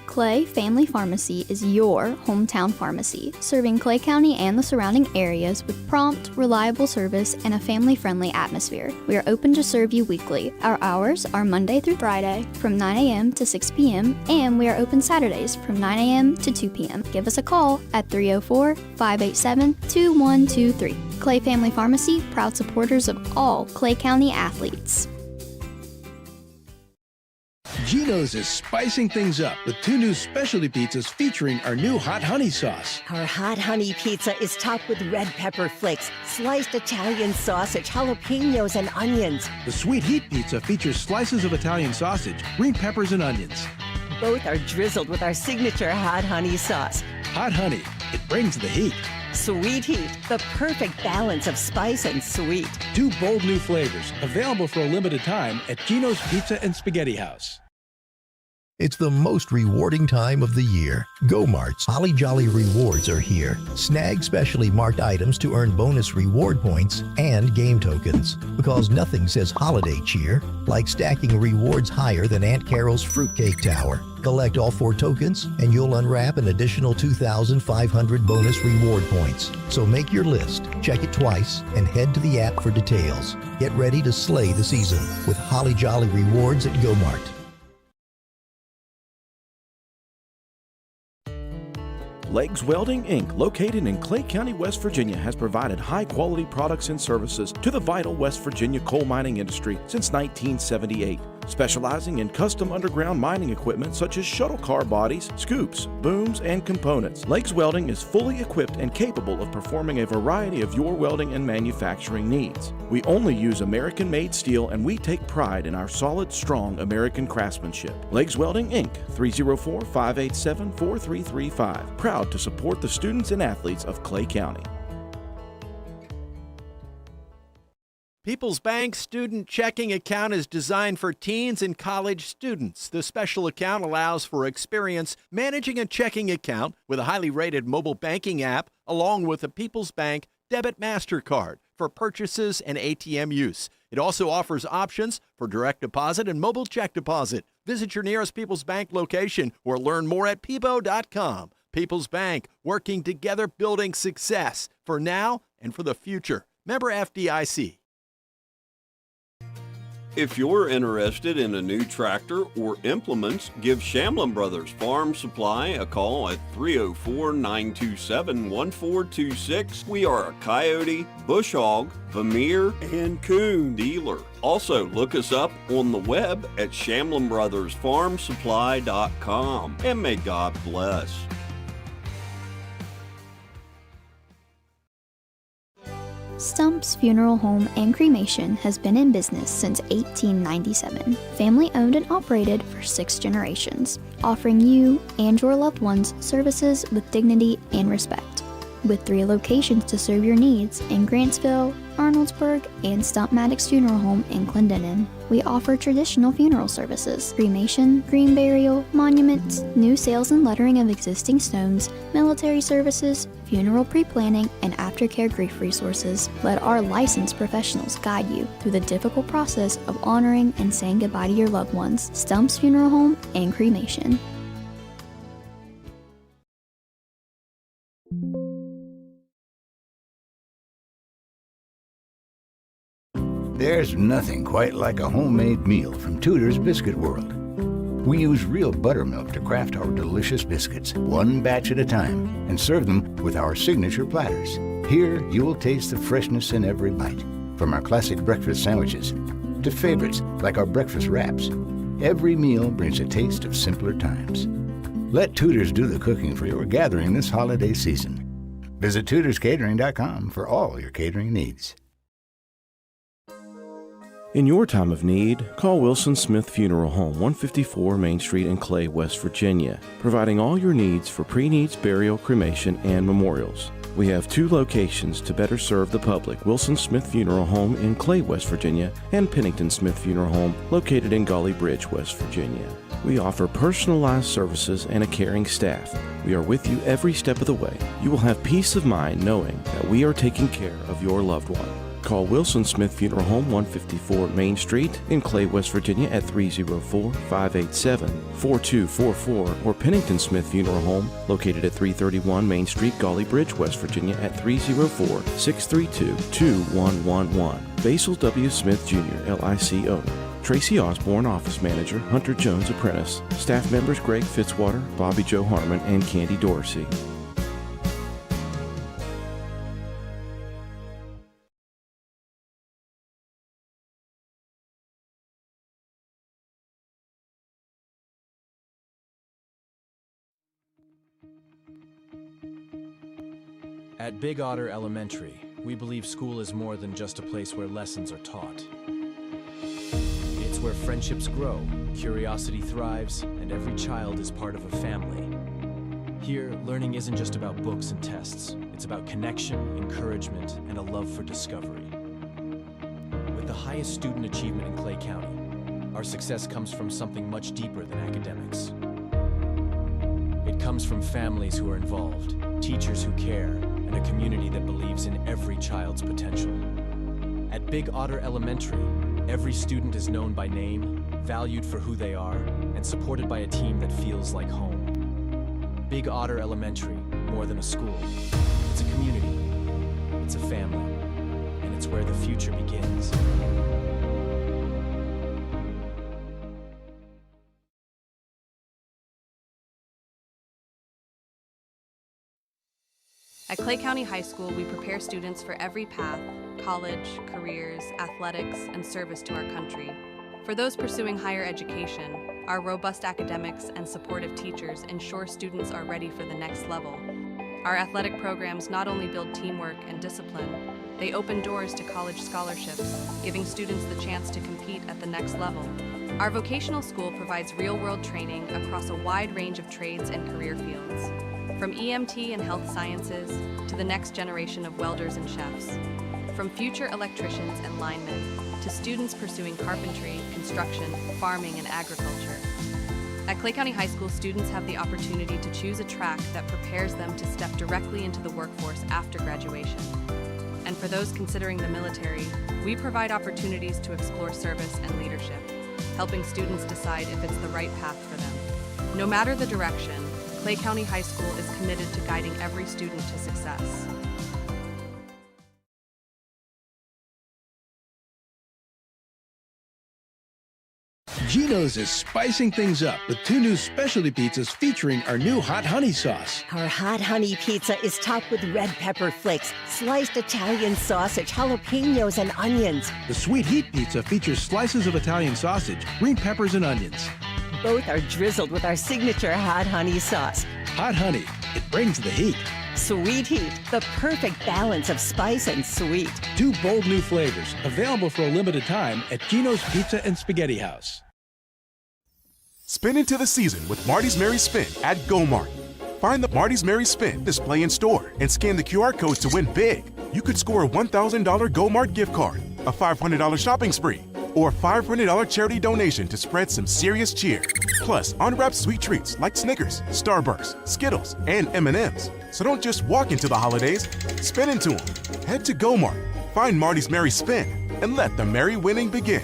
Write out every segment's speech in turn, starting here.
Clay Family Pharmacy is your hometown pharmacy, serving Clay County and the surrounding areas with prompt, reliable service and a family-friendly atmosphere. We are open to serve you weekly. Our hours are Monday through Friday from 9 a.m. to 6 p.m. and we are open Saturdays from 9 a.m. to 2 p.m. Give us a call at 304-587-2123. Clay Family Pharmacy, proud supporters of all Clay County athletes. Geno's is spicing things up with 2 new specialty pizzas featuring our new hot honey sauce. Our hot honey pizza is topped with red pepper flakes, sliced Italian sausage, jalapenos, and onions. The sweet heat pizza features slices of Italian sausage, green peppers, and onions. Both are drizzled with our signature hot honey sauce. Hot honey, it brings the heat. Sweet heat, the perfect balance of spice and sweet. 2 bold new flavors, available for a limited time at Geno's Pizza and Spaghetti House. It's the most rewarding time of the year. Go-Mart's Holly Jolly Rewards are here. Snag specially marked items to earn bonus reward points and game tokens. Because nothing says holiday cheer like stacking rewards higher than Aunt Carol's Fruitcake Tower. Collect all 4 tokens and you'll unwrap an additional 2,500 bonus reward points. So make your list, check it twice, and head to the app for details. Get ready to slay the season with Holly Jolly Rewards at Go-Mart. Legs Welding, Inc., located in Clay County, West Virginia, has provided high-quality products and services to the vital West Virginia coal mining industry since 1978, specializing in custom underground mining equipment such as shuttle car bodies, scoops, booms, and components. Legs Welding is fully equipped and capable of performing a variety of your welding and manufacturing needs. We only use American-made steel, and we take pride in our solid, strong American craftsmanship. Legs Welding, Inc., 304-587-4335. Proud to support the students and athletes of Clay County. People's Bank Student Checking Account is designed for teens and college students. The special account allows for experience managing a checking account with a highly rated mobile banking app, along with a People's Bank Debit MasterCard for purchases and ATM use. It also offers options for direct deposit and mobile check deposit. Visit your nearest People's Bank location or learn more at peebo.com. People's Bank, working together, building success for now and for the future. Member FDIC. If you're interested in a new tractor or implements, give Shamlin Brothers Farm Supply a call at 304-927-1426. We are a Coyote, Bush Hog, Vermeer, and Coon dealer. Also, look us up on the web at ShamlinBrothersFarmSupply.com. And may God bless. Stump's Funeral Home and Cremation has been in business since 1897. Family owned and operated for 6 generations, offering you and your loved ones services with dignity and respect. With 3 locations to serve your needs in Grantsville, Arnoldsburg, and Stump Maddox Funeral Home in Clendenin, we offer traditional funeral services, cremation, green burial, monuments, new sales and lettering of existing stones, military services, funeral pre-planning, and aftercare grief resources. Let our licensed professionals guide you through the difficult process of honoring and saying goodbye to your loved ones. Stump's Funeral Home and Cremation. There's nothing quite like a homemade meal from Tudor's Biscuit World. We use real buttermilk to craft our delicious biscuits, one batch at a time, and serve them with our signature platters. Here, you'll taste the freshness in every bite, from our classic breakfast sandwiches to favorites like our breakfast wraps. Every meal brings a taste of simpler times. Let Tudor's do the cooking for your gathering this holiday season. Visit TudorsCatering.com for all your catering needs. In your time of need, call Wilson Smith Funeral Home, 154 Main Street in Clay, West Virginia, providing all your needs for pre-needs, burial, cremation, and memorials. We have 2 locations to better serve the public: Wilson Smith Funeral Home in Clay, West Virginia, and Pennington Smith Funeral Home located in Gully Bridge, West Virginia. We offer personalized services and a caring staff. We are with you every step of the way. You will have peace of mind knowing that we are taking care of your loved one. Call Wilson Smith Funeral Home, 154 Main Street in Clay, West Virginia at 304-587-4244, or Pennington Smith Funeral Home, located at 331 Main Street, Gully Bridge, West Virginia at 304-632-2111. Basil W. Smith Jr., LIC owner. Tracy Osborne, office manager. Hunter Jones, apprentice. Staff members Greg Fitzwater, Bobby Joe Harmon, and Candy Dorsey. At Big Otter Elementary, we believe school is more than just a place where lessons are taught. It's where friendships grow, curiosity thrives, and every child is part of a family. Here, learning isn't just about books and tests. It's about connection, encouragement, and a love for discovery. With the highest student achievement in Clay County, our success comes from something much deeper than academics. It comes from families who are involved, teachers who care, and a community that believes in every child's potential. At Big Otter Elementary, every student is known by name, valued for who they are, and supported by a team that feels like home. Big Otter Elementary, more than a school. It's a community, it's a family, and it's where the future begins. At Clay County High School, we prepare students for every path: college, careers, athletics, and service to our country. For those pursuing higher education, our robust academics and supportive teachers ensure students are ready for the next level. Our athletic programs not only build teamwork and discipline, they open doors to college scholarships, giving students the chance to compete at the next level. Our vocational school provides real-world training across a wide range of trades and career fields, from EMT and health sciences to the next generation of welders and chefs, from future electricians and linemen to students pursuing carpentry, construction, farming, and agriculture. At Clay County High School, students have the opportunity to choose a track that prepares them to step directly into the workforce after graduation. And for those considering the military, we provide opportunities to explore service and leadership, helping students decide if it's the right path for them. No matter the direction, Clay County High School is committed to guiding every student to success. Geno's is spicing things up with 2 new specialty pizzas featuring our new hot honey sauce. Our hot honey pizza is topped with red pepper flakes, sliced Italian sausage, jalapenos, and onions. The sweet heat pizza features slices of Italian sausage, green peppers, and onions. Both are drizzled with our signature hot honey sauce. Hot honey, it brings the heat. Sweet heat, the perfect balance of spice and sweet. 2 bold new flavors, available for a limited time at Geno's Pizza and Spaghetti House. Spin into the season with Marty's Merry Spin at GoMart. Find the Marty's Merry Spin display in store and scan the QR code to win big. You could score a $1,000 GoMart gift card, a $500 shopping spree, or a $500 charity donation to spread some serious cheer. Plus, unwrapped sweet treats like Snickers, Starburst, Skittles, and M&Ms. So don't just walk into the holidays, spin into them. Head to GoMart, find Marty's Merry Spin, and let the merry winning begin.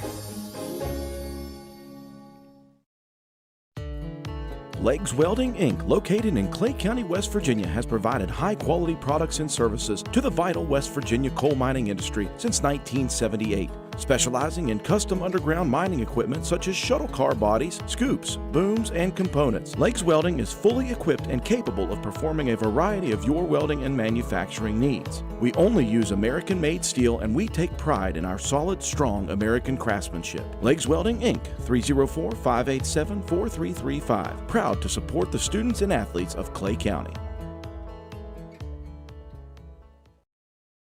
Legs Welding, Inc., located in Clay County, West Virginia, has provided high-quality products and services to the vital West Virginia coal mining industry since 1978, specializing in custom underground mining equipment such as shuttle car bodies, scoops, booms, and components. Legs Welding is fully equipped and capable of performing a variety of your welding and manufacturing needs. We only use American-made steel, and we take pride in our solid, strong American craftsmanship. Legs Welding, Inc., 304-587-4335. Proud to support the students and athletes of Clay County.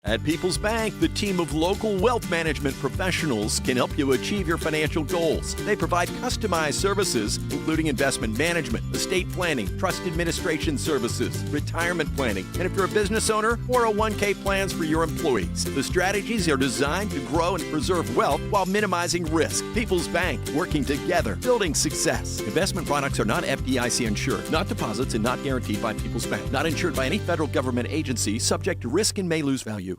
At People's Bank, the team of local wealth management professionals can help you achieve your financial goals. They provide customized services, including investment management, estate planning, trust administration services, retirement planning, and if you're a business owner, 401k plans for your employees. The strategies are designed to grow and preserve wealth while minimizing risk. People's Bank, working together, building success. Investment products are not FDIC insured, not deposits, and not guaranteed by People's Bank. Not insured by any federal government agency, subject to risk and may lose value.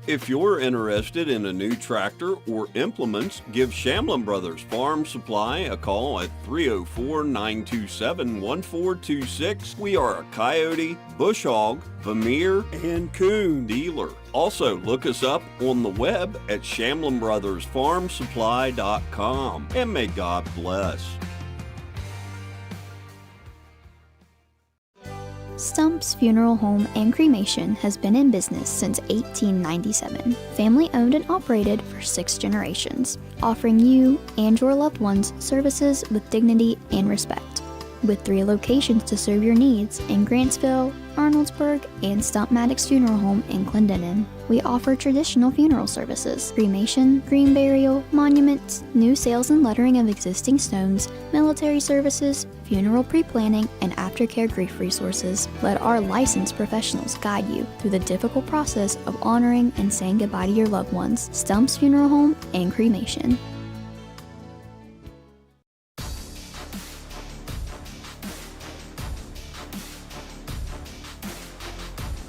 If you're interested in a new tractor or implements, give Shamlin Brothers Farm Supply a call at 304-927-1426. We are a coyote, bush hog, Vermeer, and coon dealer. Also, look us up on the web at ShamlinBrothersFarmSupply.com. And may God bless. Stump's Funeral Home and Cremation has been in business since 1897. Family owned and operated for 6 generations, offering you and your loved ones services with dignity and respect. With 3 locations to serve your needs in Grantsville, Arnoldsburg, and Stump Maddox Funeral Home in Clendenin. We offer traditional funeral services, cremation, green burial, monuments, new sales and lettering of existing stones, military services, funeral pre-planning, and aftercare grief resources. Let our licensed professionals guide you through the difficult process of honoring and saying goodbye to your loved ones. Stump's Funeral Home and Cremation.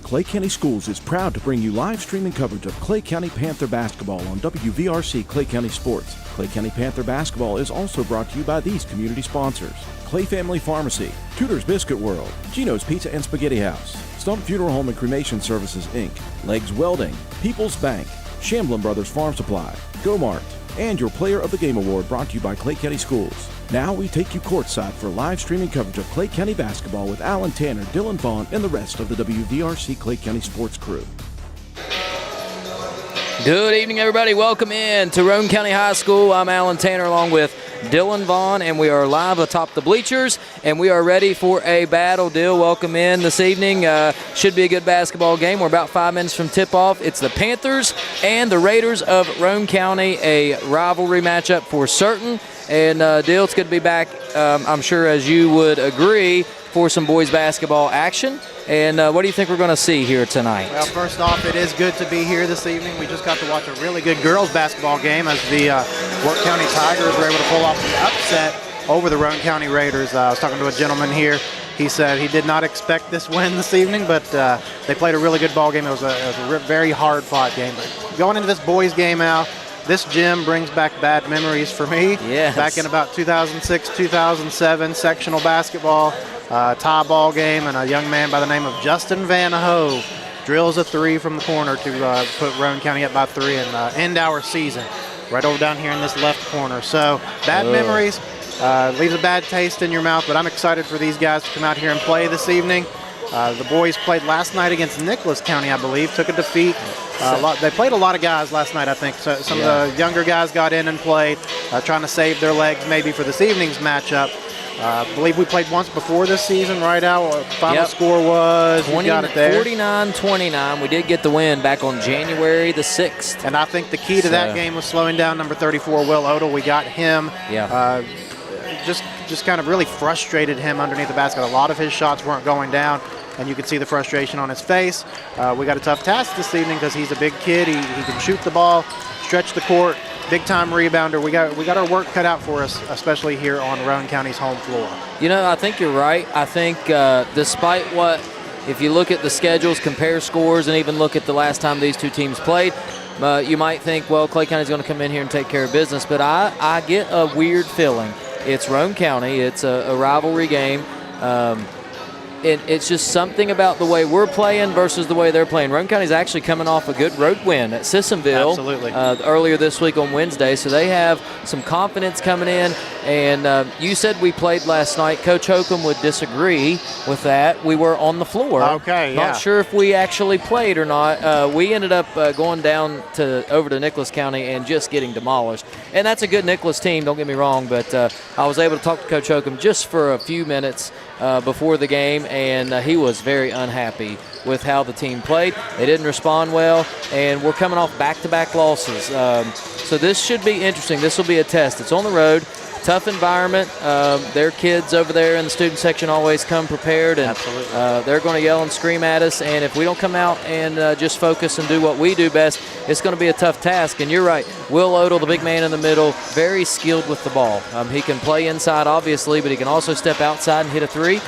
Clay County Schools is proud to bring you live streaming coverage of Clay County Panther basketball on WVRC Clay County Sports. Clay County Panther basketball is also brought to you by these community sponsors: Clay Family Pharmacy, Tudor's Biscuit World, Gino's Pizza and Spaghetti House, Stump Funeral Home and Cremation Services, Inc., Legs Welding, People's Bank, Shamblin Brothers Farm Supply, Go-Mart, and your Player of the Game Award brought to you by Clay County Schools. Now we take you courtside for live streaming coverage of Clay County basketball with Alan Tanner, Dylan Vaughn, and the rest of the WVRC Clay County Sports crew. Good evening, everybody. Welcome in to Roane County High School. I'm Alan Tanner along with Dylan Vaughn, and we are live atop the bleachers, and we are ready for a battle. Dill, welcome in this evening. Should be a good basketball game. We're about 5 minutes from tip-off. It's the Panthers and the Raiders of Roane County, a rivalry matchup for certain. And Dill, it's good to be back, I'm sure as you would agree, for some boys basketball action. And what do you think we're going to see here tonight? Well, first off, it is good to be here this evening. We just got to watch a really good girls basketball game as the Work County Tigers were able to pull off the upset over the Roane County Raiders. I was talking to a gentleman here. He said he did not expect this win this evening, but they played a really good ball game. It was a very hard-fought game. But going into this boys game, Al, this gym brings back bad memories for me. Yes. Back in about 2006, 2007, sectional basketball, tie ball game, and a young man by the name of Justin Vanaho drills a 3 from the corner to put Roane County up by 3 and end our season right over down here in this left corner. So bad memories, leaves a bad taste in your mouth, but I'm excited for these guys to come out here and play this evening. The boys played last night against Nicholas County, I believe, took a defeat. They played a lot of guys last night, I think. So some of the younger guys got in and played, trying to save their legs maybe for this evening's matchup. I believe we played once before this season, right, Al? Final score was, you got it there. 49-29. We did get the win back on January the 6th. And I think the key to that game was slowing down number 34, Will Odell. We got him. Just kind of really frustrated him underneath the basket. A lot of his shots weren't going down, and you could see the frustration on his face. We got a tough task this evening because he's a big kid. He can shoot the ball, stretch the court, big-time rebounder. We got our work cut out for us, especially here on Roane County's home floor. You know, I think you're right. I think despite what, if you look at the schedules, compare scores, and even look at the last time these two teams played, you might think, well, Clay County's going to come in here and take care of business. But I get a weird feeling. It's Roane County. It's a rivalry game. It's just something about the way we're playing versus the way they're playing. Roane County's actually coming off a good road win at Sissonville earlier this week on Wednesday, so they have some confidence coming in. And you said we played last night. Coach Holcomb would disagree with that. We were on the floor. Okay, yeah. Not sure if we actually played or not. We ended up going down over to Nicholas County and just getting demolished. And that's a good Nicholas team, don't get me wrong, but I was able to talk to Coach Holcomb just for a few minutes before the game, and he was very unhappy with how the team played. They didn't respond well, and we're coming off back-to-back losses. So this should be interesting. This will be a test. It's on the road. Tough environment. Their kids over there in the student section always come prepared, and they're going to yell and scream at us. And if we don't come out and just focus and do what we do best, it's going to be a tough task. And you're right. Will Odell, the big man in the middle, very skilled with the ball. He can play inside, obviously, but he can also step outside and hit a 3.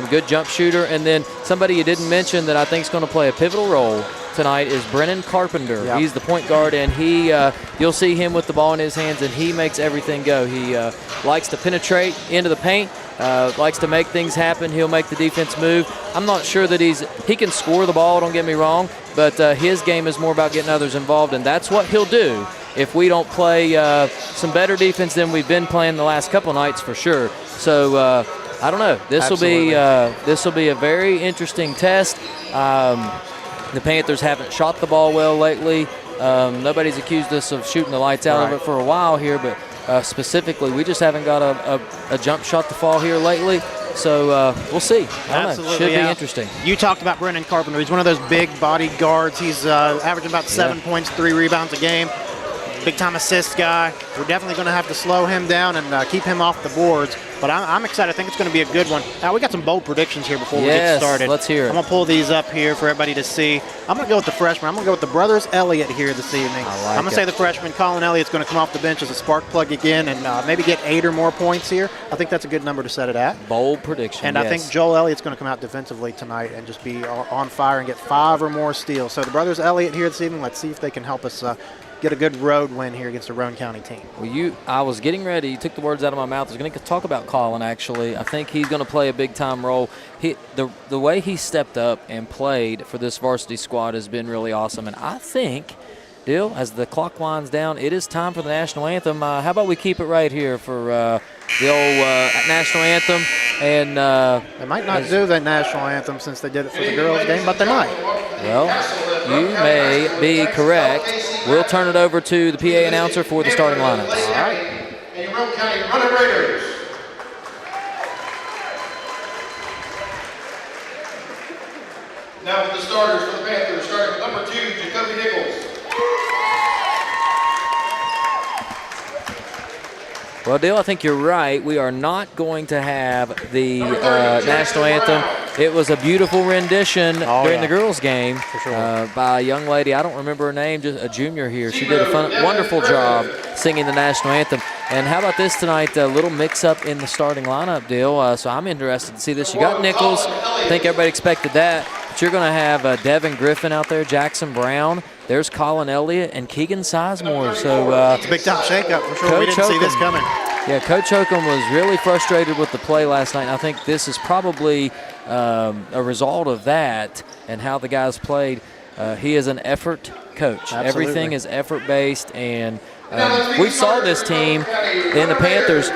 good jump shooter. And then somebody you didn't mention that I think is going to play a pivotal role tonight is Brennan Carpenter. Yep. He's the point guard, and you'll see him with the ball in his hands, and he makes everything go. He likes to penetrate into the paint, likes to make things happen. He'll make the defense move. I'm not sure that he can score the ball, don't get me wrong, but his game is more about getting others involved, and that's what he'll do if we don't play some better defense than we've been playing the last couple nights for sure. So I don't know. This will be a very interesting test. The Panthers haven't shot the ball well lately. Nobody's accused us of shooting the lights out of it for a while here, but specifically, we just haven't got a jump shot to fall here lately. So we'll see. I don't know. Should be interesting. You talked about Brennan Carpenter. He's one of those big-bodied guards. He's averaging about 7 points, 3 rebounds a game. Big-time assist guy. We're definitely going to have to slow him down and keep him off the boards. But I'm excited. I think it's going to be a good one. Now, we got some bold predictions here before we get started. Let's hear it. I'm going to pull these up here for everybody to see. I'm going to go with the freshman. I'm going to go with the brothers Elliott here this evening. I'm going to say the freshman, Colin Elliott's going to come off the bench as a spark plug again and maybe get 8 or more points here. I think that's a good number to set it at. Bold prediction, And I think Joel Elliott's going to come out defensively tonight and just be on fire and get 5 or more steals. So the brothers Elliott here this evening, let's see if they can help us get a good road win here against a Roane County team. Well, I was getting ready. You took the words out of my mouth. I was going to talk about Colin, actually. I think he's going to play a big-time role. The way he stepped up and played for this varsity squad has been really awesome. And I think, Dill, as the clock winds down, it is time for the national anthem. How about we keep it right here for the old national anthem? And they might not do the national anthem since they did it for the girls' game, but they might. Well, you may be correct. We'll turn it over to the PA announcer for the starting lineups. All right. And your Roane County Running Raiders. Now with the starters for the Panthers, starting with number 2, Jacoby Nichols. Well, Dale, I think you're right. We are not going to have the national anthem. It was a beautiful rendition during the girls' game by a young lady. I don't remember her name, just a junior here. She did a wonderful job singing the national anthem. And how about this tonight, a little mix-up in the starting lineup, Dale. So I'm interested to see this. You got Nichols. I think everybody expected that. But you're going to have Devin Griffin out there, Jackson Brown. There's Colin Elliott and Keegan Sizemore. So it's a big-time shakeup. For sure. We didn't see this coming. Yeah, Coach Holcomb was really frustrated with the play last night. And I think this is probably a result of that and how the guys played. He is an effort coach. Absolutely. Everything is effort-based, and we saw this team in the Panthers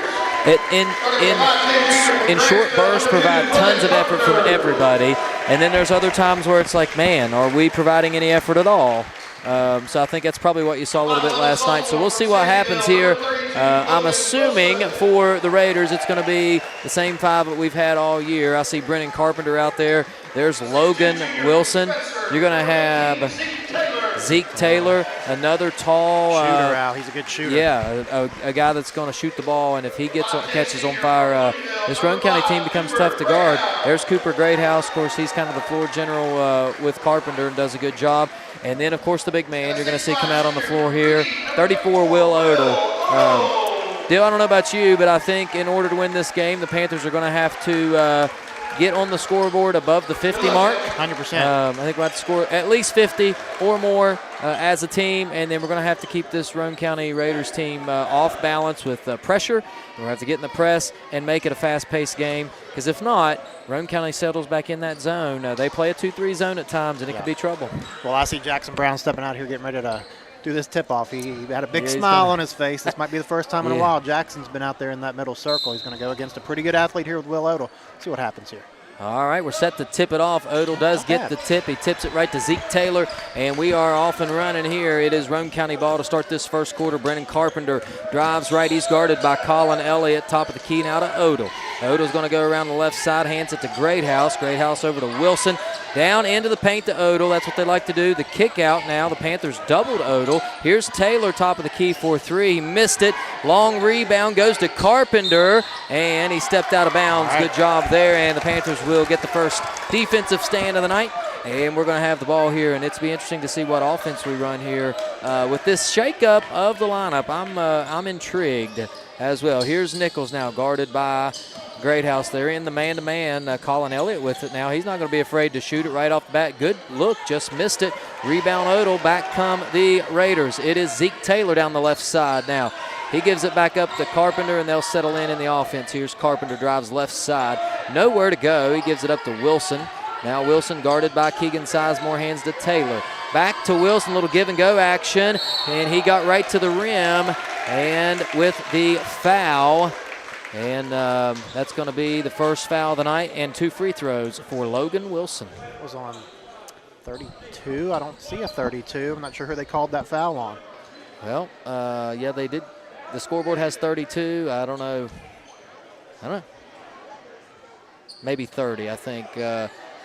in short bursts provide tons of effort from everybody, and then there's other times where it's like, man, are we providing any effort at all? So I think that's probably what you saw a little bit last night. So we'll see what happens here. I'm assuming for the Raiders it's going to be the same 5 that we've had all year. I see Brennan Carpenter out there. There's Logan Wilson. You're going to have Zeke Taylor, another tall shooter out. He's a good shooter. Yeah, a guy that's going to shoot the ball, and if he catches on fire, this Roane County team becomes tough to guard. There's Cooper Greathouse. Of course, he's kind of the floor general with Carpenter and does a good job. And then, of course, the big man you're going to see come out on the floor here, 34, Will Odell. Dale, I don't know about you, but I think in order to win this game, the Panthers are going to have to get on the scoreboard above the 50 mark. 100%. I think we'll have to score at least 50 or more as a team, and then we're going to have to keep this Roane County Raiders team off balance with pressure. We'll have to get in the press and make it a fast-paced game, because if not, Roane County settles back in that zone. They play a 2-3 zone at times, and it could be trouble. Well, I see Jackson Brown stepping out here getting ready to do this tip-off. He had a big smile on his face. This might be the first time in a while Jackson's been out there in that middle circle. He's going to go against a pretty good athlete here with Will Odell. See what happens here. All right, we're set to tip it off. Odell does get the tip. He tips it right to Zeke Taylor, and we are off and running here. It is Roane County ball to start this first quarter. Brennan Carpenter drives right. He's guarded by Colin Elliott. Top of the key now to Odell. Odell's going to go around the left side, hands it to Greathouse. Greathouse over to Wilson. Down into the paint to Odell. That's what they like to do. The kick out now. The Panthers doubled Odell. Here's Taylor, top of the key for 3. He missed it. Long rebound goes to Carpenter, and he stepped out of bounds. Good job there, and the Panthers will get the first defensive stand of the night. And we're going to have the ball here, and it's be interesting to see what offense we run here with this shakeup of the lineup. I'm intrigued as well. Here's Nichols now, guarded by Greathouse there in the man-to-man. Colin Elliott with it now. He's not going to be afraid to shoot it right off the bat. Good look, just missed it. Rebound Odell, back come the Raiders. It is Zeke Taylor down the left side now. He gives it back up to Carpenter, and they'll settle in the offense. Here's Carpenter, drives left side. Nowhere to go. He gives it up to Wilson. Now Wilson guarded by Keegan Sizemore, hands to Taylor. Back to Wilson, little give and go action, and he got right to the rim, and with the foul, and that's going to be the first foul of the night, and 2 free throws for Logan Wilson. It was on 32. I don't see a 32. I'm not sure who they called that foul on. Well, yeah, they did. The scoreboard has 32. I don't know. Maybe 30, I think.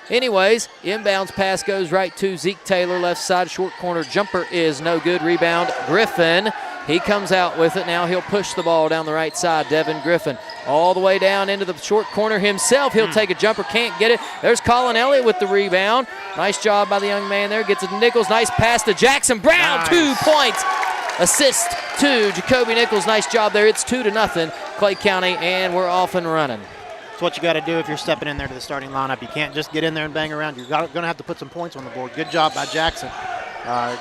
Anyways, inbounds pass goes right to Zeke Taylor, left side, short corner jumper is no good. Rebound, Griffin. He comes out with it. Now he'll push the ball down the right side. Devin Griffin all the way down into the short corner himself. He'll take a jumper, can't get it. There's Colin Elliott with the rebound. Nice job by the young man there. Gets it to Nichols. Nice pass to Jackson Brown. Nice. 2 points. Assist to Jacoby Nichols. Nice job there. It's 2-0, Clay County, and we're off and running. It's what you got to do if you're stepping in there to the starting lineup. You can't just get in there and bang around. You're going to have to put some points on the board. Good job by Jackson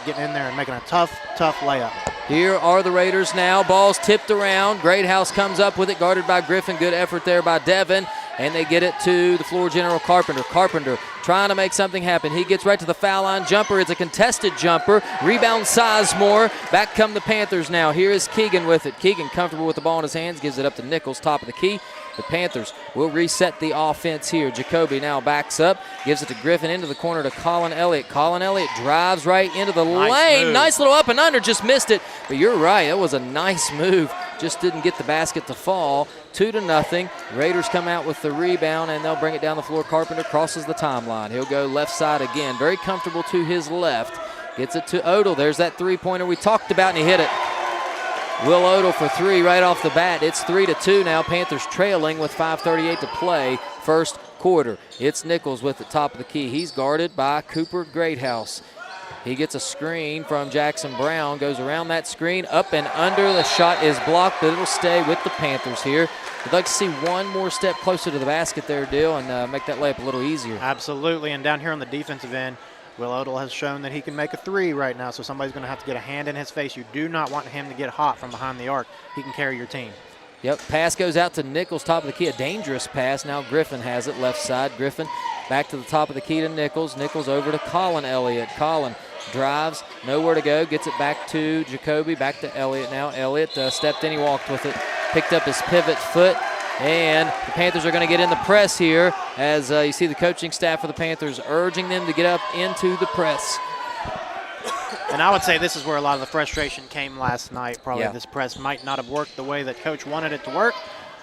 getting in there and making a tough layup. Here are the Raiders now. Ball's tipped around. Greathouse comes up with it, guarded by Griffin. Good effort there by Devin. And they get it to the floor general, Carpenter. Carpenter trying to make something happen. He gets right to the foul line. Jumper. It's a contested jumper. Rebound Sizemore. Back come the Panthers now. Here is Keegan with it. Keegan comfortable with the ball in his hands. Gives it up to Nichols, top of the key. The Panthers will reset the offense here. Jacoby now backs up. Gives it to Griffin into the corner to Colin Elliott. Colin Elliott drives right into the lane. Move. Nice little up and under. Just missed it. But you're right. That was a nice move. Just didn't get the basket to fall. 2-0. Raiders come out with the rebound, and they'll bring it down the floor. Carpenter crosses the timeline. He'll go left side again. Very comfortable to his left. Gets it to Odell. There's that three-pointer we talked about, and he hit it. Will Odell for 3 right off the bat. It's 3-2 now. Panthers trailing with 5:38 to play. First quarter. It's Nichols with the top of the key. He's guarded by Cooper Greathouse. He gets a screen from Jackson Brown, goes around that screen, up and under. The shot is blocked, but it'll stay with the Panthers here. I'd like to see one more step closer to the basket there, Dill, and make that layup a little easier. Absolutely, and down here on the defensive end, Will Odell has shown that he can make a 3 right now, so somebody's going to have to get a hand in his face. You do not want him to get hot from behind the arc. He can carry your team. Yep, pass goes out to Nichols, top of the key. A dangerous pass. Now Griffin has it, left side. Griffin back to the top of the key to Nichols. Nichols over to Colin Elliott. Colin drives, nowhere to go. Gets it back to Jacoby, back to Elliott now. Elliott stepped in, he walked with it. Picked up his pivot foot. And the Panthers are going to get in the press here as you see the coaching staff for the Panthers urging them to get up into the press. And I would say this is where a lot of the frustration came last night. Probably Yeah. This press might not have worked the way that Coach wanted it to work.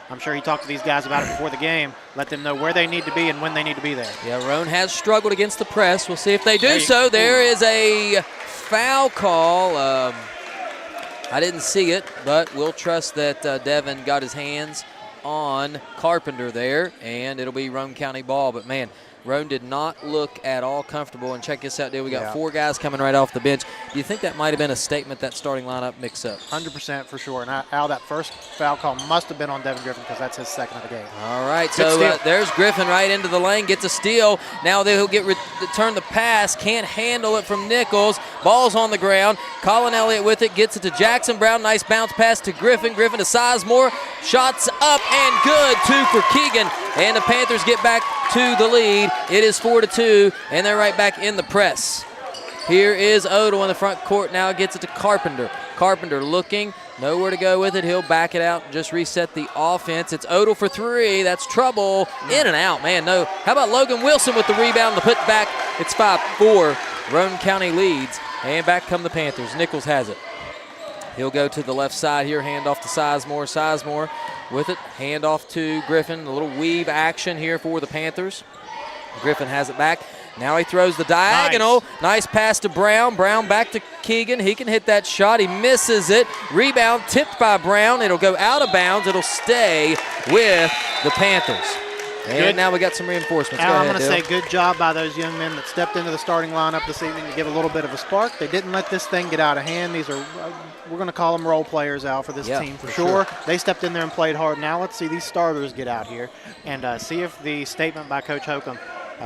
I'm sure he talked to these guys about it before the game, let them know where they need to be and when they need to be there. Yeah, Roane has struggled against the press. We'll see if they do so. There is a foul call. I didn't see it, but we'll trust that Devin got his hands on Carpenter there, and it'll be Roane County ball. But, man, Roane did not look at all comfortable. And check this out, dude. We got 4 guys coming right off the bench. Do you think that might have been a statement, that starting lineup mix-up? 100% for sure. And Al, that first foul call must have been on Devin Griffin because that's his second of the game. All right, so there's Griffin right into the lane, gets a steal. Now they'll get return the pass, can't handle it from Nichols. Ball's on the ground. Colin Elliott with it, gets it to Jackson Brown. Nice bounce pass to Griffin. Griffin to Sizemore. Shots up and good. 2 for Keegan. And the Panthers get back to the lead. It is 4-2, and they're right back in the press. Here is Odell in the front court. Now gets it to Carpenter. Carpenter looking, nowhere to go with it. He'll back it out, just reset the offense. It's Odell for 3. That's trouble. In and out, man. No. How about Logan Wilson with the rebound, the put back? It's 5-4. Roane County leads, and back come the Panthers. Nichols has it. He'll go to the left side here, hand off to Sizemore. Sizemore with it, hand off to Griffin. A little weave action here for the Panthers. Griffin has it back. Now he throws the diagonal. Nice pass to Brown. Brown back to Keegan. He can hit that shot. He misses it. Rebound tipped by Brown. It'll go out of bounds. It'll stay with the Panthers. And now we got some reinforcements. Al, Go I'm ahead, going to Dale. say good job by those young men that stepped into the starting lineup this evening to give a little bit of a spark. They didn't let this thing get out of hand. These are, we're going to call them role players, Al, for this team for sure. They stepped in there and played hard. Now let's see these starters get out here and see if the statement by Coach Holcomb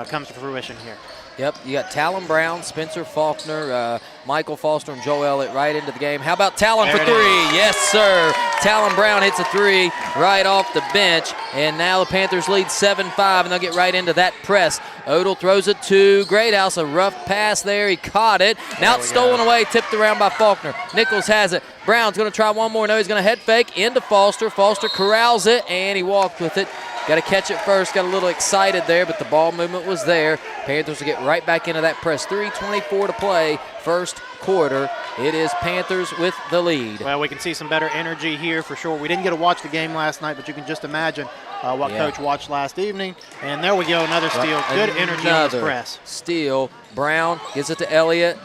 comes to fruition here. Yep, you got Talon Brown, Spencer Faulkner, Michael Foster, and Joe Elliott right into the game. How about Talon for three? Yes, sir. Talon Brown hits a three right off the bench, and now the Panthers lead 7-5, and they'll get right into that press. Odell throws it to Greathouse, a rough pass there. He caught it. Now it's stolen away, tipped around by Faulkner. Nichols has it. Brown's going to try one more. No, he's going to head fake into Foster. Foster corrals it, and he walked with it. Got to catch it first. Got a little excited there, but the ball movement was there. Panthers will get right back into that press. 3:24 to play, first quarter. It is Panthers with the lead. Well, we can see some better energy here for sure. We didn't get to watch the game last night, but you can just imagine what Coach watched last evening. And there we go, another steal. Good energy on this press. Steal. Brown gives it to Elliott.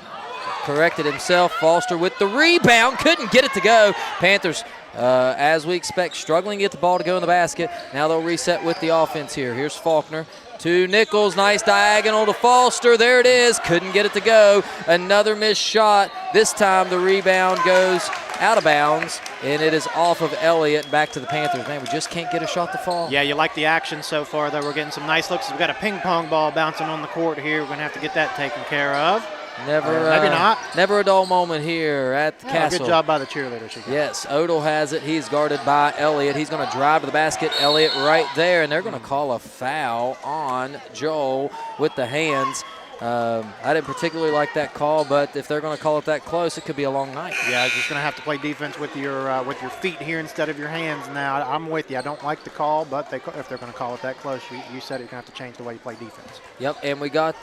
Corrected himself. Foster with the rebound. Couldn't get it to go. Panthers, as we expect, struggling to get the ball to go in the basket. Now they'll reset with the offense here. Here's Faulkner to Nichols. Nice diagonal to Foster. There it is. Couldn't get it to go. Another missed shot. This time the rebound goes out of bounds, and it is off of Elliott back to the Panthers. Man, we just can't get a shot to fall. Yeah, you like the action so far, though. We're getting some nice looks. We've got a ping pong ball bouncing on the court here. We're going to have to get that taken care of. Maybe not. Never a dull moment here at the Castle. Good job by the cheerleaders. Yes, Odell has it. He's guarded by Elliott. He's going to drive to the basket. Elliott right there, and they're going to call a foul on Joel with the hands. I didn't particularly like that call, but if they're going to call it that close, it could be a long night. Yeah, just going to have to play defense with your feet here instead of your hands now. I'm with you. I don't like the call, but if they're going to call it that close, you said you're going to have to change the way you play defense. Yep, and we got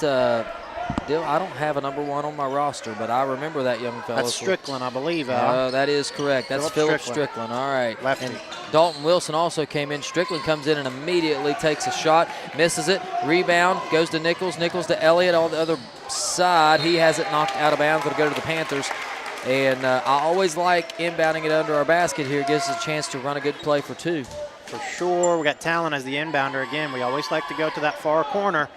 Dill, I don't have a number one on my roster, but I remember that young fellow. That's Strickland, I believe. That is correct. That's Philip Strickland. All right. Lefty. And Dalton Wilson also came in. Strickland comes in and immediately takes a shot, misses it. Rebound goes to Nichols. Nichols to Elliott on the other side. He has it knocked out of bounds. It'll go to the Panthers. And I always like inbounding it under our basket here. It gives us a chance to run a good play for two. For sure. We got Talon as the inbounder again. We always like to go to that far corner.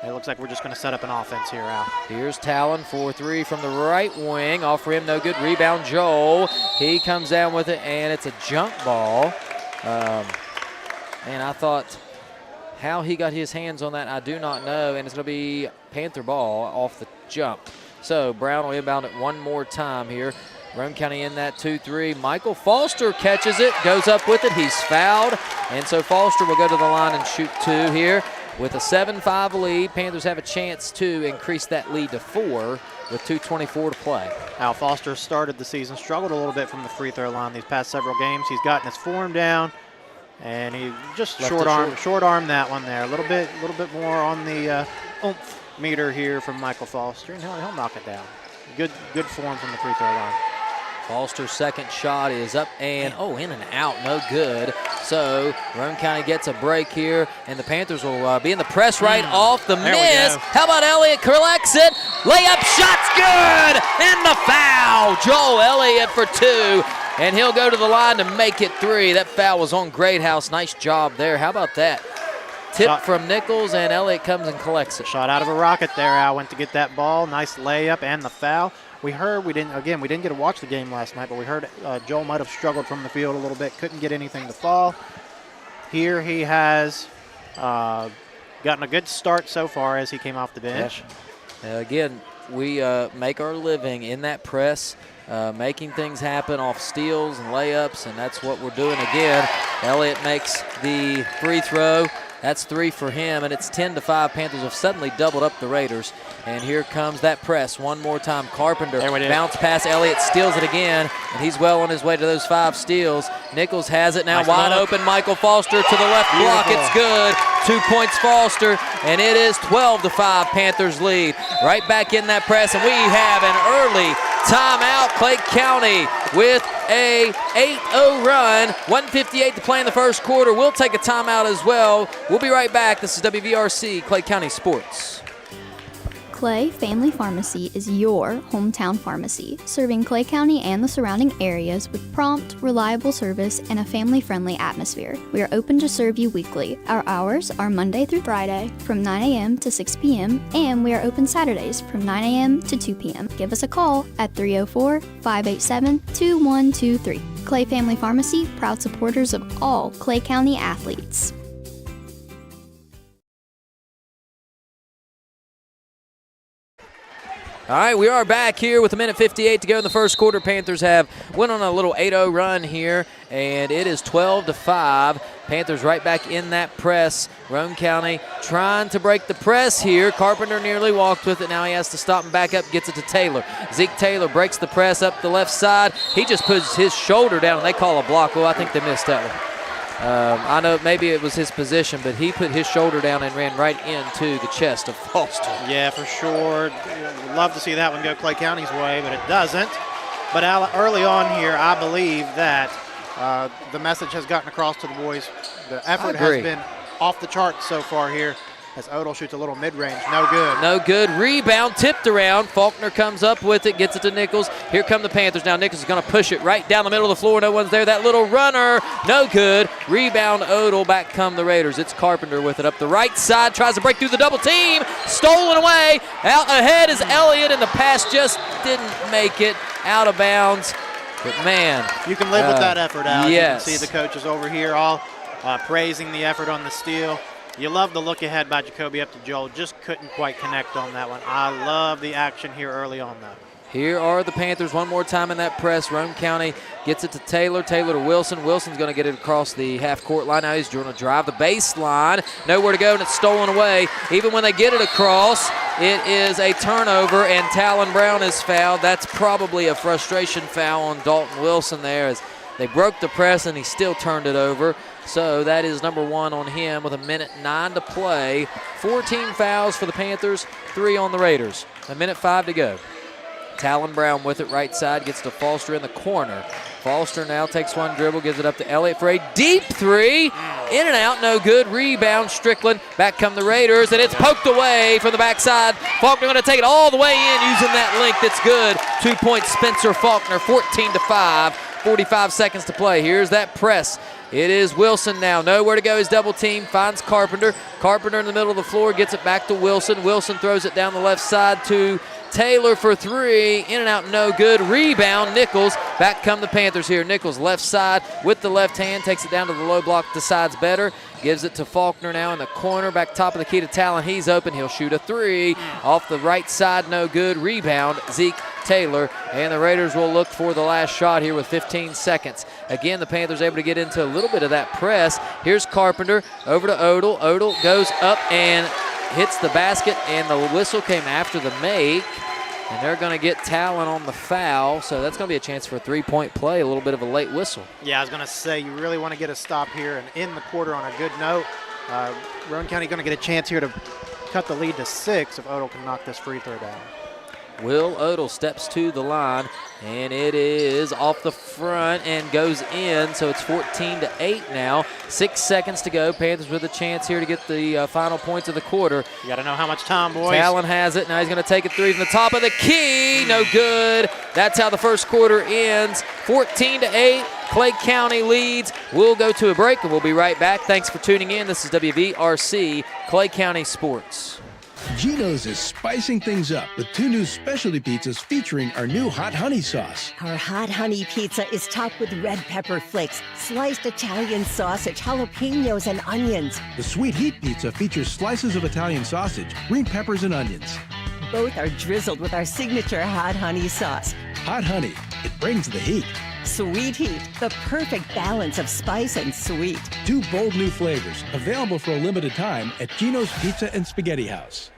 It looks like we're just going to set up an offense here, Al. Here's Talon for three from the right wing. Off rim, no good. Rebound, Joel. He comes down with it, and it's a jump ball. And I thought how he got his hands on that, I do not know. And it's going to be Panther ball off the jump. So Brown will inbound it one more time here. Roane County in that 2-3. Michael Foster catches it, goes up with it. He's fouled. And so Foster will go to the line and shoot two here. With a 7-5 lead, Panthers have a chance to increase that lead to 4 with 2:24 to play. Al Foster started the season, struggled a little bit from the free throw line these past several games. He's gotten his form down, and he just short arm that one there. A little bit more on the oomph meter here from Michael Foster, and he'll knock it down. Good form from the free throw line. Foster's second shot is up and, in and out, no good. So Roane County gets a break here, and the Panthers will be in the press right off the miss. How about Elliott collects it? Layup shot's good, and the foul. Joel Elliott for two, and he'll go to the line to make it 3. That foul was on Greathouse. Nice job there. How about that? Tip from Nichols, and Elliott comes and collects it. Shot out of a rocket there. Al went to get that ball. Nice layup and the foul. We didn't get to watch the game last night, but we heard Joel might have struggled from the field a little bit, couldn't get anything to fall. Here he has gotten a good start so far as he came off the bench. Again, we make our living in that press, making things happen off steals and layups, and that's what we're doing again. Elliott makes the free throw. That's 3 for him, and it's 10-5. Panthers have suddenly doubled up the Raiders. And here comes that press one more time. Carpenter bounce pass. Elliott steals it again, and he's well on his way to those 5 steals. Nichols has it now, nice wide open. Michael Foster to the left block. It's good. 2 points Foster, and it is 12-5. Panthers lead. Right back in that press, and we have an early timeout. Clay County with a 8-0 run. 1:58 to play in the first quarter. We'll take a timeout as well. We'll be right back. This is WVRC Clay County Sports. Clay Family Pharmacy is your hometown pharmacy, serving Clay County and the surrounding areas with prompt, reliable service and a family-friendly atmosphere. We are open to serve you weekly. Our hours are Monday through Friday from 9 a.m. to 6 p.m. and we are open Saturdays from 9 a.m. to 2 p.m. Give us a call at 304-587-2123. Clay Family Pharmacy, proud supporters of all Clay County athletes. All right, we are back here with 1:58 to go in the first quarter. Panthers have went on a little 8-0 run here, and it is 12-5. Panthers right back in that press. Roane County trying to break the press here. Carpenter nearly walked with it. Now he has to stop and back up, gets it to Taylor. Zeke Taylor breaks the press up the left side. He just puts his shoulder down, and they call a block. Oh, I think they missed that one. I know maybe it was his position, but he put his shoulder down and ran right into the chest of Foster. Yeah, for sure. Would love to see that one go Clay County's way, but it doesn't. But early on here, I believe that the message has gotten across to the boys. The effort has been off the charts so far here as Odell shoots a little mid-range. No good. No good. Rebound tipped around. Faulkner comes up with it, gets it to Nichols. Here come the Panthers. Now Nichols is going to push it right down the middle of the floor. No one's there. That little runner, no good. Rebound Odell. Back come the Raiders. It's Carpenter with it up the right side. Tries to break through the double team. Stolen away. Out ahead is Elliott, and the pass just didn't make it. Out of bounds. But, man. You can live with that effort, Alex. Yes. You can see the coaches over here all praising the effort on the steal. You love the look ahead by Jacoby up to Joel. Just couldn't quite connect on that one. I love the action here early on, though. Here are the Panthers one more time in that press. Roane County gets it to Taylor. Taylor to Wilson. Wilson's going to get it across the half-court line. Now he's going to drive the baseline. Nowhere to go, and it's stolen away. Even when they get it across, it is a turnover, and Talon Brown is fouled. That's probably a frustration foul on Dalton Wilson there, as they broke the press, and he still turned it over. So that is number one on him with 1:09 to play. 14 fouls for the Panthers, 3 on the Raiders. 1:05 to go. Talon Brown with it right side, gets to Foster in the corner. Foster now takes one dribble, gives it up to Elliott for a deep three. In and out, no good. Rebound, Strickland. Back come the Raiders, and it's poked away from the backside. Faulkner going to take it all the way in using that length. It's good. 2-point Spencer Faulkner, 14-5. 45 seconds to play. Here's that press. It is Wilson now. Nowhere to go. His double team finds Carpenter. Carpenter in the middle of the floor gets it back to Wilson. Wilson throws it down the left side to Taylor for 3. In and out, no good. Rebound, Nichols. Back come the Panthers here. Nichols left side with the left hand. Takes it down to the low block. Decides better. Gives it to Faulkner now in the corner. Back top of the key to Talon. He's open. He'll shoot a 3. Off the right side, no good. Rebound, Zeke Taylor. And the Raiders will look for the last shot here with 15 seconds. Again, the Panthers able to get into a little bit of that press. Here's Carpenter over to Odell. Odell goes up and hits the basket, and the whistle came after the make. And they're going to get Talon on the foul, so that's going to be a chance for a 3-point play, a little bit of a late whistle. Yeah, I was going to say, you really want to get a stop here and end the quarter on a good note. Roane County going to get a chance here to cut the lead to 6 if Odell can knock this free throw down. Will Odell steps to the line, and it is off the front and goes in, so it's 14-8 now. 6 seconds to go. Panthers with a chance here to get the final points of the quarter. You got to know how much time, boys. Talon has it. Now he's going to take a 3 from the top of the key. No good. That's how the first quarter ends. 14-8. Clay County leads. We'll go to a break, and we'll be right back. Thanks for tuning in. This is WVRC Clay County Sports. Geno's is spicing things up with 2 new specialty pizzas featuring our new hot honey sauce. Our hot honey pizza is topped with red pepper flakes, sliced Italian sausage, jalapenos, and onions. The sweet heat pizza features slices of Italian sausage, green peppers, and onions. Both are drizzled with our signature hot honey sauce. Hot honey, it brings the heat. Sweet heat, the perfect balance of spice and sweet. 2 bold new flavors, available for a limited time at Geno's Pizza and Spaghetti House.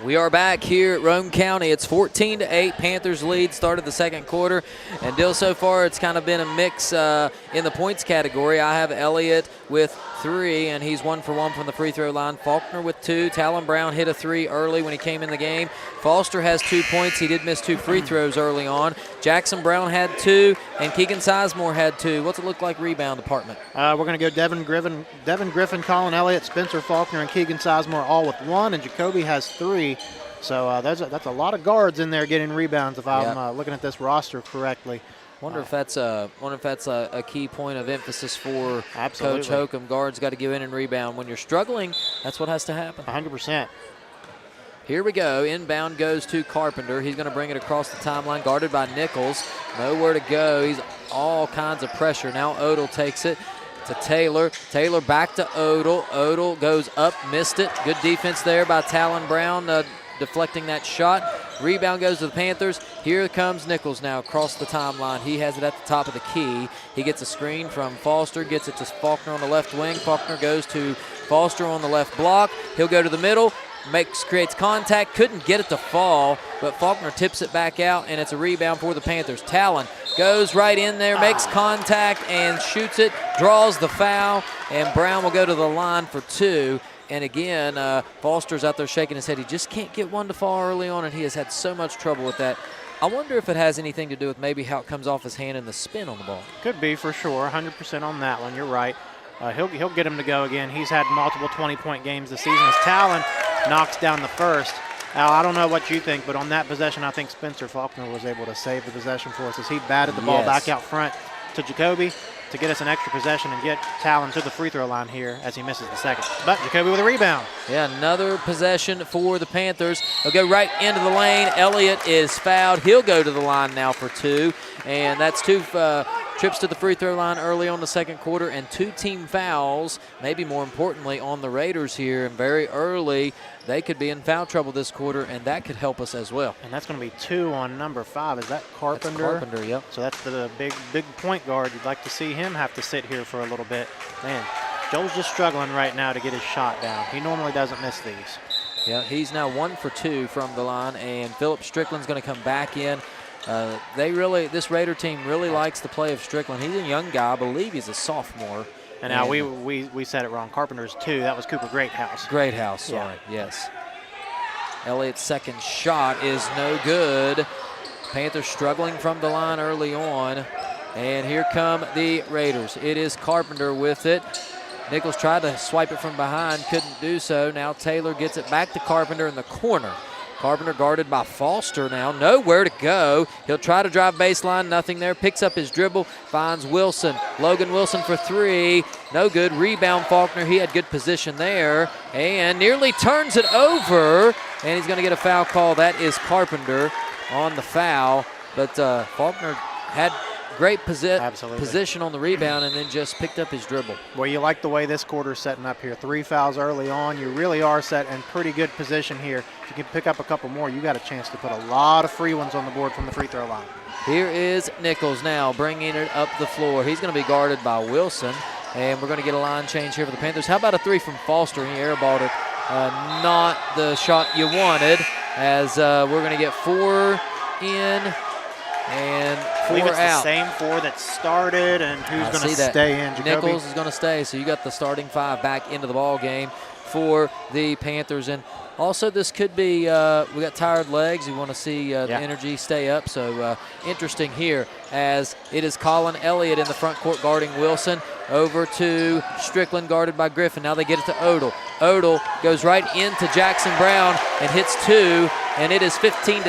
We are back here at Roane County. It's 14-8. Panthers lead, started the second quarter. And Dill, so far it's kind of been a mix in the points category. I have Elliott with 3, and he's 1 for 1 from the free throw line. Faulkner with 2. Talon Brown hit a 3 early when he came in the game. Foster has 2 points. He did miss 2 free throws early on. Jackson Brown had 2, and Keegan Sizemore had 2. What's it look like rebound department? We're going to go Devin Griffin, Colin Elliott, Spencer Faulkner, and Keegan Sizemore all with 1, and Jacoby has 3. So that's a lot of guards in there getting rebounds if I'm looking at this roster correctly. Wonder if that's a key point of emphasis for Absolutely. Coach Holcomb. Guards got to give in and rebound. When you're struggling, that's what has to happen. 100%. Here we go. Inbound goes to Carpenter. He's going to bring it across the timeline, guarded by Nichols. Nowhere to go. He's all kinds of pressure. Now Odell takes it to Taylor. Taylor back to Odell. Odell goes up, missed it. Good defense there by Talon Brown, deflecting that shot. Rebound goes to the Panthers. Here comes Nichols now across the timeline. He has it at the top of the key. He gets a screen from Foster, gets it to Faulkner on the left wing. Faulkner goes to Foster on the left block. He'll go to the middle. Creates contact, couldn't get it to fall, but Faulkner tips it back out, and it's a rebound for the Panthers. Talon goes right in there, makes contact, and shoots it, draws the foul, and Brown will go to the line for 2. And again, Foster's out there shaking his head. He just can't get one to fall early on, and he has had so much trouble with that. I wonder if it has anything to do with maybe how it comes off his hand and the spin on the ball. Could be for sure, 100% on that one. You're right. He'll get him to go again. He's had multiple 20-point games this season as Talon knocks down the first. Al, I don't know what you think, but on that possession, I think Spencer Faulkner was able to save the possession for us as he batted the ball back out front to Jacoby to get us an extra possession and get Talon to the free throw line here as he misses the second. But Jacoby with a rebound. Yeah, another possession for the Panthers. They'll go right into the lane. Elliott is fouled. He'll go to the line now for 2, and that's 2 trips to the free throw line early on the second quarter, and 2 team fouls, maybe more importantly, on the Raiders here. And very early, they could be in foul trouble this quarter, and that could help us as well. And that's going to be 2 on number 5. Is that Carpenter? That's Carpenter, yep. So that's the big point guard. You'd like to see him have to sit here for a little bit. Man, Joel's just struggling right now to get his shot down. He normally doesn't miss these. Yeah, he's now 1 for 2 from the line, and Philip Strickland's going to come back in. This Raider team really likes the play of Strickland. He's a young guy. I believe he's a sophomore. And now we said it wrong. Carpenter's 2. That was Cooper Greathouse. Greathouse, sorry. Yes. Elliott's second shot is no good. Panthers struggling from the line early on. And here come the Raiders. It is Carpenter with it. Nichols tried to swipe it from behind, couldn't do so. Now Taylor gets it back to Carpenter in the corner. Carpenter guarded by Foster now, nowhere to go. He'll try to drive baseline, nothing there. Picks up his dribble, finds Wilson. Logan Wilson for 3, no good. Rebound Faulkner, he had good position there. And nearly turns it over, and he's gonna get a foul call. That is Carpenter on the foul. But Faulkner had great position on the rebound and then just picked up his dribble. Well, you like the way this quarter's setting up here. 3 fouls early on. You really are set in pretty good position here. If you can pick up a couple more, you got a chance to put a lot of free ones on the board from the free throw line. Here is Nichols now bringing it up the floor. He's going to be guarded by Wilson, and we're going to get a line change here for the Panthers. How about a 3 from Foster? He airballed it. Not the shot you wanted, as we're going to get 4 in and 4 it's out. The same 4 that started, and who's going to stay in? Jacoby? Nichols is going to stay, so you got the starting 5 back into the ball game for the Panthers. And also, this could be we got tired legs. We want to see the energy stay up. So interesting here, as it is Colin Elliott in the front court guarding Wilson. Over to Strickland, guarded by Griffin. Now they get it to Odell. Odell goes right into Jackson Brown and hits 2, and it is 15-10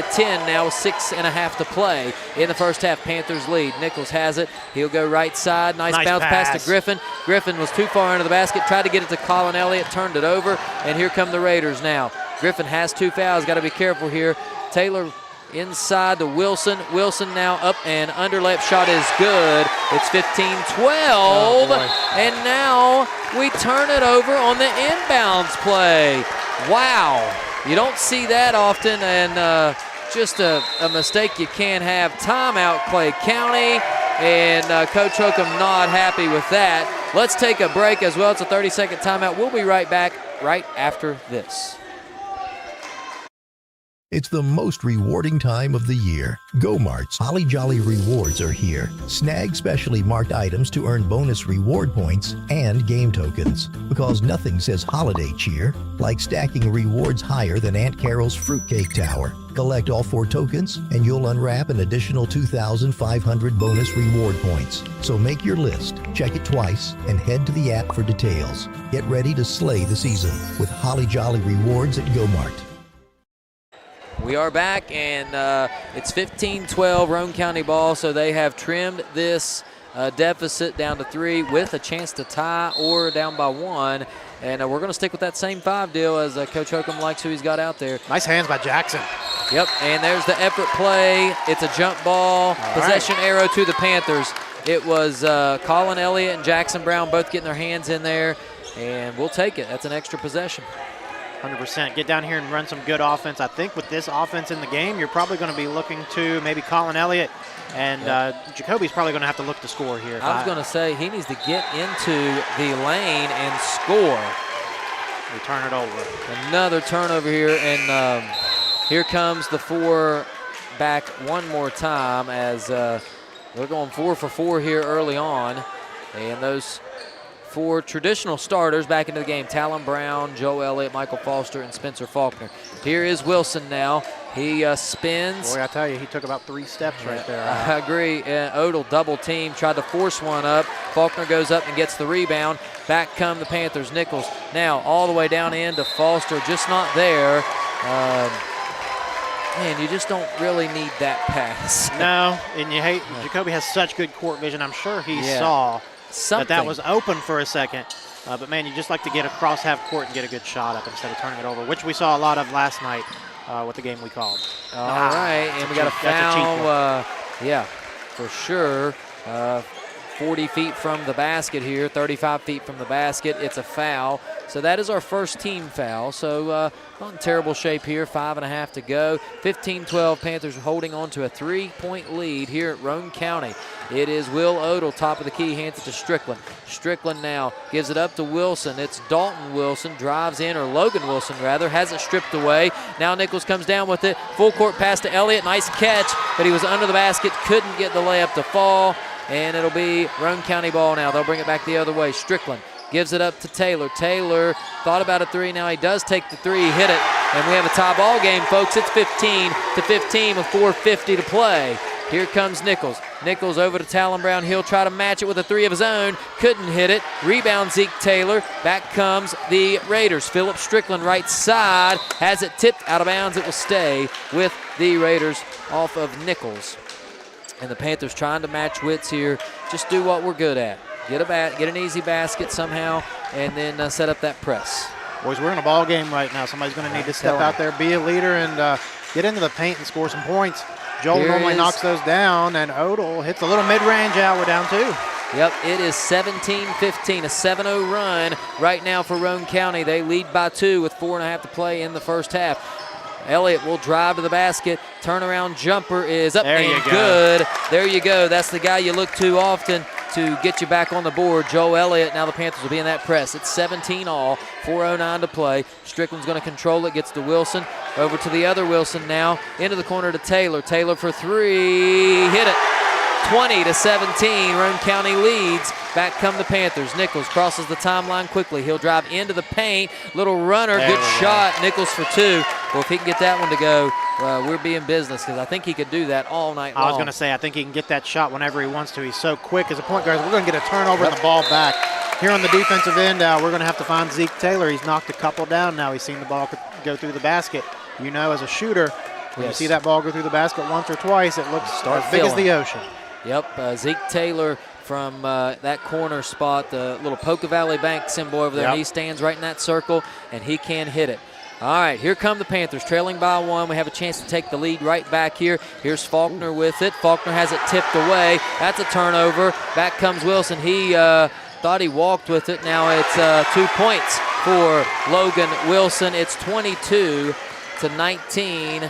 now, 6.5 to play in the first half. Panthers lead. Nichols has it. He'll go right side. Nice bounce pass to Griffin. Griffin was too far into the basket, tried to get it to Colin Elliott, turned it over, and here come the Raiders now. Griffin has 2 fouls. Got to be careful here. Taylor inside to Wilson. Wilson now up and underlap shot is good. It's 15-12, and now we turn it over on the inbounds play. Wow, you don't see that often, and just a mistake you can't have. Timeout, Clay County, and Coach Holcomb not happy with that. Let's take a break as well. It's a 30-second timeout. We'll be right back right after this. It's the most rewarding time of the year. Go-Mart's Holly Jolly Rewards are here. Snag specially marked items to earn bonus reward points and game tokens. Because nothing says holiday cheer like stacking rewards higher than Aunt Carol's Fruitcake Tower. Collect all 4 tokens and you'll unwrap an additional 2,500 bonus reward points. So make your list, check it twice, and head to the app for details. Get ready to slay the season with Holly Jolly Rewards at Go-Mart. We are back, and it's 15-12 Roane County ball, so they have trimmed this deficit down to 3 with a chance to tie or down by 1. And we're going to stick with that same 5 deal as Coach Holcomb likes who he's got out there. Nice hands by Jackson. Yep, and there's the effort play. It's a jump ball, possession arrow to the Panthers. It was Colin Elliott and Jackson Brown both getting their hands in there, and we'll take it. That's an extra possession. 100%. Get down here and run some good offense. I think with this offense in the game, you're probably going to be looking to maybe Colin Elliott, and Jacoby's probably going to have to look to score here. I was going to say he needs to get into the lane and score. We turn it over. Another turnover here, and here comes the 4 back one more time as they're going 4 for 4 here early on. And those 4 traditional starters back into the game: Talon Brown, Joe Elliott, Michael Foster, and Spencer Faulkner. Here is Wilson now. He spins. Boy, I tell you, he took about 3 steps right there. I agree. Odell double team, tried to force one up. Faulkner goes up and gets the rebound. Back come the Panthers. Nichols now all the way down in to Foster, just not there. Man, you just don't really need that pass. No, and you hate Jacoby has such good court vision. I'm sure he saw that was open for a second. But, man, you just like to get across half court and get a good shot up instead of turning it over, which we saw a lot of last night with the game we called. All right, and we got a foul. Yeah, for sure. 40 feet from the basket here, 35 feet from the basket. It's a foul. So that is our first team foul. So not in terrible shape here, 5.5 to go. 15-12, Panthers holding on to a 3-point lead here at Roane County. It is Will Odell, top of the key, hands it to Strickland. Strickland now gives it up to Wilson. It's Dalton Wilson, drives in, or Logan Wilson rather, has it stripped away. Now Nichols comes down with it. Full court pass to Elliott, nice catch, but he was under the basket, couldn't get the layup to fall. And it'll be Roane County ball now. They'll bring it back the other way. Strickland gives it up to Taylor. Taylor thought about a 3. Now he does take the 3, hit it. And we have a tie ball game, folks. It's 15-15 with 4:50 to play. Here comes Nichols. Nichols over to Talon Brown. He'll try to match it with a 3 of his own. Couldn't hit it. Rebound Zeke Taylor. Back comes the Raiders. Phillip Strickland right side. Has it tipped out of bounds. It will stay with the Raiders off of Nichols. And the Panthers trying to match wits here. Just do what we're good at. Get an easy basket somehow, and then set up that press. Boys, we're in a ball game right now. Somebody's going to need to step out there, be a leader, and get into the paint and score some points. Joel normally knocks those down, and Odell hits a little mid-range out. We're down 2. Yep, it is 17-15, a 7-0 run right now for Roane County. They lead by 2 with 4.5 to play in the first half. Elliott will drive to the basket. Turnaround jumper is up and good. There you go. That's the guy you look to often to get you back on the board. Joe Elliott. Now the Panthers will be in that press. It's 17 all, 4:09 to play. Strickland's going to control it, gets to Wilson. Over to the other Wilson now. Into the corner to Taylor. Taylor for 3. Hit it. 20-17, Roane County leads. Back come the Panthers. Nichols crosses the timeline quickly. He'll drive into the paint. Little runner, good shot. Nichols for 2. Well, if he can get that one to go, we're being business, because I think he could do that all night long. I was going to say, I think he can get that shot whenever he wants to. He's so quick as a point guard. We're going to get a turnover and the ball back. Here on the defensive end, we're going to have to find Zeke Taylor. He's knocked a couple down now. He's seen the ball go through the basket. You know, as a shooter, when you see that ball go through the basket once or twice, it looks as big as the ocean. Yep, Zeke Taylor from that corner spot, the little Polka Valley Bank symbol over there. Yep. He stands right in that circle, and he can hit it. All right, here come the Panthers, trailing by 1. We have a chance to take the lead right back here. Here's Faulkner with it. Faulkner has it tipped away. That's a turnover. Back comes Wilson. He thought he walked with it. Now it's 2 points for Logan Wilson. It's 22-19.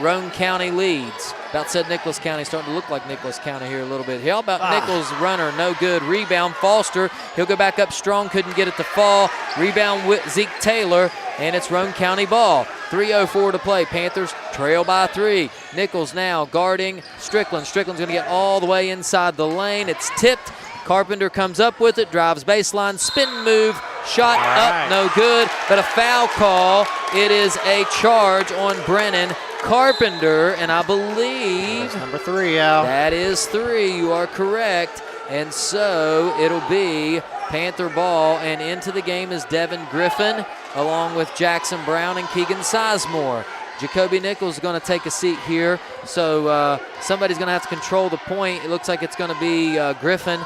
Roane County leads. About said Nicholas County, starting to look like Nicholas County here a little bit. How about Nichols runner? No good. Rebound Foster. He'll go back up strong. Couldn't get it to fall. Rebound with Zeke Taylor, and it's Roane County ball. 3:04 to play. Panthers trail by 3. Nichols now guarding Strickland. Strickland's going to get all the way inside the lane. It's tipped. Carpenter comes up with it, drives baseline, spin move, shot up, no good, but a foul call. It is a charge on Brennan Carpenter, and I believe that's number 3, Al. That is 3, you are correct. And so it'll be Panther ball, and into the game is Devin Griffin along with Jackson Brown and Keegan Sizemore. Jacoby Nichols is going to take a seat here. So somebody's going to have to control the point. It looks like it's going to be Griffin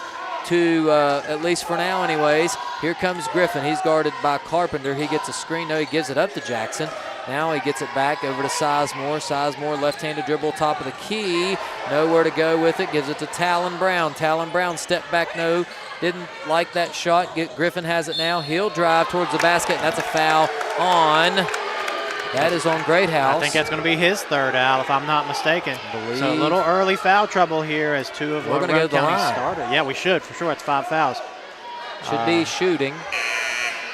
to, at least for now anyways. Here comes Griffin. He's guarded by Carpenter. He gets a screen. No, he gives it up to Jackson. Now he gets it back over to Sizemore. Sizemore, left-handed dribble, top of the key. Nowhere to go with it. Gives it to Talon Brown. Talon Brown, step back, no. Didn't like that shot. Griffin has it now. He'll drive towards the basket, and that's a foul on. That is on Greathouse. I think that's going to be his third, Al, if I'm not mistaken. So a little early foul trouble here as two of Roane County started. Yeah, we should, for sure. It's 5 fouls. Should be shooting.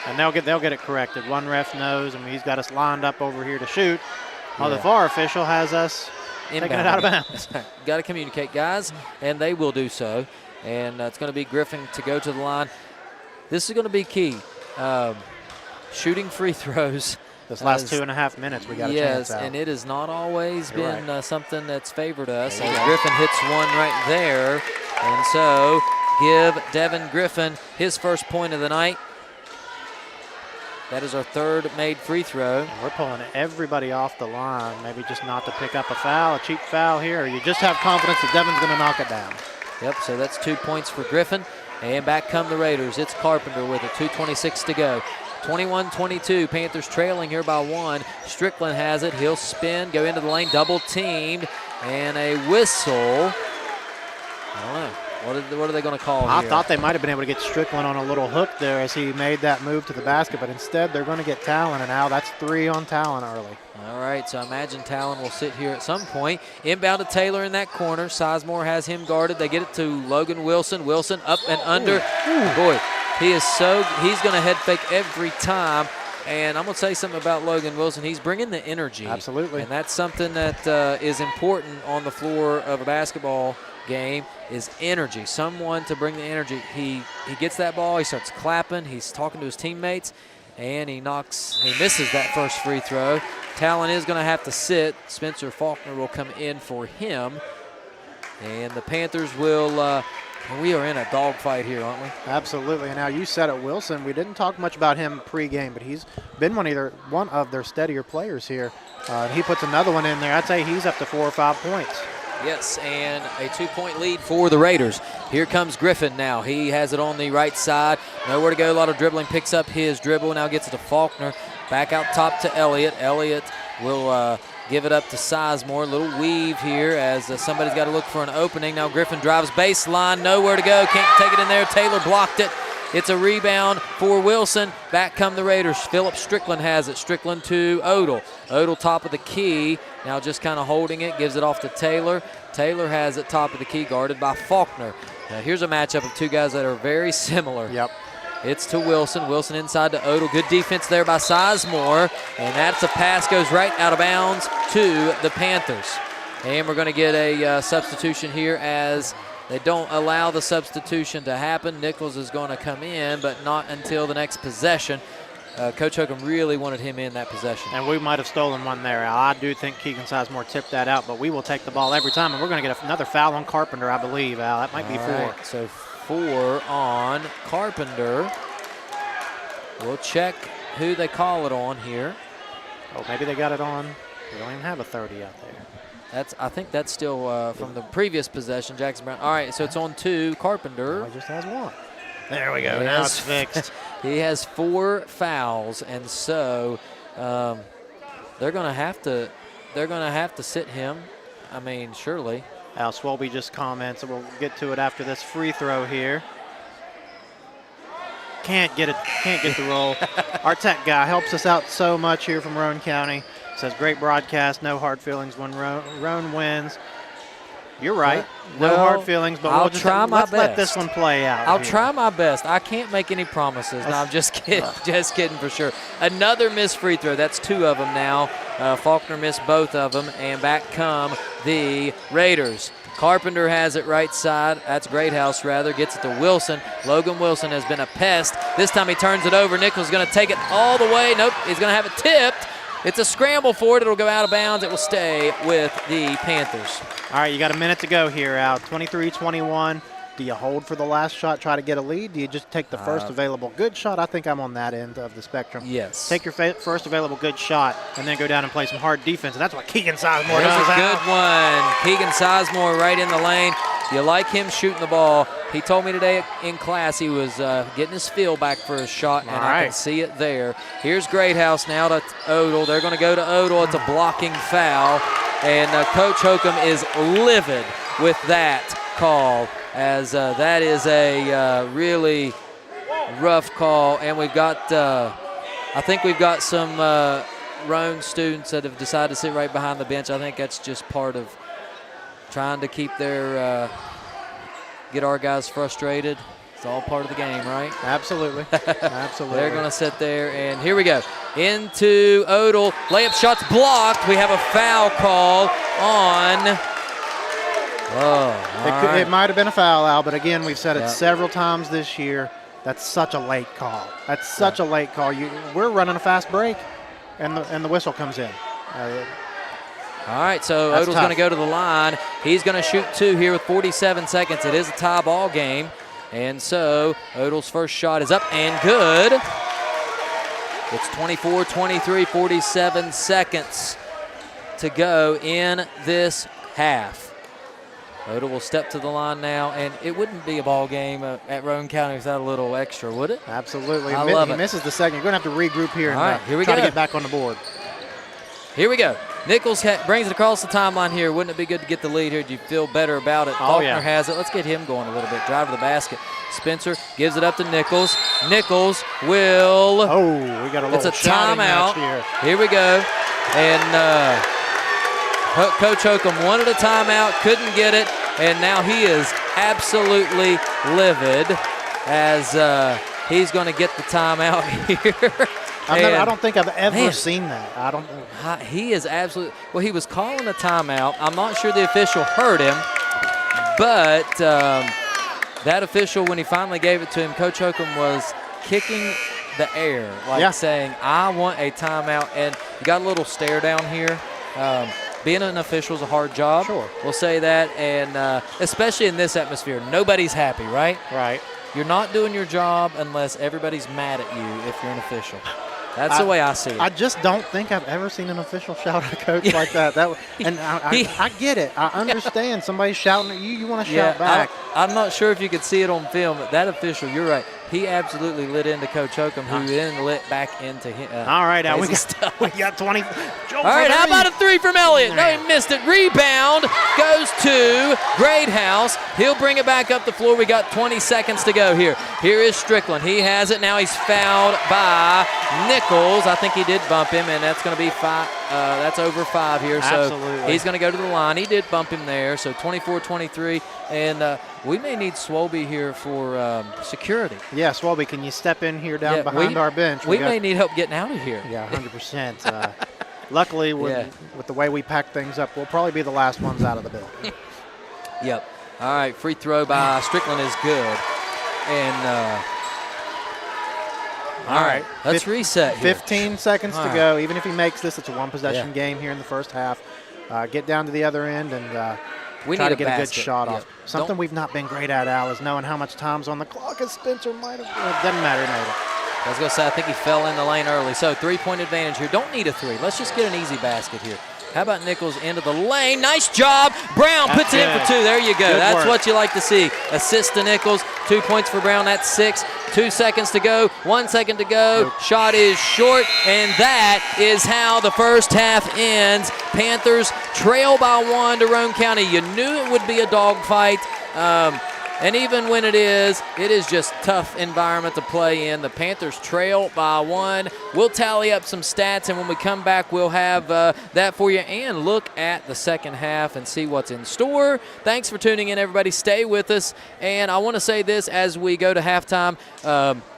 And they'll get it corrected. One ref knows. I mean, he's got us lined up over here to shoot. While the VAR official has us taking it out of bounds. Got to communicate, guys, and they will do so. And it's going to be Griffin to go to the line. This is going to be key. Shooting free throws. This last 2.5 minutes, we got a chance out. Yes, and it has not always been something that's favored us. Griffin hits one right there. And so give Devin Griffin his first point of the night. That is our third made free throw. And we're pulling everybody off the line, maybe just not to pick up a foul, a cheap foul here. Or you just have confidence that Devin's going to knock it down. Yep, so that's 2 points for Griffin. And back come the Raiders. It's Carpenter with it, 2:26 to go. 21-22, Panthers trailing here by 1. Strickland has it. He'll spin, go into the lane, double teamed, and a whistle. I don't know. What are they going to call here? I thought they might have been able to get Strickland on a little hook there as he made that move to the basket, but instead they're going to get Talon, and now that's 3 on Talon early. All right, so I imagine Talon will sit here at some point. Inbound to Taylor in that corner. Sizemore has him guarded. They get it to Logan Wilson. Wilson up and under. Ooh. Boy, he's going to head fake every time. And I'm going to say something about Logan Wilson. He's bringing the energy. Absolutely. And that's something that is important on the floor of a basketball game is energy. Someone to bring the energy. He gets that ball. He starts clapping. He's talking to his teammates. And he misses that first free throw. Talon is going to have to sit. Spencer Faulkner will come in for him. And the Panthers will we are in a dogfight here, aren't we? Absolutely. And now you said it, Wilson. We didn't talk much about him pregame, but he's been one of their steadier players here. He puts another one in there. I'd say he's up to 4 or 5 points. Yes, and a 2-point lead for the Raiders. Here comes Griffin now. He has it on the right side. Nowhere to go, a lot of dribbling. Picks up his dribble, now gets it to Faulkner. Back out top to Elliott. Elliott will give it up to Sizemore. Little weave here as somebody's got to look for an opening. Now Griffin drives baseline. Nowhere to go. Can't take it in there. Taylor blocked it. It's a rebound for Wilson. Back come the Raiders. Philip Strickland has it. Strickland to Odell. Odell top of the key. Now just kind of holding it. Gives it off to Taylor. Taylor has it top of the key, guarded by Faulkner. Now here's a matchup of two guys that are very similar. Yep. It's to Wilson. Wilson inside to Odell. Good defense there by Sizemore. And that's a pass goes right out of bounds to the Panthers. And we're going to get a substitution here as they don't allow the substitution to happen. Nichols is going to come in, but not until the next possession. Coach Hokum really wanted him in that possession. And we might have stolen one there, Al. I do think Keegan Sizemore tipped that out, but we will take the ball every time. And we're going to get another foul on Carpenter, I believe, Al. That might be 4. Right, so 4 on Carpenter. We'll check who they call it on here. Oh, maybe they got it on. We don't even have a 30 out there. I think that's still from the previous possession, Jackson Brown. All right, so it's on 2, Carpenter. He just has 1. There we go. Now it's fixed. He has 4 fouls, and so they're going to have to sit him. I mean, surely. Al Swolby just comments, and we'll get to it after this free throw here. Can't get the roll. Our tech guy helps us out so much here from Roane County. Says great broadcast, no hard feelings when Roane wins. You're right. No hard feelings, but let's let this one play out. I'll try my best. I can't make any promises. No, I'm just kidding. Just kidding for sure. Another missed free throw. That's 2 of them now. Faulkner missed both of them, and back come the Raiders. Carpenter has it right side. That's Greathouse, rather. Gets it to Wilson. Logan Wilson has been a pest. This time he turns it over. Nichols is going to take it all the way. Nope, he's going to have it tipped. It's a scramble for it. It'll go out of bounds. It will stay with the Panthers. All right, you got a minute to go here, Al. 23-21. Do you hold for the last shot, try to get a lead? Do you just take the first available good shot? I think I'm on that end of the spectrum. Yes. Take your first available good shot and then go down and play some hard defense. And that's what Keegan Sizemore There's does. a good one. Keegan Sizemore right in the lane. You like him shooting the ball. He told me today in class he was getting his feel back for his shot, and I can see it there. Here's Greathouse now to Odell. They're going to go to Odell. It's a blocking foul, and Coach Holcomb is livid with that call, as that is a really rough call. And we've got, I think we've got some Roane students that have decided to sit right behind the bench. I think that's just part of trying to keep their, get our guys frustrated. It's all part of the game, right? Absolutely. Absolutely. They're going to sit there, and here we go. Into Odell. Layup shot's blocked. We have a foul call on. It might have been a foul, Al, but again, we've said it several times this year. That's such a late call. That's such a late call. We're running a fast break, and the whistle comes in. All right, so Odell's going to go to the line. He's going to shoot 2 here with 47 seconds. It is a tie ball game. And so Odell's first shot is up and good. It's 24-23, 47 seconds to go in this half. Odell will step to the line now, and it wouldn't be a ball game at Roane County without a little extra, would it? Absolutely. I love it. He misses the second. You're going to have to regroup here and here we try go. to get back on the board. Here we go. Nichols brings it across the timeline here. Wouldn't it be good to get the lead here? Do you feel better about it? Faulkner has it. Let's get him going a little bit. Drive to the basket. Spencer gives it up to Nichols. Nichols will. Oh, we got a little It's a timeout. Here we go. And Coach Holcomb wanted a timeout, couldn't get it, and now he is absolutely livid as he's going to get the timeout here. I don't think I've ever seen that. I don't know. He is absolutely – well, he was calling a timeout. I'm not sure the official heard him, but that official, when he finally gave it to him, Coach Holcomb was kicking the air, saying, I want a timeout. And you got a little stare down here. Being an official is a hard job. Sure. We'll say that, and especially in this atmosphere, nobody's happy, right? Right. You're not doing your job unless everybody's mad at you if you're an official. That's the way I see it. I just don't think I've ever seen an official shout at a coach like that. I get it. I understand. Somebody's shouting at you. You want to shout back. I'm not sure if you could see it on film, but that official, you're right. He absolutely lit into Coach Holcomb, who then lit back into him. All right, now we got 20. All right, how about a 3 from Elliott? No, he missed it. Rebound goes to Greathouse. He'll bring it back up the floor. We got 20 seconds to go here. Here is Strickland. He has it. Now he's fouled by Nichols. I think he did bump him, and that's going to be 5. That's over 5 here. Absolutely. So he's going to go to the line. He did bump him there. So 24-23, and we may need Swolby here for security. Yeah, Swolby, can you step in here down behind our bench? We may need help getting out of here. Yeah, 100%. Luckily, with the way we pack things up, we'll probably be the last ones out of the building. Yep. All right, free throw by Strickland is good. And all right, let's reset here. 15 seconds to go. Even if he makes this, it's a one-possession game here in the first half. Get down to the other end and we try need to get a good shot off. Yep. Something we've not been great at, Al, is knowing how much time's on the clock, as Spencer might have. It doesn't matter, he made it. I was going to say, I think he fell in the lane early. So 3-point advantage here. Don't need a 3. Let's just get an easy basket here. How about Nichols into the lane? Nice job. Brown puts it in for 2. There you go. That's what you like to see. Assist to Nichols. 2 points for Brown. That's 6. 2 seconds to go. 1 second to go. Shot is short. And that is how the first half ends. Panthers trail by 1 to Roane County. You knew it would be a dogfight. And even when it is just tough environment to play in. The Panthers trail by 1. We'll tally up some stats, and when we come back, we'll have that for you and look at the second half and see what's in store. Thanks for tuning in, everybody. Stay with us. And I want to say this as we go to halftime.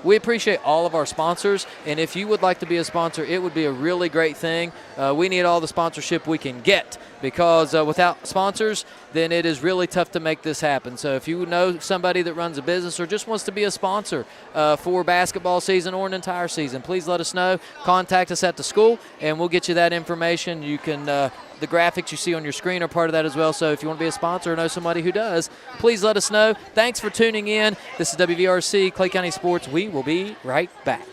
We appreciate all of our sponsors, and if you would like to be a sponsor, it would be a really great thing. We need all the sponsorship we can get. because without sponsors, then it is really tough to make this happen. So if you know somebody that runs a business or just wants to be a sponsor for basketball season or an entire season, please let us know. Contact us at the school, and we'll get you that information. You can the graphics you see on your screen are part of that as well. So if you want to be a sponsor or know somebody who does, please let us know. Thanks for tuning in. This is WVRC Clay County Sports. We will be right back.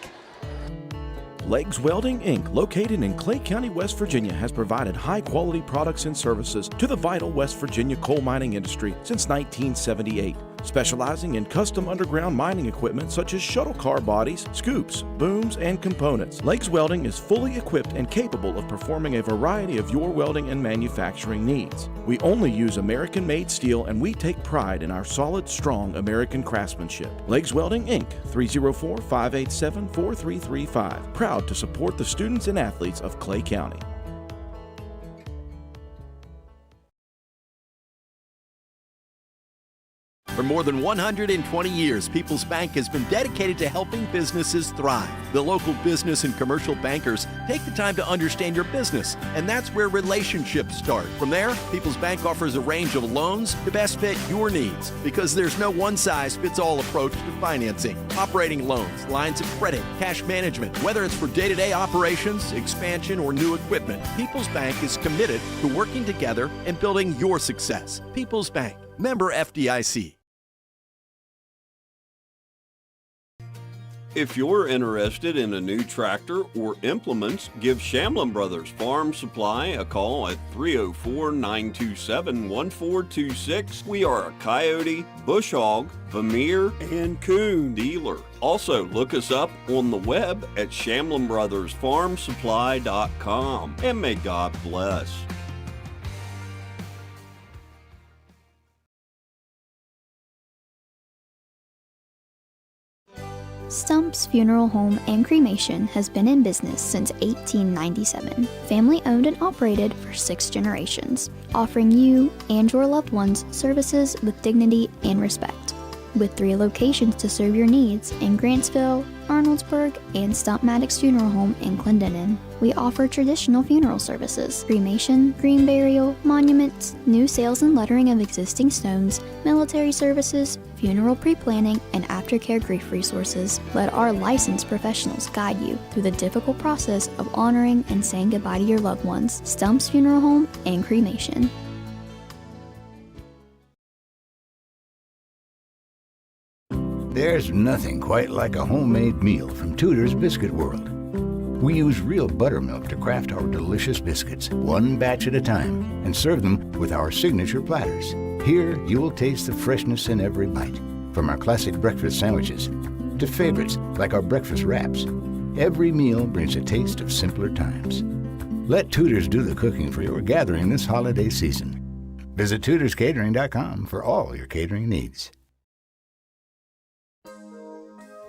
Legs Welding, Inc., located in Clay County, West Virginia, has provided high-quality products and services to the vital West Virginia coal mining industry since 1978. Specializing in custom underground mining equipment such as shuttle car bodies, scoops, booms, and components. Legs Welding is fully equipped and capable of performing a variety of your welding and manufacturing needs. We only use American-made steel, and we take pride in our solid, strong American craftsmanship. Legs Welding, Inc., 304-587-4335. Proud to support the students and athletes of Clay County. For more than 120 years, People's Bank has been dedicated to helping businesses thrive. The local business and commercial bankers take the time to understand your business, and that's where relationships start. From there, People's Bank offers a range of loans to best fit your needs, because there's no one-size-fits-all approach to financing. Operating loans, lines of credit, cash management, whether it's for day-to-day operations, expansion, or new equipment, People's Bank is committed to working together and building your success. People's Bank, member FDIC. If you're interested in a new tractor or implements, give Shamlin Brothers Farm Supply a call at 304-927-1426. We are a coyote, bush hog, Vermeer, and coon dealer. Also, look us up on the web at ShamlinBrothersFarmSupply.com. And may God bless. Stump's Funeral Home and Cremation has been in business since 1897. Family owned and operated for 6 generations, offering you and your loved ones services with dignity and respect. With 3 locations to serve your needs in Grantsville, Arnoldsburg, and Stump Maddox Funeral Home in Clendenin. We offer traditional funeral services, cremation, green burial, monuments, new sales and lettering of existing stones, military services, funeral pre-planning, and aftercare grief resources. Let our licensed professionals guide you through the difficult process of honoring and saying goodbye to your loved ones. Stump's Funeral Home and Cremation. There's nothing quite like a homemade meal from Tudor's Biscuit World. We use real buttermilk to craft our delicious biscuits, one batch at a time, and serve them with our signature platters. Here, you'll taste the freshness in every bite, from our classic breakfast sandwiches to favorites like our breakfast wraps. Every meal brings a taste of simpler times. Let Tudor's do the cooking for your gathering this holiday season. Visit TudorsCatering.com for all your catering needs.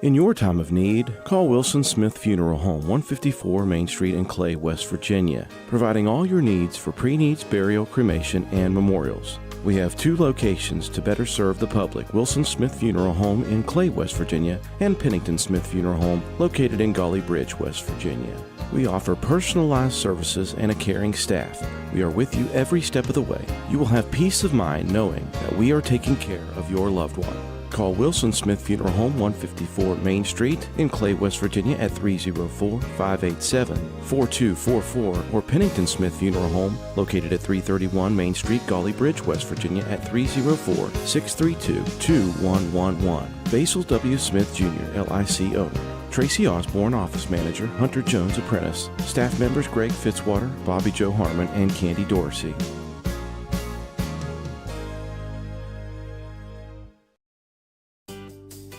In your time of need, call Wilson Smith Funeral Home, 154 Main Street in Clay, West Virginia, providing all your needs for pre-needs, burial, cremation, and memorials. We have 2 locations to better serve the public: Wilson Smith Funeral Home in Clay, West Virginia, and Pennington Smith Funeral Home located in Gully Bridge, West Virginia. We offer personalized services and a caring staff. We are with you every step of the way. You will have peace of mind knowing that we are taking care of your loved one. Call Wilson Smith Funeral Home, 154 Main Street in Clay, West Virginia at 304-587-4244, or Pennington Smith Funeral Home located at 331 Main Street, Gully Bridge, West Virginia at 304-632-2111. Basil W. Smith Jr., LIC owner. Tracy Osborne, office manager. Hunter Jones, apprentice. Staff members Greg Fitzwater, Bobby Joe Harmon, and Candy Dorsey.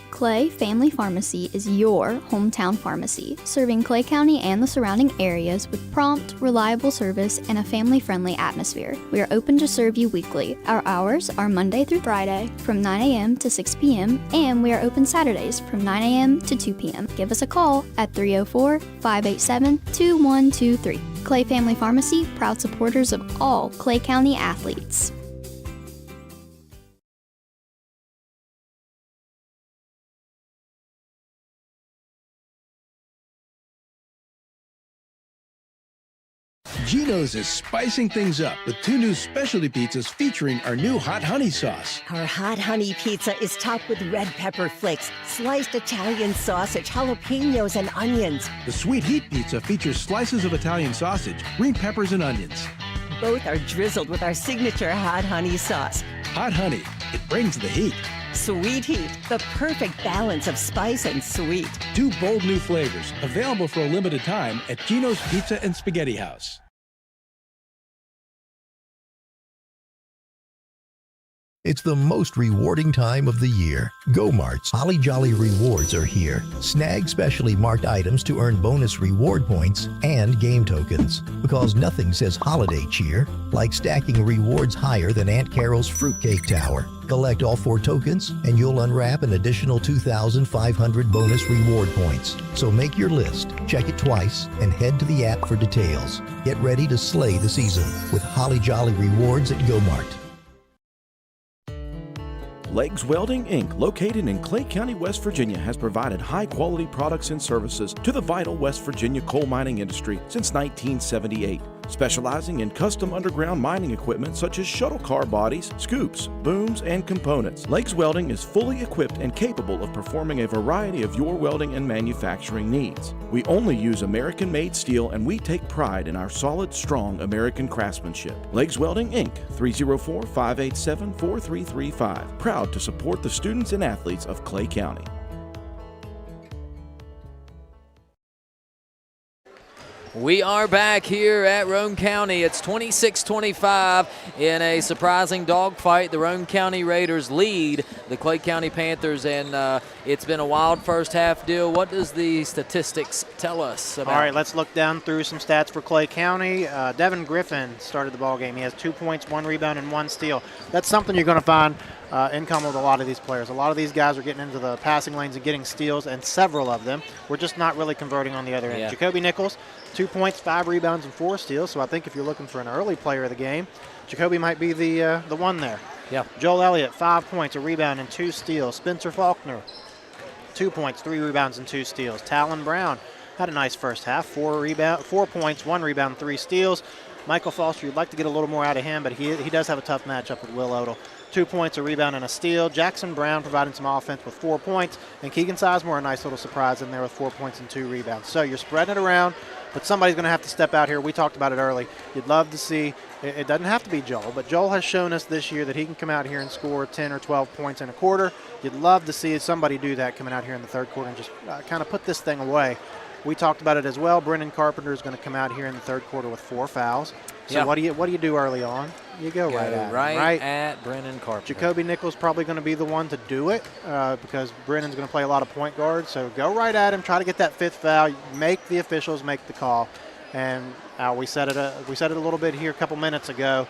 Clay Family Pharmacy is your hometown pharmacy, serving Clay County and the surrounding areas with prompt, reliable service and a family-friendly atmosphere. We are open to serve you weekly. Our hours are Monday through Friday from 9 a.m. to 6 p.m. and we are open Saturdays from 9 a.m. to 2 p.m. Give us a call at 304-587-2123. Clay Family Pharmacy, proud supporters of all Clay County athletes. Geno's is spicing things up with 2 new specialty pizzas featuring our new hot honey sauce. Our hot honey pizza is topped with red pepper flakes, sliced Italian sausage, jalapenos, and onions. The sweet heat pizza features slices of Italian sausage, green peppers, and onions. Both are drizzled with our signature hot honey sauce. Hot honey, it brings the heat. Sweet heat, the perfect balance of spice and sweet. 2 bold new flavors, available for a limited time at Geno's Pizza and Spaghetti House. It's the most rewarding time of the year. Go-Mart's Holly Jolly Rewards are here. Snag specially marked items to earn bonus reward points and game tokens. Because nothing says holiday cheer like stacking rewards higher than Aunt Carol's Fruitcake Tower. Collect all 4 tokens and you'll unwrap an additional 2,500 bonus reward points. So make your list, check it twice, and head to the app for details. Get ready to slay the season with Holly Jolly Rewards at Go-Mart. Legs Welding, Inc., located in Clay County, West Virginia, has provided high-quality products and services to the vital West Virginia coal mining industry since 1978, specializing in custom underground mining equipment such as shuttle car bodies, scoops, booms, and components. Legs Welding is fully equipped and capable of performing a variety of your welding and manufacturing needs. We only use American-made steel, and we take pride in our solid, strong American craftsmanship. Legs Welding, Inc., 304-587-4335. Proud to support the students and athletes of Clay County. We are back here at Roane County. It's 26-25 in a surprising dogfight. The Roane County Raiders lead the Clay County Panthers, and it's been a wild first half deal. What does the statistics tell us about? All right, let's look down through some stats for Clay County. Devin Griffin started the ball game. He has 2 points, 1 rebound, and 1 steal. That's something you're going to find in common with a lot of these players. A lot of these guys are getting into the passing lanes and getting steals, and several of them we're just not really converting on the other end. Yeah. Jacoby Nichols, 2 points, 5 rebounds, and 4 steals. So I think if you're looking for an early player of the game, Jacoby might be the one there. Yeah. Joel Elliott, 5 points, a rebound, and 2 steals. Spencer Faulkner, 2 points, 3 rebounds, and 2 steals. Talon Brown had a nice first half, 4 points, 1 rebound, 3 steals. Michael Foster, you'd like to get a little more out of him, but he does have a tough matchup with Will Odell. 2 points, a rebound, and a steal. Jackson Brown providing some offense with 4 points. And Keegan Sizemore, a nice little surprise in there with 4 points and 2 rebounds. So you're spreading it around, but somebody's going to have to step out here. We talked about it early. You'd love to see, it doesn't have to be Joel, but Joel has shown us this year that he can come out here and score 10 or 12 points in a quarter. You'd love to see somebody do that coming out here in the third quarter and just kind of put this thing away. We talked about it as well. Brennan Carpenter is going to come out here in the third quarter with 4 fouls. So what do you do early on? You go right at Brennan Carpenter. Jacoby Nichols probably going to be the one to do it because Brennan's going to play a lot of point guard. So go right at him. Try to get that 5th foul. Make the officials make the call. And we said it a little bit here a couple minutes ago.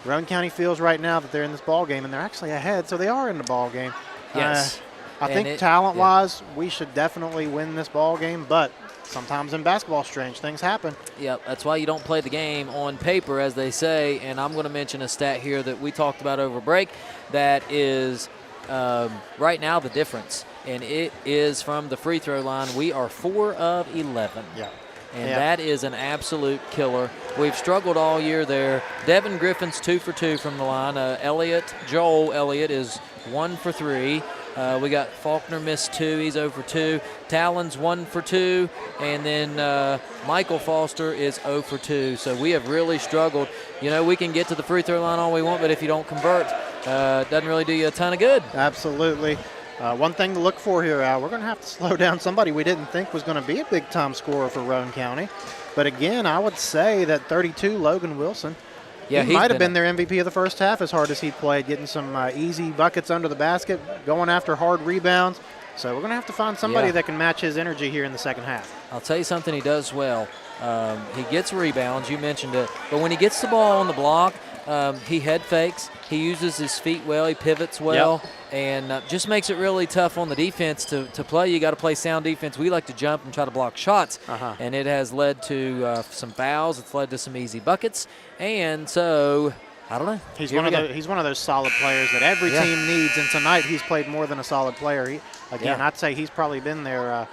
Roane County feels right now that they're in this ball game and they're actually ahead, so they are in the ball game. Yes. I think talent-wise, we should definitely win this ball game, but sometimes in basketball, strange things happen. Yep, that's why you don't play the game on paper, as they say. And I'm going to mention a stat here that we talked about over break that is right now the difference. And it is from the free throw line. We are 4 of 11. Yeah. And that is an absolute killer. We've struggled all year there. Devin Griffin's 2 for 2 from the line. Joel Elliott is 1 for 3. We got Faulkner missed 2. He's 0 for 2. Talon's 1 for 2. And then Michael Foster is 0 for 2. So we have really struggled. You know, we can get to the free throw line all we want, but if you don't convert, it doesn't really do you a ton of good. Absolutely. One thing to look for here, Al, we're going to have to slow down somebody we didn't think was going to be a big-time scorer for Roane County. But again, I would say that 32, Logan Wilson, he might have been their MVP of the first half as hard as he played, getting some easy buckets under the basket, going after hard rebounds. So we're going to have to find somebody that can match his energy here in the second half. I'll tell you something he does well. He gets rebounds, you mentioned it. But when he gets the ball on the block, he head fakes. He uses his feet well. He pivots well. And just makes it really tough on the defense to play. You got to play sound defense. We like to jump and try to block shots. And it has led to some fouls. It's led to some easy buckets. And so, I don't know. He's one of those solid players that every team needs. And tonight he's played more than a solid player. I'd say he's probably been their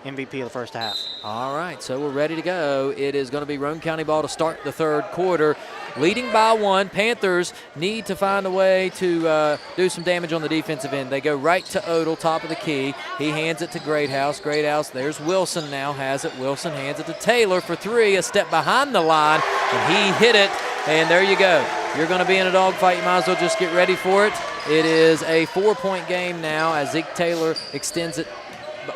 MVP of the first half. All right, so we're ready to go. It is going to be Roane County ball to start the third quarter. Leading by 1, Panthers need to find a way to do some damage on the defensive end. They go right to Odell, top of the key. He hands it to Greathouse. Greathouse, there's Wilson now, has it. Wilson hands it to Taylor for 3, a step behind the line, and he hit it, and there you go. You're going to be in a dogfight. You might as well just get ready for it. It is a 4-point game now as Zeke Taylor extends it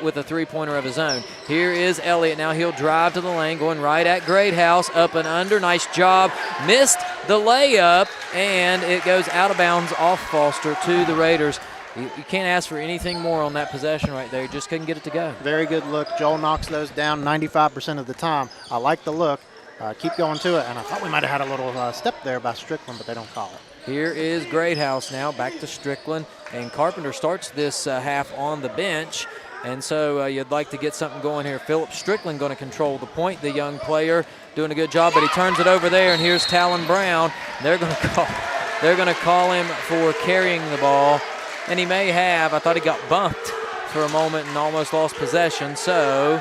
with a 3-pointer of his own. Here is Elliott. Now he'll drive to the lane, going right at Greathouse, up and under. Nice job. Missed the layup, and it goes out of bounds off Foster to the Raiders. You can't ask for anything more on that possession right there. You just couldn't get it to go. Very good look. Joel knocks those down 95% of the time. I like the look. Keep going to it, and I thought we might have had a little step there by Strickland, but they don't call it. Here is Greathouse now, back to Strickland, and Carpenter starts this half on the bench. And so you'd like to get something going here. Philip Strickland going to control the point, the young player, doing a good job, but he turns it over there, and here's Talon Brown. They're going to call him for carrying the ball, and he may have. I thought he got bumped for a moment and almost lost possession, so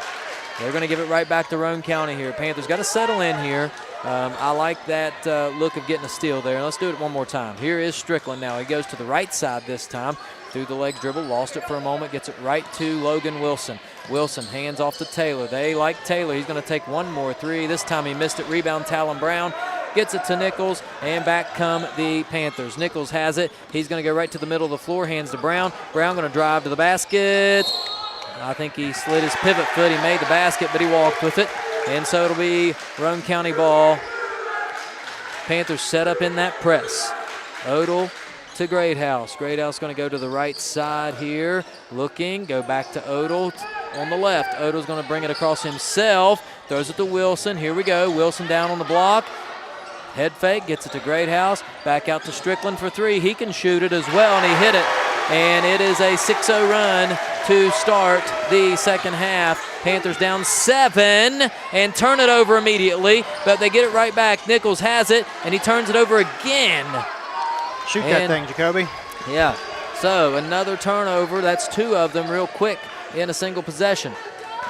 they're going to give it right back to Roane County here. Panthers got to settle in here. I like that look of getting a steal there. Let's do it one more time. Here is Strickland now. He goes to the right side this time. Through the legs dribble, lost it for a moment, gets it right to Logan Wilson. Wilson hands off to Taylor. They like Taylor. He's going to take one more 3. This time he missed it. Rebound, Talon Brown. Gets it to Nichols, and back come the Panthers. Nichols has it. He's going to go right to the middle of the floor, hands to Brown. Brown going to drive to the basket. I think he slid his pivot foot. He made the basket, but he walked with it. And so it'll be Roane County ball. Panthers set up in that press. Odell to Greathouse. Greathouse going to go to the right side here. Looking, go back to Odell on the left. Odell's going to bring it across himself. Throws it to Wilson. Here we go. Wilson down on the block. Head fake, gets it to Greathouse. Back out to Strickland for 3. He can shoot it as well, and he hit it. And it is a 6-0 run to start the second half. Panthers down 7 and turn it over immediately, but they get it right back. Nichols has it, and he turns it over again. Shoot that thing, Jacoby. Yeah, so another turnover. That's 2 of them real quick in a single possession.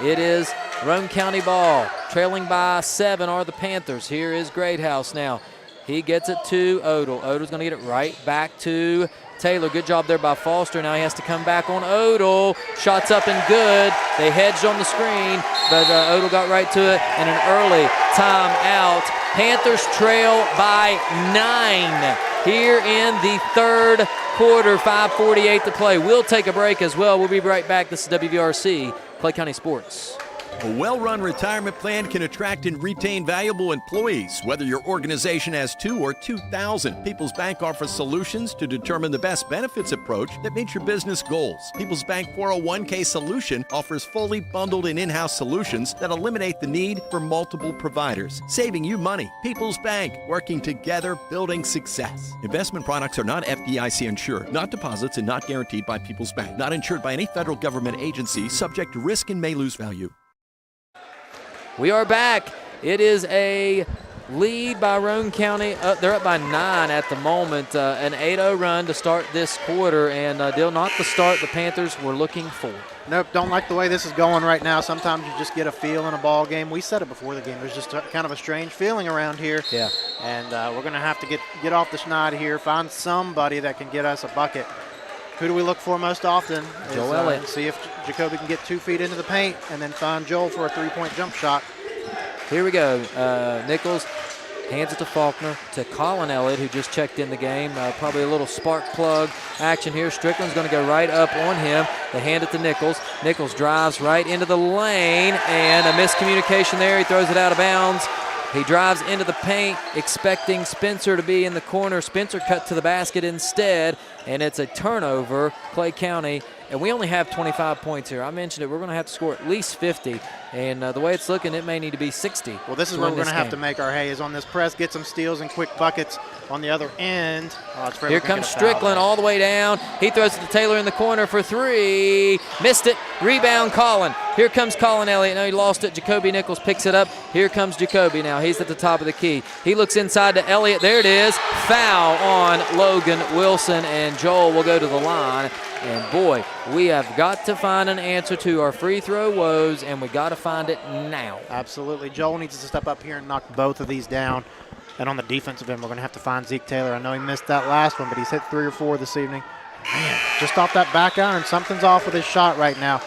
It is Roane County ball. Trailing by 7 are the Panthers. Here is Greathouse now. He gets it to Odell. Odell's going to get it right back to Taylor. Good job there by Foster. Now he has to come back on Odell. Shots up and good. They hedged on the screen, but Odell got right to it, and an early timeout. Panthers trail by 9 here in the third quarter. 5:48 to play. We'll take a break as well. We'll be right back. This is WVRC, Clay County Sports. A well-run retirement plan can attract and retain valuable employees, whether your organization has 2 or 2,000. People's Bank offers solutions to determine the best benefits approach that meets your business goals. People's Bank 401k solution offers fully bundled and in-house solutions that eliminate the need for multiple providers, saving you money. People's Bank, working together, building success. Investment products are not FDIC insured, not deposits, and not guaranteed by People's Bank. Not insured by any federal government agency, subject to risk and may lose value. We are back. It is a lead by Roane County. They're up by 9 at the moment. An 8-0 run to start this quarter, and Dill, not the start the Panthers were looking for. Nope, don't like the way this is going right now. Sometimes you just get a feel in a ball game. We said it before the game. There's just kind of a strange feeling around here. Yeah. And we're going to have to get off the schneid here, find somebody that can get us a bucket. Who do we look for most often? Joel Elliott. See if Jacoby can get 2 feet into the paint and then find Joel for a 3-point jump shot. Here we go. Nichols hands it to Faulkner, to Colin Elliott, who just checked in the game. Probably a little spark plug action here. Strickland's going to go right up on him. They hand it to Nichols. Nichols drives right into the lane, and a miscommunication there. He throws it out of bounds. He drives into the paint, expecting Spencer to be in the corner. Spencer cut to the basket instead, and it's a turnover, Clay County. And we only have 25 points here. I mentioned it. We're going to have to score at least 50. And the way it's looking, it may need to be 60. Well, this is where we're going to have to make our hay, is on this press, get some steals and quick buckets on the other end. Here comes Strickland all the way down. He throws it to Taylor in the corner for 3. Missed it. Rebound, Colin. Here comes Colin Elliott. No, he lost it. Jacoby Nichols picks it up. Here comes Jacoby now. He's at the top of the key. He looks inside to Elliott. There it is. Foul on Logan Wilson, and Joel will go to the line. And boy, we have got to find an answer to our free throw woes, and we got to find it now. Absolutely. Joel needs to step up here and knock both of these down. And on the defensive end, we're going to have to find Zeke Taylor. I know he missed that last one, but he's hit 3 or 4 this evening. Man, just off that back iron, something's off with his shot right now.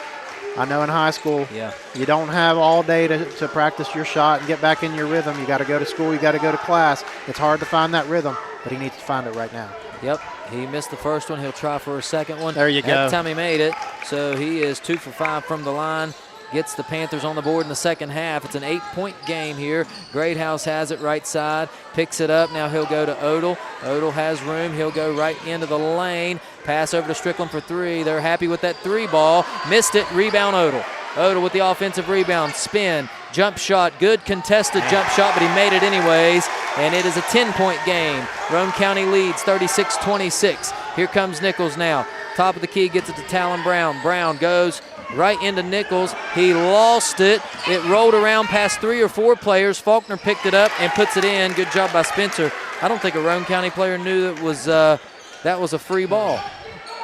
I know in high school, you don't have all day to practice your shot and get back in your rhythm. You got to go to school, you got to go to class. It's hard to find that rhythm, but he needs to find it right now. Yep, he missed the first one. He'll try for a second one. There you go. That time he made it, so he is 2 for 5 from the line. Gets the Panthers on the board in the second half. It's an 8-point game here. Greathouse has it right side, picks it up. Now he'll go to Odell. Odell has room. He'll go right into the lane. Pass over to Strickland for 3. They're happy with that 3 ball. Missed it. Rebound Odell. Odell with the offensive rebound. Spin. Jump shot. Good contested jump shot, but he made it anyways. And it is a 10-point game. Roane County leads 36-26. Here comes Nichols now. Top of the key, gets it to Talon Brown. Brown goes right into Nichols. He lost it. It rolled around past 3 or 4 players. Faulkner picked it up and puts it in. Good job by Spencer. I don't think a Roane County player knew that was a free ball.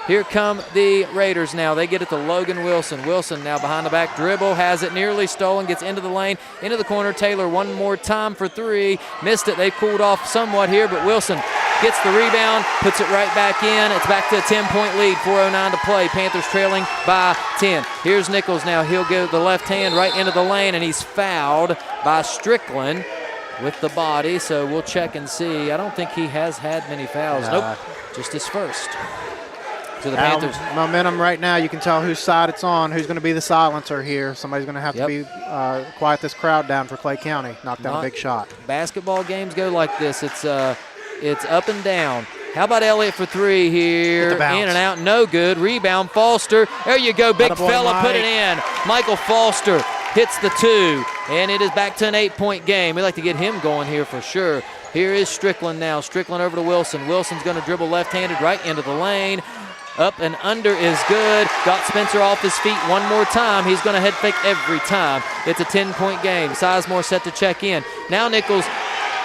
Here come the Raiders now. They get it to Logan Wilson. Wilson now behind the back dribble, has it nearly stolen, gets into the lane, into the corner. Taylor one more time for 3. Missed it. They cooled off somewhat here, but Wilson gets the rebound, puts it right back in. It's back to a 10-point lead, 4:09 to play. Panthers trailing by 10. Here's Nichols now. He'll go the left hand right into the lane, and he's fouled by Strickland with the body, so we'll check and see. I don't think he has had many fouls. Nope, just his first. To the Panthers. Momentum right now, you can tell whose side it's on, who's going to be the silencer here. Somebody's going to have to be quiet this crowd down for Clay County. Knock down a big shot. Basketball games go like this. It's up and down. How about Elliott for 3 here? In and out, no good. Rebound, Foster. There you go, big fella, put it in. Michael Foster hits the 2, and it is back to an 8-point game. We'd like to get him going here for sure. Here is Strickland now. Strickland over to Wilson. Wilson's going to dribble left-handed right into the lane. Up and under is good. Got Spencer off his feet one more time. He's going to head fake every time. It's a 10-point game. Sizemore set to check in. Now Nichols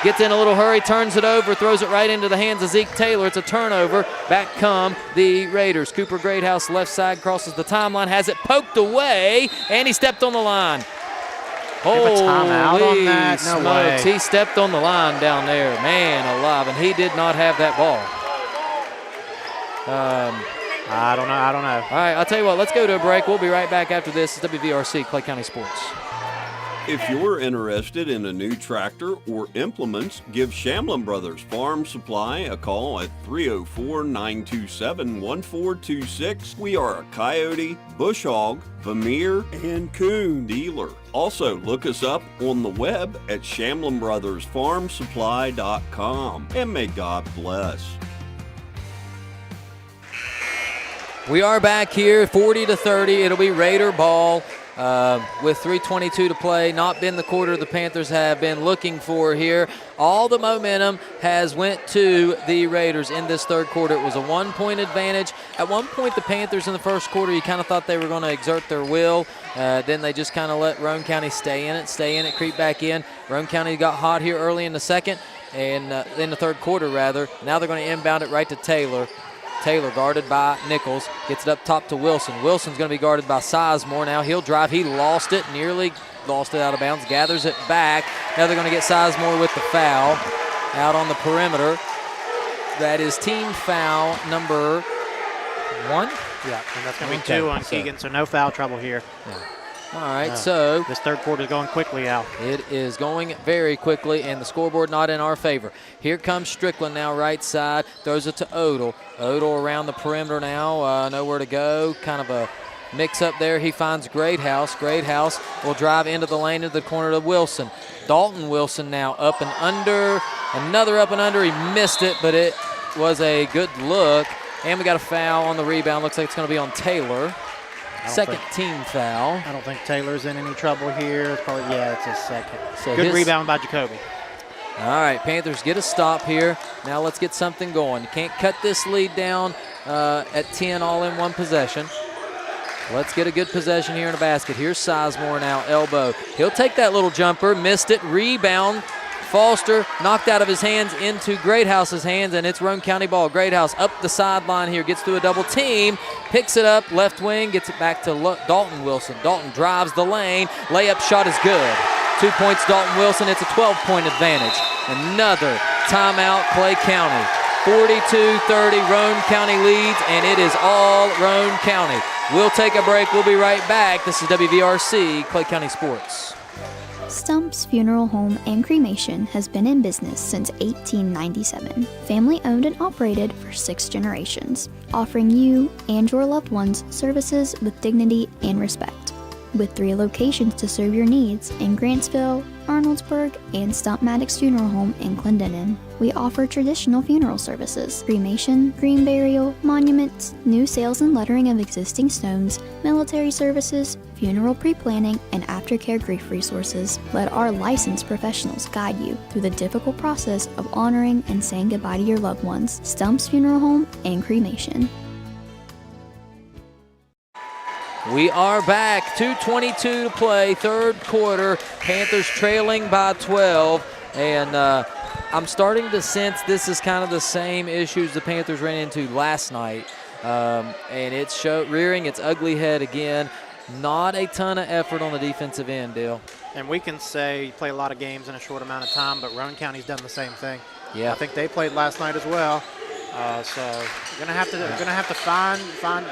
gets in a little hurry, turns it over, throws it right into the hands of Zeke Taylor. It's a turnover. Back come the Raiders. Cooper Greathouse left side crosses the timeline, has it poked away, and he stepped on the line. Holy on that. No smokes. way. He stepped on the line down there. Man alive, and he did not have that ball. I don't know. All right, I'll tell you what, let's go to a break. We'll be right back after this. It's WVRC, Clay County Sports. If you're interested in a new tractor or implements, give Shamlin Brothers Farm Supply a call at 304-927-1426. We are a coyote, bush hog, Vermeer, and coon dealer. Also, look us up on the web at ShamlinBrothersFarmSupply.com. And may God bless. We are back here, 40-30. It'll be Raider ball with 3:22 to play. Not been the quarter the Panthers have been looking for here. All the momentum has went to the Raiders in this third quarter. It was a 1-point advantage. At one point, the Panthers in the first quarter, you kind of thought they were going to exert their will. Then they just kind of let Roane County stay in it, creep back in. Roane County got hot here early in the second, and in the third quarter, rather. Now they're going to inbound it right to Taylor. Taylor guarded by Nichols, gets it up top to Wilson. Wilson's going to be guarded by Sizemore. Now he'll drive. He lost it, nearly lost it out of bounds, gathers it back. Now they're going to get Sizemore with the foul out on the perimeter. That is team foul number 1. Yeah, and that's going to be 2 on Keegan, so no foul trouble here. Yeah. All right, so this third quarter is going quickly, Al. It is going very quickly, and the scoreboard not in our favor. Here comes Strickland now, right side, throws it to Odell. Odell around the perimeter now, nowhere to go. Kind of a mix-up there. He finds Greathouse. Greathouse will drive into the lane into the corner to Wilson. Dalton Wilson now up and under. Another up and under. He missed it, but it was a good look. And we got a foul on the rebound. Looks like it's going to be on Taylor. Second team foul. I don't think Taylor's in any trouble here. It's probably, it's his second. So good rebound by Jacoby. All right, Panthers get a stop here. Now let's get something going. You can't cut this lead down at 10 all in one possession. Let's get a good possession here in the basket. Here's Sizemore now, elbow. He'll take that little jumper, missed it, rebound. Foster knocked out of his hands into Greathouse's hands, and it's Roane County ball. Greathouse up the sideline here, gets through a double team, picks it up, left wing, gets it back to Dalton Wilson. Dalton drives the lane, layup shot is good. 2 points, Dalton Wilson. It's a 12-point advantage. Another timeout, Clay County. 42-30, Roane County leads, and it is all Roane County. We'll take a break. We'll be right back. This is WVRC, Clay County Sports. Stump's Funeral Home and Cremation has been in business since 1897. Family owned and operated for 6 generations, offering you and your loved ones services with dignity and respect. With 3 locations to serve your needs in Grantsville, Arnoldsburg, and Stump Maddox Funeral Home in Clendenin. We offer traditional funeral services, cremation, green burial, monuments, new sales and lettering of existing stones, military services, funeral pre-planning, and aftercare grief resources. Let our licensed professionals guide you through the difficult process of honoring and saying goodbye to your loved ones. Stump's Funeral Home and Cremation. We are back, 2:22 to play, third quarter. Panthers trailing by 12, and I'm starting to sense this is kind of the same issues the Panthers ran into last night, and it's rearing its ugly head again. Not a ton of effort on the defensive end, Dale. And we can say you play a lot of games in a short amount of time, but Roane County's done the same thing. Yeah, I think they played last night as well. So you're gonna have to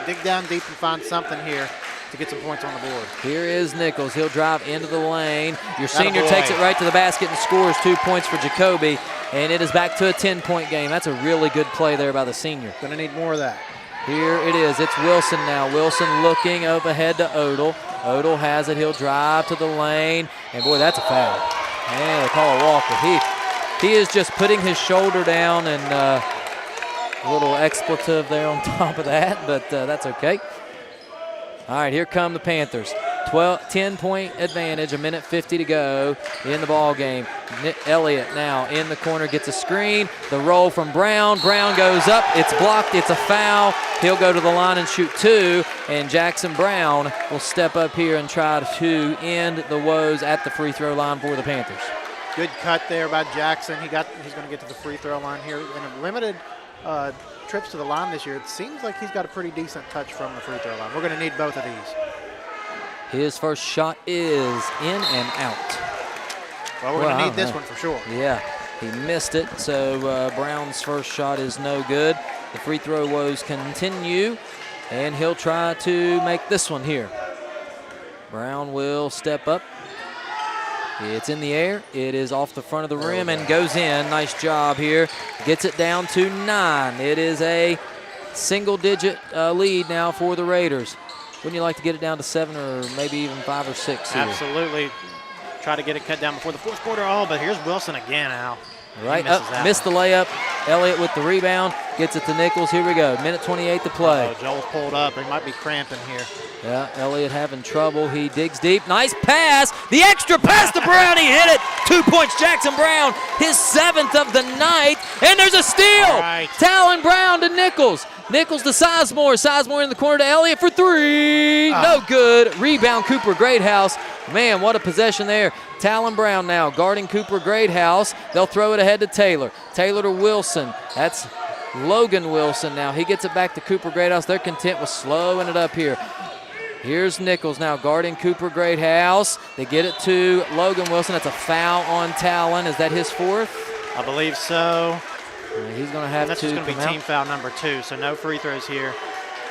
dig down deep and find something here to get some points on the board. Here is Nichols. He'll drive into the lane. Your senior takes it right to the basket and scores 2 points for Jacoby, and it is back to a 10-point game. That's a really good play there by the senior. Gonna need more of that. Here it is. It's Wilson now. Wilson looking up ahead to Odell. Odell has it. He'll drive to the lane, and boy, that's a foul. Man, they call a Walker. He is just putting his shoulder down, and a little expletive there on top of that, but that's okay. All right, here come the Panthers. 10-point advantage, 1:50 to go in the ball game. Elliott now in the corner, gets a screen. The roll from Brown. Brown goes up. It's blocked. It's a foul. He'll go to the line and shoot 2, and Jackson Brown will step up here and try to end the woes at the free throw line for the Panthers. Good cut there by Jackson. He's going to get to the free throw line here in a limited trips to the line this year. It seems like he's got a pretty decent touch from the free throw line. We're going to need both of these. His first shot is in and out. Well, we're going to need this one for sure. Yeah, he missed it, so Brown's first shot is no good. The free throw woes continue, and he'll try to make this one here. Brown will step up. It's in the air. It is off the front of the rim and goes in. Nice job here. Gets it down to 9. It is a single-digit lead now for the Raiders. Wouldn't you like to get it down to 7 or maybe even 5 or 6 here? Absolutely. Try to get it cut down before the fourth quarter. Oh, but here's Wilson again, Al. Right up, missed the layup. Elliott with the rebound, gets it to Nichols. Here we go, 1:28 to play. Joel's pulled up. He might be cramping here. Yeah, Elliott having trouble. He digs deep. Nice pass. The extra pass to Brown. He hit it. 2 points, Jackson Brown. His 7th of the night. And there's a steal. Right. Talon Brown to Nichols. Nichols to Sizemore. Sizemore in the corner to Elliott for 3. No good. Rebound, Cooper Greathouse. Man, what a possession there. Talon Brown now guarding Cooper Greathouse. They'll throw it ahead to Taylor. Taylor to Wilson. That's Logan Wilson now. He gets it back to Cooper Greathouse. They're content with slowing it up here. Here's Nichols now guarding Cooper Greathouse. They get it to Logan Wilson. That's a foul on Talon. Is that his 4th? I believe so. He's going to have that's to just going to be team foul number 2, so no free throws here.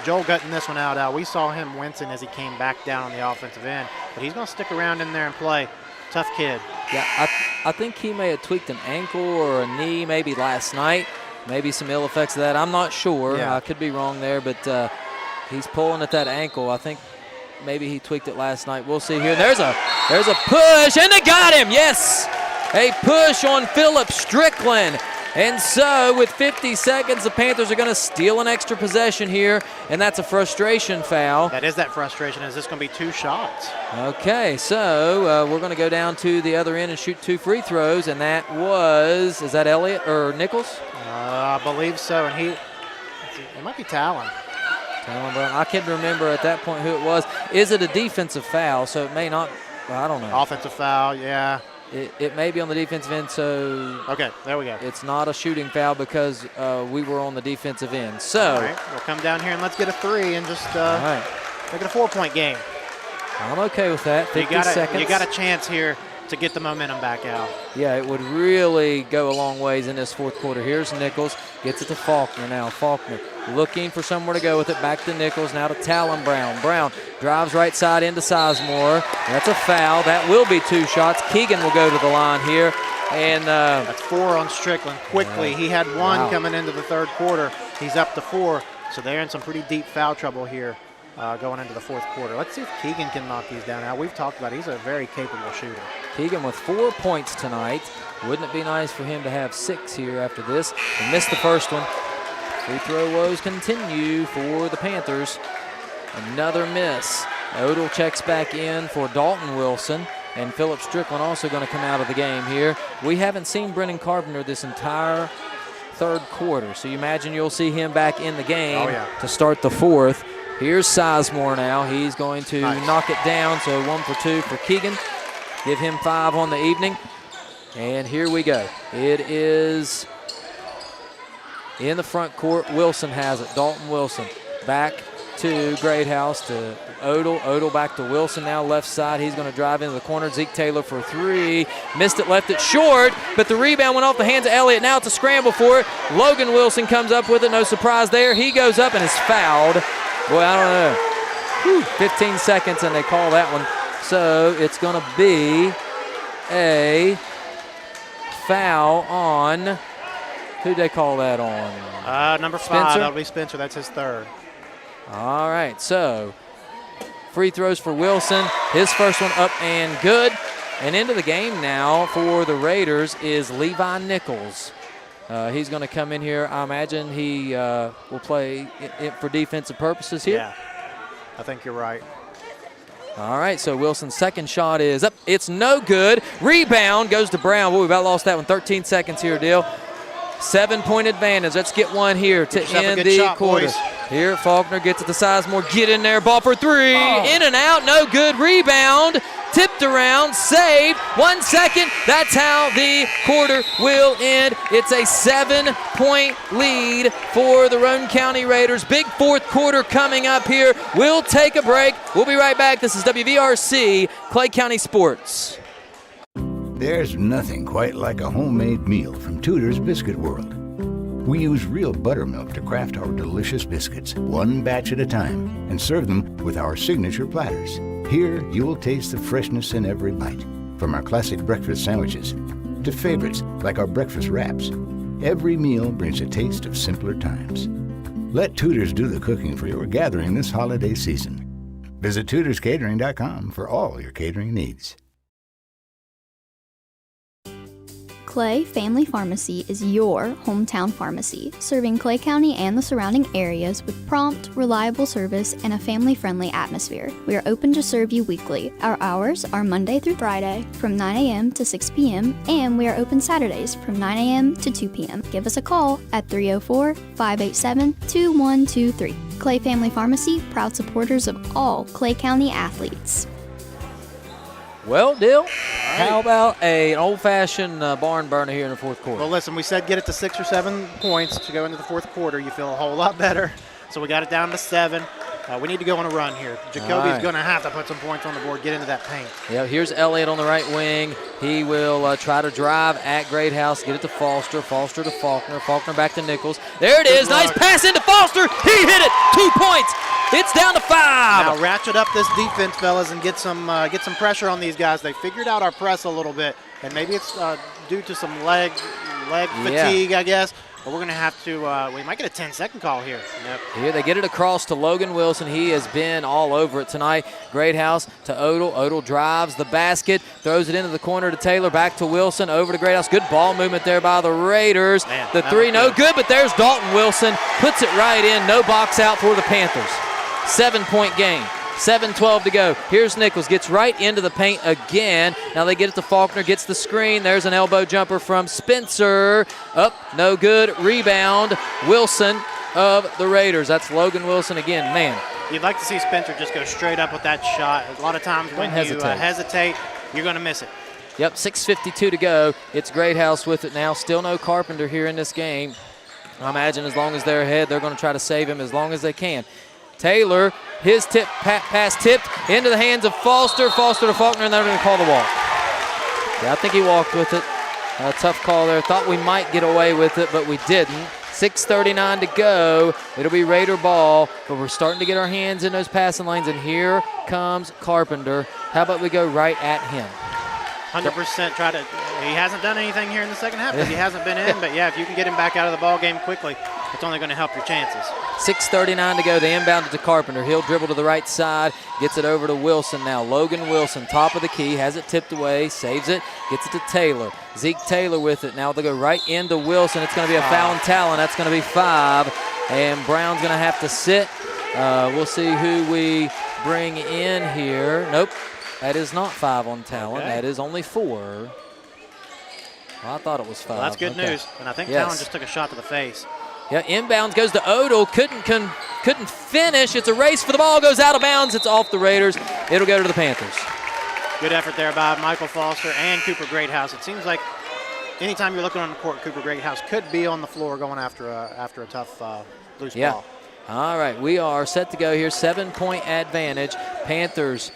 Joel gutting this one out. We saw him wincing as he came back down on the offensive end, but he's going to stick around in there and play. Tough kid. Yeah, I think he may have tweaked an ankle or a knee maybe last night. Maybe some ill effects of that. I'm not sure. Yeah. I could be wrong there, but he's pulling at that ankle. I think maybe he tweaked it last night. We'll see here. There's a push, and they got him. Yes, a push on Phillip Strickland. And so with 50 seconds, the Panthers are going to steal an extra possession here, and that's a frustration foul. That is that frustration. Is this going to be 2 shots? Okay, so we're going to go down to the other end and shoot 2 free throws, and that was, is that Elliott or Nichols? I believe so, and it might be Talon. Talon Brown. I can't remember at that point who it was. Is it a defensive foul? So it may not. Well, I don't know. Offensive foul, yeah. It may be on the defensive end, so. Okay, there we go. It's not a shooting foul because we were on the defensive end. So. All right, we'll come down here and let's get a 3 and just make it a 4-point game. I'm okay with that. 50 seconds. You got a chance here to get the momentum back out. Yeah, it would really go a long ways in this fourth quarter. Here's Nichols, gets it to Faulkner now. Faulkner looking for somewhere to go with it. Back to Nichols, now to Talon Brown. Brown drives right side into Sizemore. That's a foul. That will be 2 shots. Keegan will go to the line here. And that's 4 on Strickland quickly. He had 1 coming into the third quarter. He's up to 4. So they're in some pretty deep foul trouble here going into the fourth quarter. Let's see if Keegan can knock these down. Now, we've talked about he's a very capable shooter. Keegan with 4 points tonight. Wouldn't it be nice for him to have 6 here after this? He missed the first one. Free throw woes continue for the Panthers. Another miss. Odell checks back in for Dalton Wilson. And Philip Strickland also going to come out of the game here. We haven't seen Brennan Carpenter this entire third quarter. So you imagine you'll see him back in the game to start the fourth. Here's Sizemore now. He's going to knock it down. So 1 for 2 for Keegan. Give him 5 on the evening. And here we go. It is in the front court. Wilson has it. Dalton Wilson back to Greathouse to Odell. Odell back to Wilson now, left side. He's going to drive into the corner. Zeke Taylor for 3. Missed it, left it short, but the rebound went off the hands of Elliott. Now it's a scramble for it. Logan Wilson comes up with it. No surprise there. He goes up and is fouled. Boy, I don't know. 15 seconds and they call that one. So it's going to be a foul on, who'd they call that on? Number 5, Spencer? that'll be Spencer. That's his 3rd. All right, so free throws for Wilson. His first one up and good. And into the game now for the Raiders is Levi Nichols. He's going to come in here. I imagine he will play it for defensive purposes here. Yeah, I think you're right. All right, so Wilson's second shot is up. It's no good. Rebound goes to Brown. Boy, we about lost that one. 13 seconds here, Dale. 7-point advantage. Let's get one here to end the quarter. Boys. Here, Faulkner gets it to Sizemore. Get in there, ball for 3. In and out, no good. Rebound, tipped around, saved. 1 second. That's how the quarter will end. It's a 7-point lead for the Roane County Raiders. Big fourth quarter coming up here. We'll take a break. We'll be right back. This is WVRC, Clay County Sports. There's nothing quite like a homemade meal from Tudor's Biscuit World. We use real buttermilk to craft our delicious biscuits, 1 batch at a time, and serve them with our signature platters. Here, you'll taste the freshness in every bite, from our classic breakfast sandwiches to favorites like our breakfast wraps. Every meal brings a taste of simpler times. Let Tudor's do the cooking for your gathering this holiday season. Visit tudorscatering.com for all your catering needs. Clay Family Pharmacy is your hometown pharmacy, serving Clay County and the surrounding areas with prompt, reliable service and a family-friendly atmosphere. We are open to serve you weekly. Our hours are Monday through Friday from 9 a.m. to 6 p.m. and we are open Saturdays from 9 a.m. to 2 p.m. Give us a call at 304-587-2123. Clay Family Pharmacy, proud supporters of all Clay County athletes. Well, Dill, how about an old-fashioned barn burner here in the fourth quarter? Well, listen, we said get it to 6 or 7 points to go into the fourth quarter. You feel a whole lot better. So we got it down to 7. We need to go on a run here. Jacoby's going to have to put some points on the board, get into that paint. Yeah, here's Elliott on the right wing. He will try to drive at Greathouse, get it to Foster. Foster to Faulkner. Faulkner back to Nichols. There it is. Nice pass into Foster. He hit it. 2 points. It's down to 5. Now ratchet up this defense, fellas, and get some pressure on these guys. They figured out our press a little bit, and maybe it's due to some leg fatigue, I guess. But we're going to have to, we might get a 10-second call here. Yep. Here they get it across to Logan Wilson. He has been all over it tonight. Greathouse to Odell. Odell drives the basket, throws it into the corner to Taylor, back to Wilson, over to Greathouse. Good ball movement there by the Raiders. Man, the 3 no good, but there's Dalton Wilson. Puts it right in. No box out for the Panthers. 7-point game. 7:12 to go. Here's Nichols, gets right into the paint again. Now they get it to Faulkner, gets the screen. There's an elbow jumper from Spencer. Up, no good. Rebound. Wilson of the Raiders. That's Logan Wilson again. Man, you'd like to see Spencer just go straight up with that shot. A lot of times when you hesitate, you're going to miss it. Yep, 6:52 to go. It's Greathouse with it now. Still no Carpenter here in this game. I imagine as long as they're ahead, they're going to try to save him as long as they can. Taylor, his pass tipped into the hands of Foster. Foster to Faulkner, and they're going to call the walk. Yeah, I think he walked with it. A tough call there. Thought we might get away with it, but we didn't. 6:39 to go. It'll be Raider ball, but we're starting to get our hands in those passing lanes, and here comes Carpenter. How about we go right at him? 100% try to. He hasn't done anything here in the second half because he hasn't been in, but yeah, if you can get him back out of the ball game quickly, it's only going to help your chances. 6:39 to go. They inbound it to Carpenter. He'll dribble to the right side, gets it over to Wilson now. Logan Wilson, top of the key, has it tipped away, saves it, gets it to Taylor. Zeke Taylor with it. Now they'll go right into Wilson. It's going to be a foul on Talon. That's going to be 5, and Brown's going to have to sit. We'll see who we bring in here. Nope, that is not 5 on Talon. Okay. That is only 4. Well, I thought it was 5. Well, that's good news, and I think Talon just took a shot to the face. Yeah, inbounds goes to Odell. Couldn't finish. It's a race for the ball. Goes out of bounds. It's off the Raiders. It'll go to the Panthers. Good effort there by Michael Foster and Cooper Greathouse. It seems like anytime you're looking on the court, Cooper Greathouse could be on the floor going after a tough loose ball. All right, we are set to go here. 7-point advantage. Panthers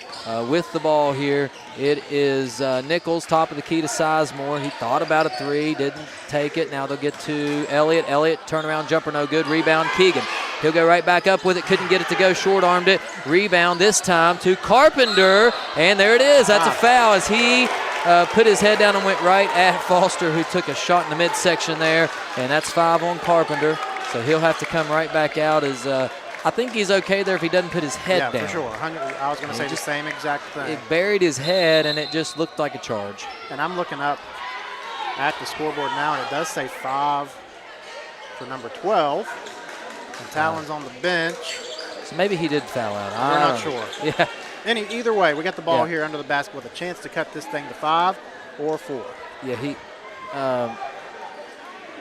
with the ball here. It is Nichols, top of the key to Sizemore. He thought about a 3, didn't take it. Now they'll get to Elliott. Elliott, turnaround jumper, no good. Rebound, Keegan. He'll go right back up with it. Couldn't get it to go. Short-armed it. Rebound this time to Carpenter. And there it is. That's a foul as he put his head down and went right at Foster, who took a shot in the midsection there. And that's 5 on Carpenter. So he'll have to come right back out as I think he's okay there if he doesn't put his head down. Yeah, for sure. I was going to say the same exact thing. It buried his head, and it just looked like a charge. And I'm looking up at the scoreboard now, and it does say 5 for number 12. And Talon's on the bench. So maybe he did foul out. We're not sure. Yeah. Either way, we got the ball here under the basket with a chance to cut this thing to 5 or 4. Yeah,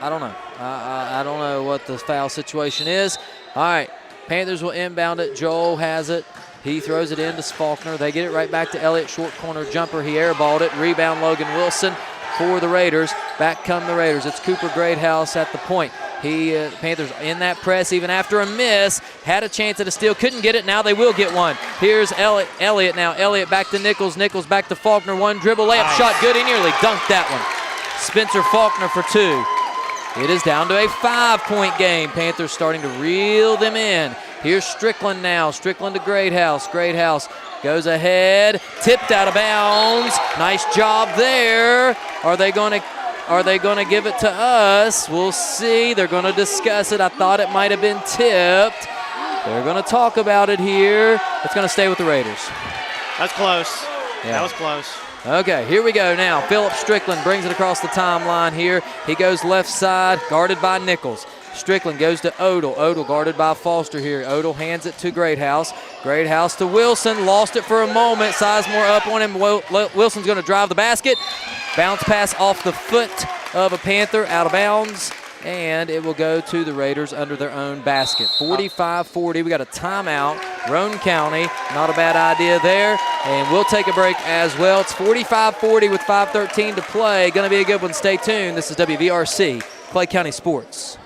I don't know. I don't know what the foul situation is. All right, Panthers will inbound it. Joel has it. He throws it into Faulkner. They get it right back to Elliott. Short corner jumper. He airballed it. Rebound Logan Wilson for the Raiders. Back come the Raiders. It's Cooper Greathouse at the point. Panthers in that press even after a miss. Had a chance at a steal. Couldn't get it. Now they will get one. Here's Elliott now. Elliott back to Nichols. Nichols back to Faulkner. One dribble layup shot. Good. He nearly dunked that one. Spencer Faulkner for 2. It is down to a 5-point game. Panthers starting to reel them in. Here's Strickland now. Strickland to Greathouse. Greathouse goes ahead. Tipped out of bounds. Nice job there. Are they going to give it to us? We'll see. They're going to discuss it. I thought it might have been tipped. They're going to talk about it here. It's going to stay with the Raiders. That's close. Yeah. That was close. Okay, here we go now. Philip Strickland brings it across the timeline here. He goes left side, guarded by Nichols. Strickland goes to Odell. Odell guarded by Foster here. Odell hands it to Greathouse. Greathouse to Wilson. Lost it for a moment. Sizemore up on him. Wilson's going to drive the basket. Bounce pass off the foot of a Panther, out of bounds. And it will go to the Raiders under their own basket. 45-40. We got a timeout. Roane County, not a bad idea there. And we'll take a break as well. It's 45-40 with 5:13 to play. Going to be a good one. Stay tuned. This is WVRC, Clay County Sports.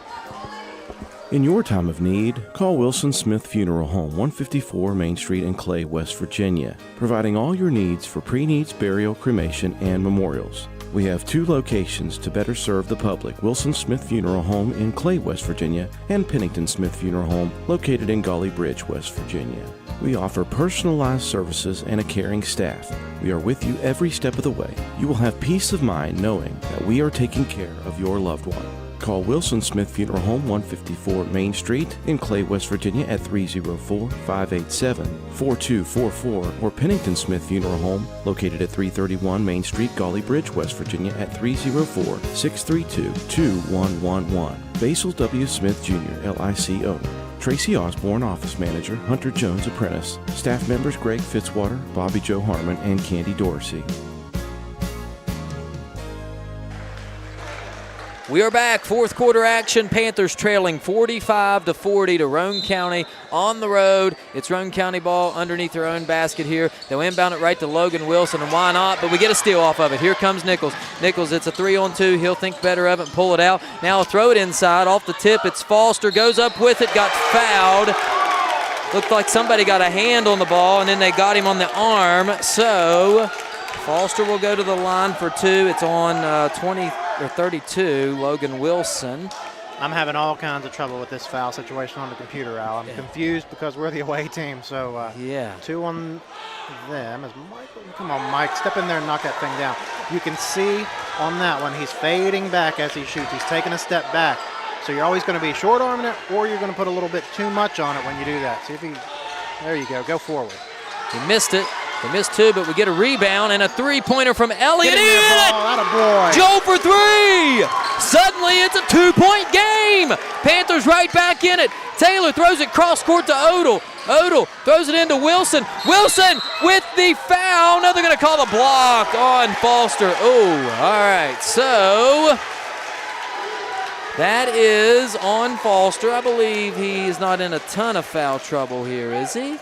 In your time of need, call Wilson Smith Funeral Home, 154 Main Street in Clay, West Virginia, providing all your needs for pre-needs, burial, cremation, and memorials. We have 2 locations to better serve the public: Wilson Smith Funeral Home in Clay, West Virginia, and Pennington Smith Funeral Home located in Gully Bridge, West Virginia. We offer personalized services and a caring staff. We are with you every step of the way. You will have peace of mind knowing that we are taking care of your loved one. Call Wilson Smith Funeral Home, 154 Main Street in Clay, West Virginia at 304-587-4244, or Pennington Smith Funeral Home located at 331 Main Street, Gully Bridge, West Virginia at 304-632-2111. Basil W. Smith Jr., LIC owner. Tracy Osborne, office manager. Hunter Jones, apprentice. Staff members Greg Fitzwater, Bobby Joe Harmon, and Candy Dorsey. We are back, fourth quarter action. Panthers trailing 45-40 to Roane County on the road. It's Roane County ball underneath their own basket here. They'll inbound it right to Logan Wilson, and why not? But we get a steal off of it. Here comes Nichols. Nichols, it's a 3-on-2. He'll think better of it and pull it out. Now he'll throw it inside. Off the tip, it's Foster. Goes up with it, got fouled. Looked like somebody got a hand on the ball, and then they got him on the arm. So Foster will go to the line for two. It's on 32, Logan Wilson. I'm having all kinds of trouble with this foul situation on the computer, Al. I'm confused because we're the away team. So yeah, 2 on them. As Michael, come on, Mike, step in there and knock that thing down. You can see on that one, he's fading back as he shoots. He's taking a step back. So you're always going to be short arming it, or you're going to put a little bit too much on it when you do that. See if he, there you go forward. He missed it. They missed two, but we get a rebound and a three-pointer from Elliott. Get in there, ball. Atta boy. Joe for three. Suddenly it's a 2-point game. Panthers right back in it. Taylor throws it cross-court to Odell. Odell throws it into Wilson. Wilson with the foul. Now they're going to call the block on Foster. Oh, all right. So that is on Foster. I believe he's not in a ton of foul trouble here, is he?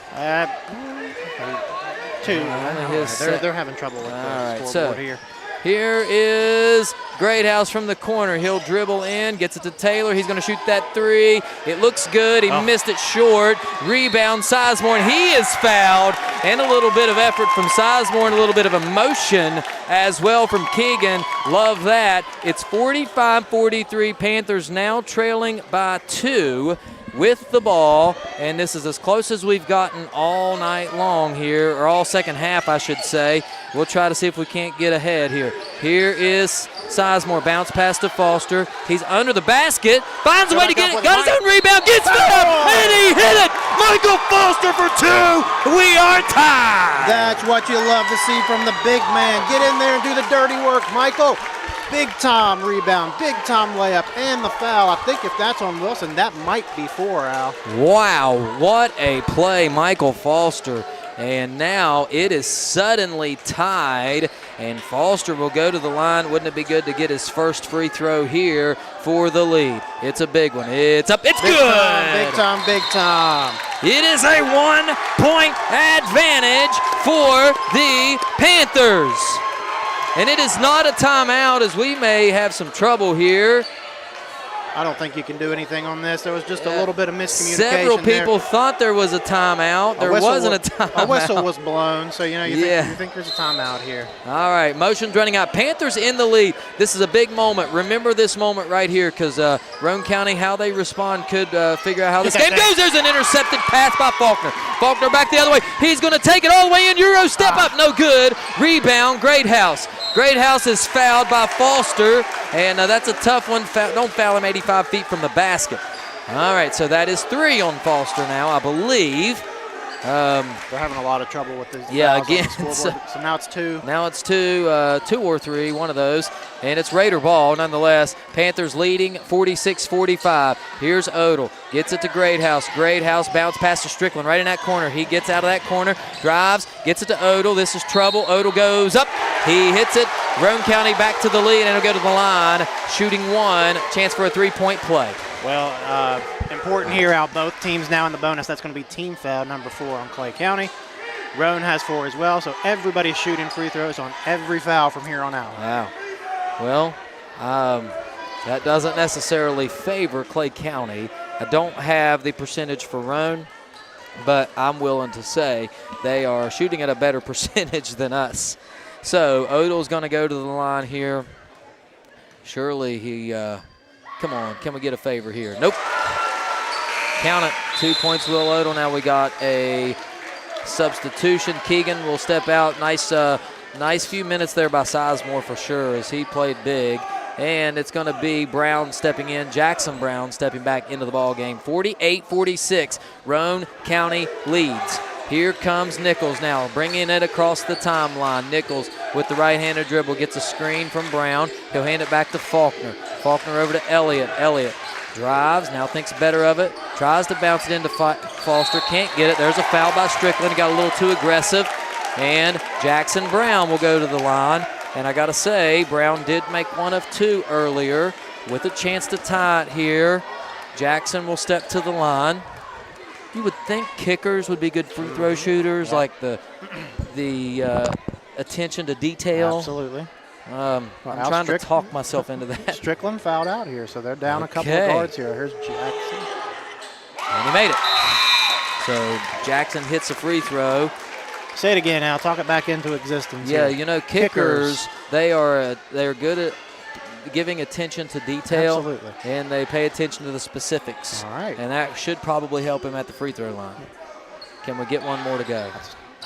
Two. They're having trouble with the scoreboard here. Here is Greathouse from the corner. He'll dribble in, gets it to Taylor. He's going to shoot that three. It looks good. He missed it short. Rebound, Sizemore, and he is fouled. And a little bit of effort from Sizemore and a little bit of emotion as well from Keegan. Love that. It's 45-43. Panthers now trailing by 2 with the ball, and this is as close as we've gotten all night long here, or all second half, I should say. We'll try to see if we can't get ahead here. Here is Sizemore, bounce pass to Foster. He's under the basket, finds a way to get it, got his own rebound, gets fouled, and he hit it! Michael Foster for 2. We are tied! That's what you love to see from the big man. Get in there and do the dirty work, Michael. Big time rebound, big time layup, and the foul. I think if that's on Wilson, that might be 4, Al. Wow, what a play, Michael Foster. And now it is suddenly tied, and Foster will go to the line. Wouldn't it be good to get his first free throw here for the lead? It's a big one. It's up. It's good. Big time, big time. It is a 1-point advantage for the Panthers. And it is not a timeout, as we may have some trouble here. I don't think you can do anything on this. There was just a little bit of miscommunication. Several people thought there was a timeout. There wasn't a timeout. A whistle was blown, so you think there's a timeout here. All right, motion's running out. Panthers in the lead. This is a big moment. Remember this moment right here, because Roane County, how they respond could figure out how this game goes. There's an intercepted pass by Faulkner. Faulkner back the other way. He's going to take it all the way in. Euro step up, no good. Rebound, Greathouse. Greathouse is fouled by Foster, and that's a tough one. Don't foul him 85 feet from the basket. All right, so that is 3 on Foster now, I believe. They're having a lot of trouble with this. Yeah, again. So now it's 2. Now it's 2, 2 or 3, one of those. And it's Raider ball nonetheless. Panthers leading 46-45. Here's Odell. Gets it to Greathouse. Greathouse bounce pass to Strickland right in that corner. He gets out of that corner, drives, gets it to Odell. This is trouble. Odell goes up. He hits it. Roane County back to the lead, and it'll go to the line. Shooting 1. Chance for a 3-point play. Well, important here, Al. Both teams now in the bonus. That's going to be team foul number 4 on Clay County. Roane has 4 as well, so everybody's shooting free throws on every foul from here on out. Wow. Well, that doesn't necessarily favor Clay County. I don't have the percentage for Roane, but I'm willing to say they are shooting at a better percentage than us. So Odell's going to go to the line here. Surely he, come on, can we get a favor here? Nope. Count it. 2 points, Will Odell. Now we got a substitution. Keegan will step out. Nice few minutes there by Sizemore for sure, as he played big. And it's going to be Brown stepping in, Jackson Brown stepping back into the ball game. 48-46, Roane County leads. Here comes Nichols now, bringing it across the timeline. Nichols with the right-handed dribble gets a screen from Brown. He'll hand it back to Faulkner. Faulkner over to Elliott. Elliott drives, now thinks better of it. Tries to bounce it into Foster, can't get it. There's a foul by Strickland, got a little too aggressive. And Jackson Brown will go to the line. And I got to say, Brown did make 1 of 2 earlier. with a chance to tie it here. Jackson will step to the line. You would think kickers would be good free throw shooters, like the attention to detail. Absolutely. I'm trying to talk myself into that. Strickland fouled out here, so they're down a couple of guards here. Here's Jackson. And he made it. So Jackson hits a free throw. Say it again, Al. Talk it back into existence. Yeah, here. you know, kickers, they're good at giving attention to detail. Absolutely. And they pay attention to the specifics. All right. And that should probably help him at the free throw line. Can we get one more to go?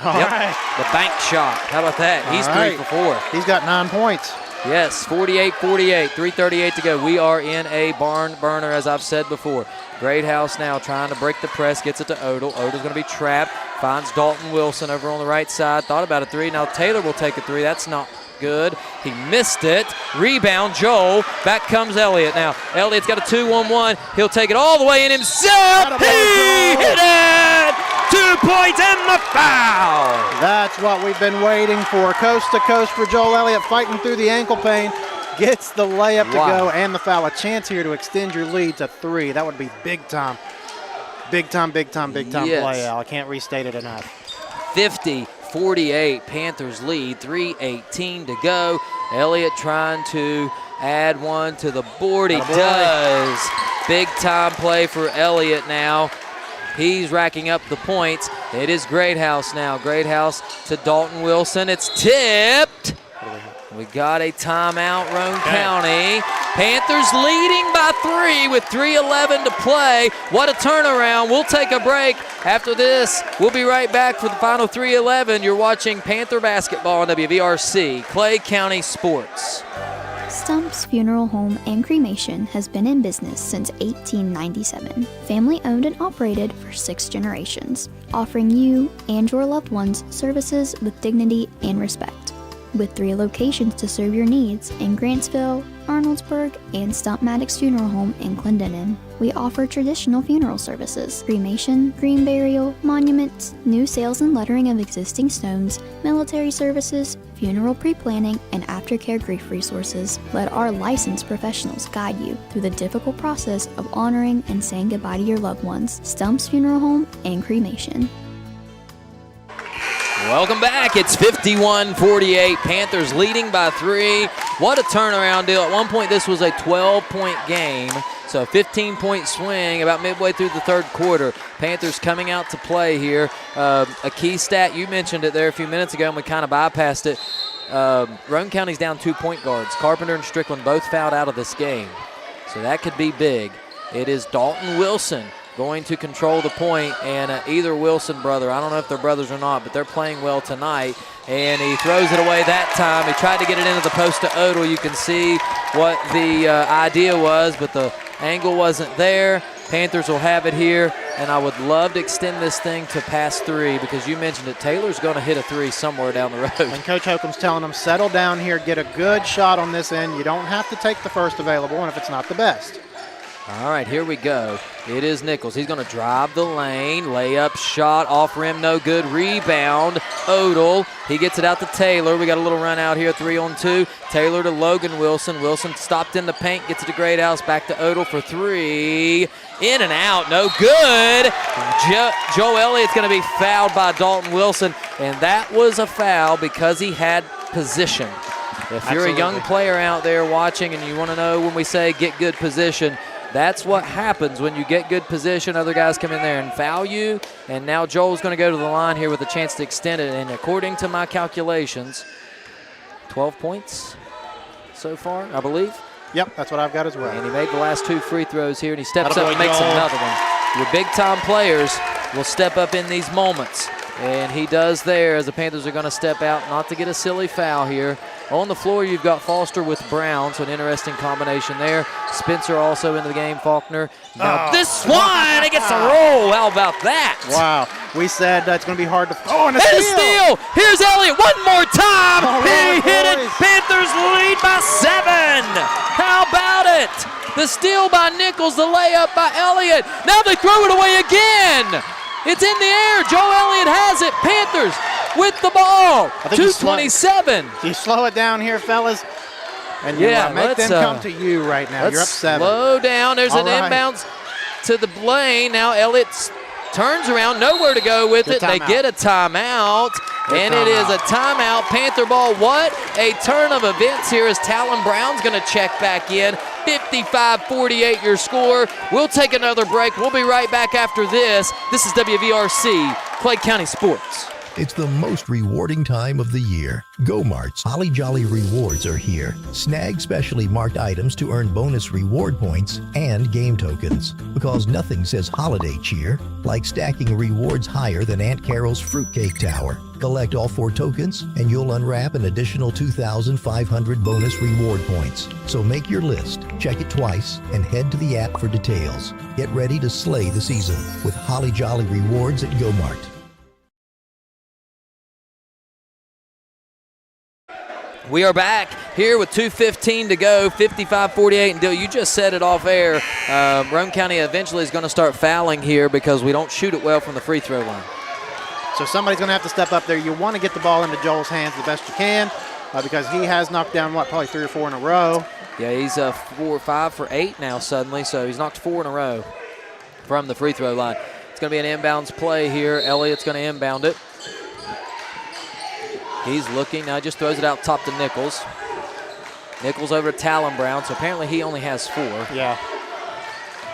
All right. The bank shot. How about that? He's 3 for 4. He's got 9 points. Yes, 48-48, 3:38 to go. We are in a barn burner, as I've said before. Greathouse now trying to break the press, gets it to Odell. Odell's going to be trapped, finds Dalton Wilson over on the right side. Thought about a 3. Now Taylor will take a 3. That's not good. He missed it. Rebound, Joel. Back comes Elliott. Now, Elliott's got a 2-on-1. He'll take it all the way in himself. He hit it! 2 points and the foul. That's what we've been waiting for. Coast to coast for Joel Elliott, fighting through the ankle pain. Gets the layup to go and the foul. A chance here to extend your lead to 3. That would be big time. Big time play, Al. I can't restate it enough. 50-48, Panthers lead, 3:18 to go. Elliott trying to add one to the board. He does. Big time play for Elliott now. He's racking up the points. It is Greathouse now. Greathouse to Dalton Wilson. It's tipped. We got a timeout, Roane County. Panthers leading by 3 with 3:11 to play. What a turnaround. We'll take a break. After this, we'll be right back for the final 3:11. You're watching Panther basketball on WVRC, Clay County Sports. Stump's Funeral Home and Cremation has been in business since 1897. Family owned and operated for 6 generations, offering you and your loved ones services with dignity and respect. With 3 locations to serve your needs in Grantsville, Arnoldsburg, and Stump Maddox Funeral Home in Clendenin. We offer traditional funeral services, cremation, green burial, monuments, new sales and lettering of existing stones, military services, funeral pre-planning, and aftercare grief resources. Let our licensed professionals guide you through the difficult process of honoring and saying goodbye to your loved ones. Stump's Funeral Home and Cremation. Welcome back. It's 51-48. Panthers leading by 3. What a turnaround deal. At one point, this was a 12-point game. So a 15-point swing about midway through the third quarter. Panthers coming out to play here. A key stat, you mentioned it there a few minutes ago, and we kind of bypassed it. Roane County's down 2 point guards. Carpenter and Strickland both fouled out of this game. So that could be big. It is Dalton Wilson going to control the point, and either Wilson brother, I don't know if they're brothers or not, but they're playing well tonight, and he throws it away that time. He tried to get it into the post to Odell. You can see what the idea was, but the angle wasn't there. Panthers will have it here, and I would love to extend this thing to past 3 because you mentioned it. Taylor's going to hit a 3 somewhere down the road. And Coach Holcomb's telling them, settle down here, get a good shot on this end. You don't have to take the first available one if it's not the best. All right, here we go. It is Nichols. He's going to drive the lane. Layup shot off rim, no good. Rebound, Odell. He gets it out to Taylor. We got a little run out here, 3-on-2. Taylor to Logan Wilson. Wilson stopped in the paint, gets it to Greathouse. Back to Odell for 3. In and out, no good. Joe Elliott's going to be fouled by Dalton Wilson, and that was a foul because he had position. If you're a young player out there watching and you want to know when we say get good position, that's what happens when you get good position. Other guys come in there and foul you. And now Joel's going to go to the line here with a chance to extend it. And according to my calculations, 12 points so far, I believe. Yep, that's what I've got as well. And he made the last 2 free throws here, and he steps up and makes another one. Your big-time players will step up in these moments. And he does there as the Panthers are going to step out, not to get a silly foul here. On the floor, you've got Foster with Brown, so an interesting combination there. Spencer also into the game, Faulkner. Now this one, he gets a roll. How about that? Wow. We said it's going to be hard to... Oh, and a steal. Here's Elliott one more time. He hit it. Panthers lead by 7. How about it? The steal by Nichols, the layup by Elliott. Now they throw it away again. It's in the air. Joe Elliott has it. Panthers with the ball. 2:27. You slow it down here, fellas. And yeah, make them come to you right now. You're up 7. Slow down. There's an right. inbounds to the lane. Now Elliott turns around, nowhere to go with it. They get a timeout, and it is a timeout. Panther ball. What a turn of events here as Talon Brown's going to check back in. 55-48 your score. We'll take another break. We'll be right back after this. This is WVRC, Clay County Sports. It's the most rewarding time of the year. Go-Mart's Holly Jolly Rewards are here. Snag specially marked items to earn bonus reward points and game tokens. Because nothing says holiday cheer like stacking rewards higher than Aunt Carol's fruitcake tower. Collect all 4 tokens and you'll unwrap an additional 2,500 bonus reward points. So make your list, check it twice, and head to the app for details. Get ready to slay the season with Holly Jolly Rewards at Go-Mart. We are back here with 2:15 to go, 55-48. And Dill, you just said it off air. Roane County eventually is going to start fouling here because we don't shoot it well from the free throw line. So somebody's going to have to step up there. You want to get the ball into Joel's hands the best you can because he has knocked down, probably 3 or 4 in a row. Yeah, he's 4 or 5 for 8 now suddenly, so he's knocked 4 in a row from the free throw line. It's going to be an inbounds play here. Elliott's going to inbound it. He's looking, now just throws it out top to Nichols. Nichols over to Talon Brown, so apparently he only has 4. Yeah.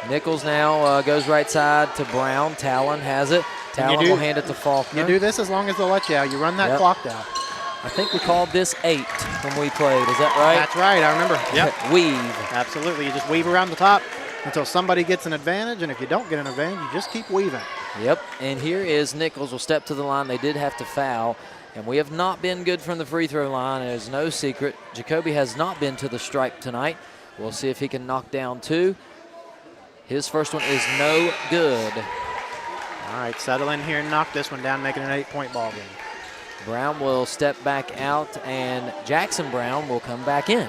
Nichols now goes right side to Brown. Talon has it. Talon will hand it to Faulkner. You do this as long as they'll let you out. You run that clock down. I think we called this 8 when we played. Is that right? That's right, I remember. Yep. Weave. Absolutely. You just weave around the top until somebody gets an advantage, and if you don't get an advantage, you just keep weaving. Yep, and here is Nichols will step to the line. They did have to foul. And we have not been good from the free throw line. It is no secret. Jacoby has not been to the stripe tonight. We'll see if he can knock down 2. His first one is no good. All right, settle in here and knock this one down, making an 8-point ball game. Brown will step back out, and Jackson Brown will come back in.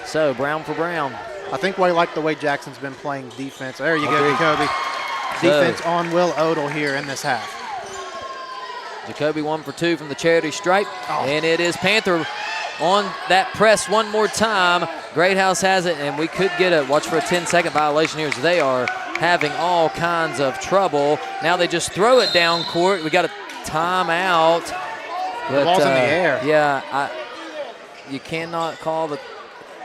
So Brown for Brown. I think I like the way Jackson's been playing defense. There you go, Jacoby. Defense on Will Odell here in this half. Jacoby 1 for 2 from the charity stripe, and it is Panther on that press one more time. Great House has it, and we could get a watch for a 10-second violation here. So they are having all kinds of trouble. Now they just throw it down court. We got a timeout. The ball's in the air. Yeah, you cannot call the.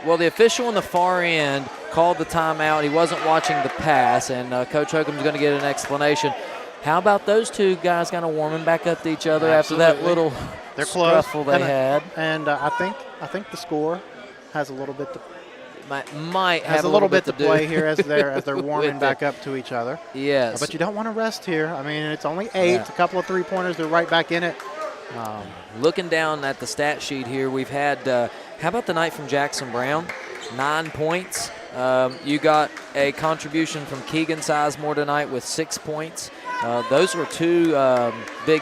Well, the official on the far end called the timeout. He wasn't watching the pass, and Coach Hokum's going to get an explanation. How about those two guys kind of warming back up to each other after that little scuffle they had? And I think the score has a little bit to might have a little bit to do play here as they're warming back up to each other. Yes. But you don't want to rest here. I mean, it's only 8. Yeah. A couple of 3-pointers, they're right back in it. Looking down at the stat sheet here, we've had, how about the night from Jackson Brown? 9 points. You got a contribution from Keegan Sizemore tonight with 6 points. Those were 2 big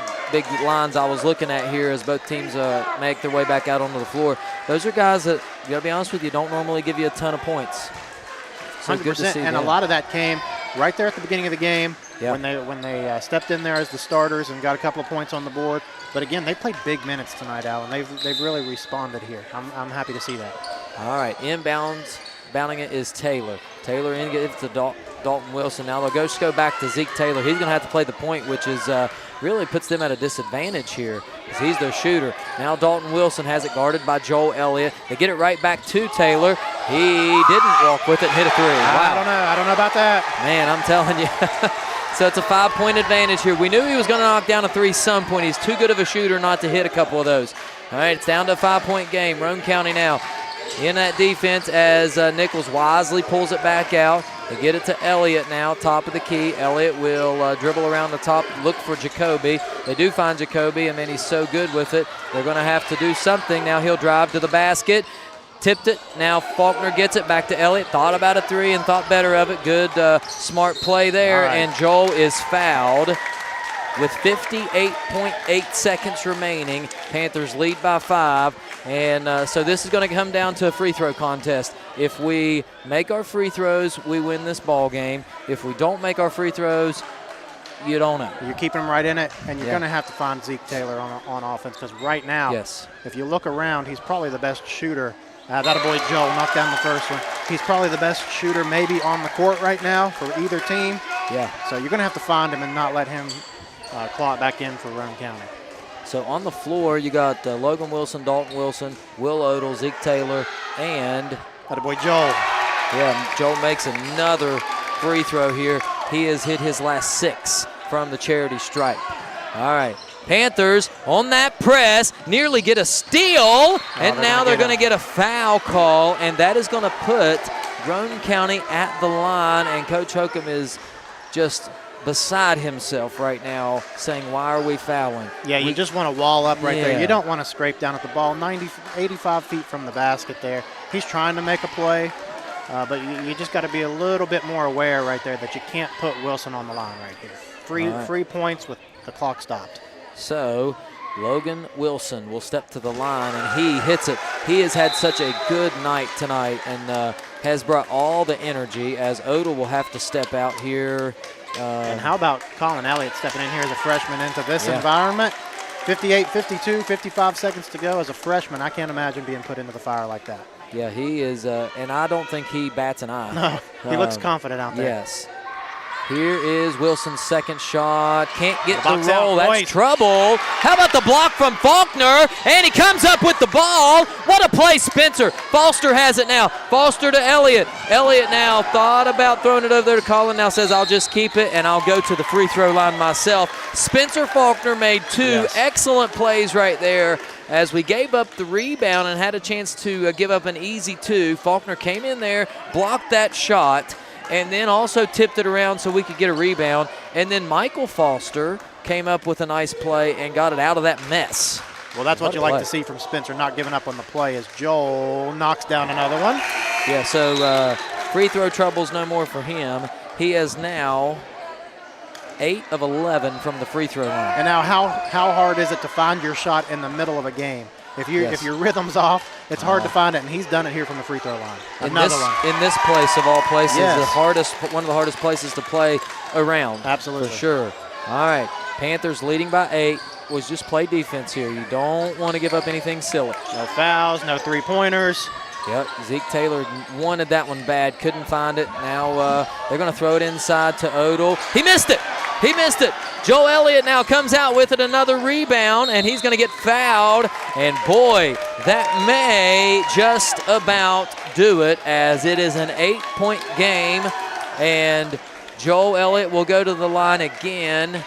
lines I was looking at here as both teams make their way back out onto the floor. Those are guys that, you gotta be honest with you, don't normally give you a ton of points. So 100%, good to see and them. A lot of that came right there at the beginning of the game when they stepped in there as the starters and got a couple of points on the board. But again, they played big minutes tonight, Alan. They've really responded here. I'm happy to see that. All right, bounding it is Taylor. Taylor in it to Dalton Wilson. Now they'll just go back to Zeke Taylor. He's going to have to play the point, which is really puts them at a disadvantage here because he's their shooter. Now Dalton Wilson has it guarded by Joel Elliott. They get it right back to Taylor. He didn't walk with it and hit a 3. Wow. I don't know about that. Man, I'm telling you. So it's a 5-point advantage here. We knew he was going to knock down a 3 some point. He's too good of a shooter not to hit a couple of those. All right, it's down to a 5-point game. Roane County now in that defense as Nichols wisely pulls it back out. They get it to Elliott now, top of the key. Elliott will dribble around the top, look for Jacoby. They do find Jacoby. I mean, he's so good with it. They're going to have to do something. Now he'll drive to the basket. Tipped it. Now Faulkner gets it back to Elliott. Thought about a 3 and thought better of it. Good, smart play there. Right. And Joel is fouled with 58.8 seconds remaining. Panthers lead by 5. And so this is going to come down to a free throw contest. If we make our free throws, we win this ball game. If we don't make our free throws, you don't know. You're keeping him right in it, and you're going to have to find Zeke Taylor on offense because right now, if you look around, he's probably the best shooter That boy Joel knocked down the first one. He's probably the best shooter maybe on the court right now for either team. Yeah. So you're going to have to find him and not let him claw it back in for Roane County. So on the floor, you got Logan Wilson, Dalton Wilson, Will Odell, Zeke Taylor, and that boy Joel. Yeah, Joel makes another free throw here. He has hit his last 6 from the charity stripe. All right. Panthers on that press, nearly get a steal, and now they're going to get a foul call, and that is going to put Roane County at the line, and Coach Holcomb is just beside himself right now saying, why are we fouling? Yeah, you just want to wall up right there. You don't want to scrape down at the ball. 85 feet from the basket there. He's trying to make a play, but you just got to be a little bit more aware right there that you can't put Wilson on the line right here. Free points with the clock stopped. So Logan Wilson will step to the line, and he hits it. He has had such a good night tonight and has brought all the energy, as Odell will have to step out here. And how about Colin Elliott stepping in here as a freshman into this environment? 58, 52, 55 seconds to go. As a freshman, I can't imagine being put into the fire like that. Yeah, he is, and I don't think he bats an eye. No, he looks confident out there. Yes. Here is Wilson's second shot. Can't get the roll. That's trouble. How about the block from Faulkner? And he comes up with the ball. What a play, Spencer. Foster has it now. Foster to Elliott. Elliott now thought about throwing it over there to Colin. Now says, I'll just keep it, and I'll go to the free throw line myself. Spencer Faulkner made 2 excellent plays right there. As we gave up the rebound and had a chance to give up an easy 2, Faulkner came in there, blocked that shot, and then also tipped it around so we could get a rebound. And then Michael Foster came up with a nice play and got it out of that mess. Well, that's what you like to see from Spencer, not giving up on the play, as Joel knocks down another one. Yeah, so free throw troubles no more for him. He is now 8 of 11 from the free throw line. And now how hard is it to find your shot in the middle of a game? If your rhythm's off, it's hard to find it, and he's done it here from the free throw line. Another one. In this place of all places, one of the hardest places to play around. Absolutely. For sure. All right, Panthers leading by 8. Was just play defense here. You don't want to give up anything silly. No fouls, no three-pointers. Yep, Zeke Taylor wanted that one bad, couldn't find it. Now they're going to throw it inside to Odell. He missed it. He missed it. Joe Elliott now comes out with it, another rebound, and he's going to get fouled. And boy, that may just about do it, as it is an 8-point game. And Joe Elliott will go to the line again.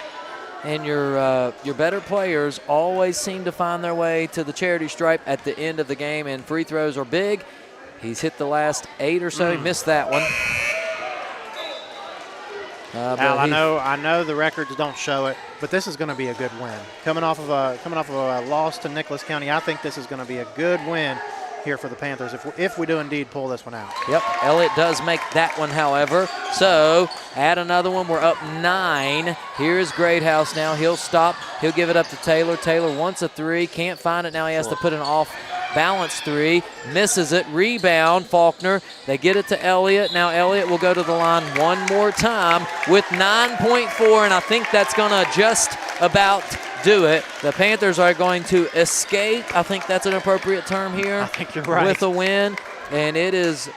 And your better players always seem to find their way to the charity stripe at the end of the game, and free throws are big. He's hit the last 8 or so. He missed that one. Al, I know the records don't show it, but this is going to be a good win. Coming off of a loss to Nicholas County, I think this is going to be a good win here for the Panthers if we do indeed pull this one out. Yep, Elliott does make that one, however. So add another one. We're up 9. Here's Greathouse now. He'll stop. He'll give it up to Taylor. Taylor wants a 3. Can't find it now. He has to put an off-balance 3. Misses it. Rebound, Faulkner. They get it to Elliott. Now Elliott will go to the line one more time with 9.4, and I think that's going to just about do it. The Panthers are going to escape. I think that's an appropriate term here. I think you're right. With a win. And it is,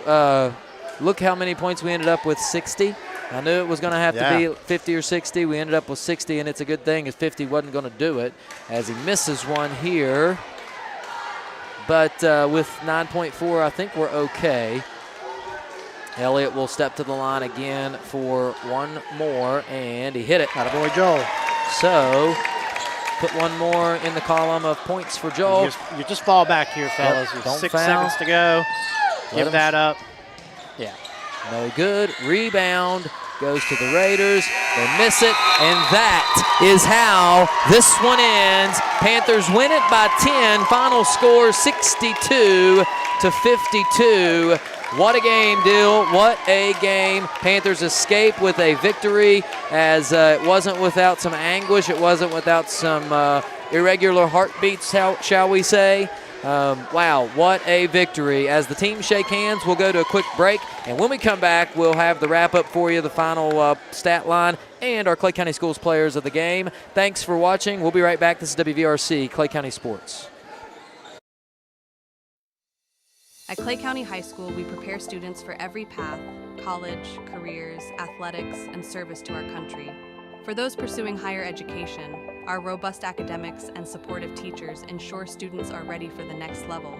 look how many points we ended up with, 60. I knew it was going to have to be 50 or 60. We ended up with 60, and it's a good thing, as 50 wasn't going to do it, as he misses one here. But with 9.4, I think we're okay. Elliott will step to the line again for one more, and he hit it. Attaboy, Joel. So put one more in the column of points for Joel. You just fall back here, fellas. Yep, don't 6 foul. seconds to go. Give that up. Yeah. No good. Rebound goes to the Raiders. They miss it, and that is how this one ends. Panthers win it by 10. Final score 62-52. What a game, Dill. What a game. Panthers escape with a victory, as it wasn't without some anguish. It wasn't without some irregular heartbeats, shall we say. Wow, what a victory. As the teams shake hands, we'll go to a quick break, and when we come back, we'll have the wrap-up for you, the final stat line, and our Clay County Schools players of the game. Thanks for watching. We'll be right back. This is WVRC, Clay County Sports. At Clay County High School, we prepare students for every path: college, careers, athletics, and service to our country. For those pursuing higher education, our robust academics and supportive teachers ensure students are ready for the next level.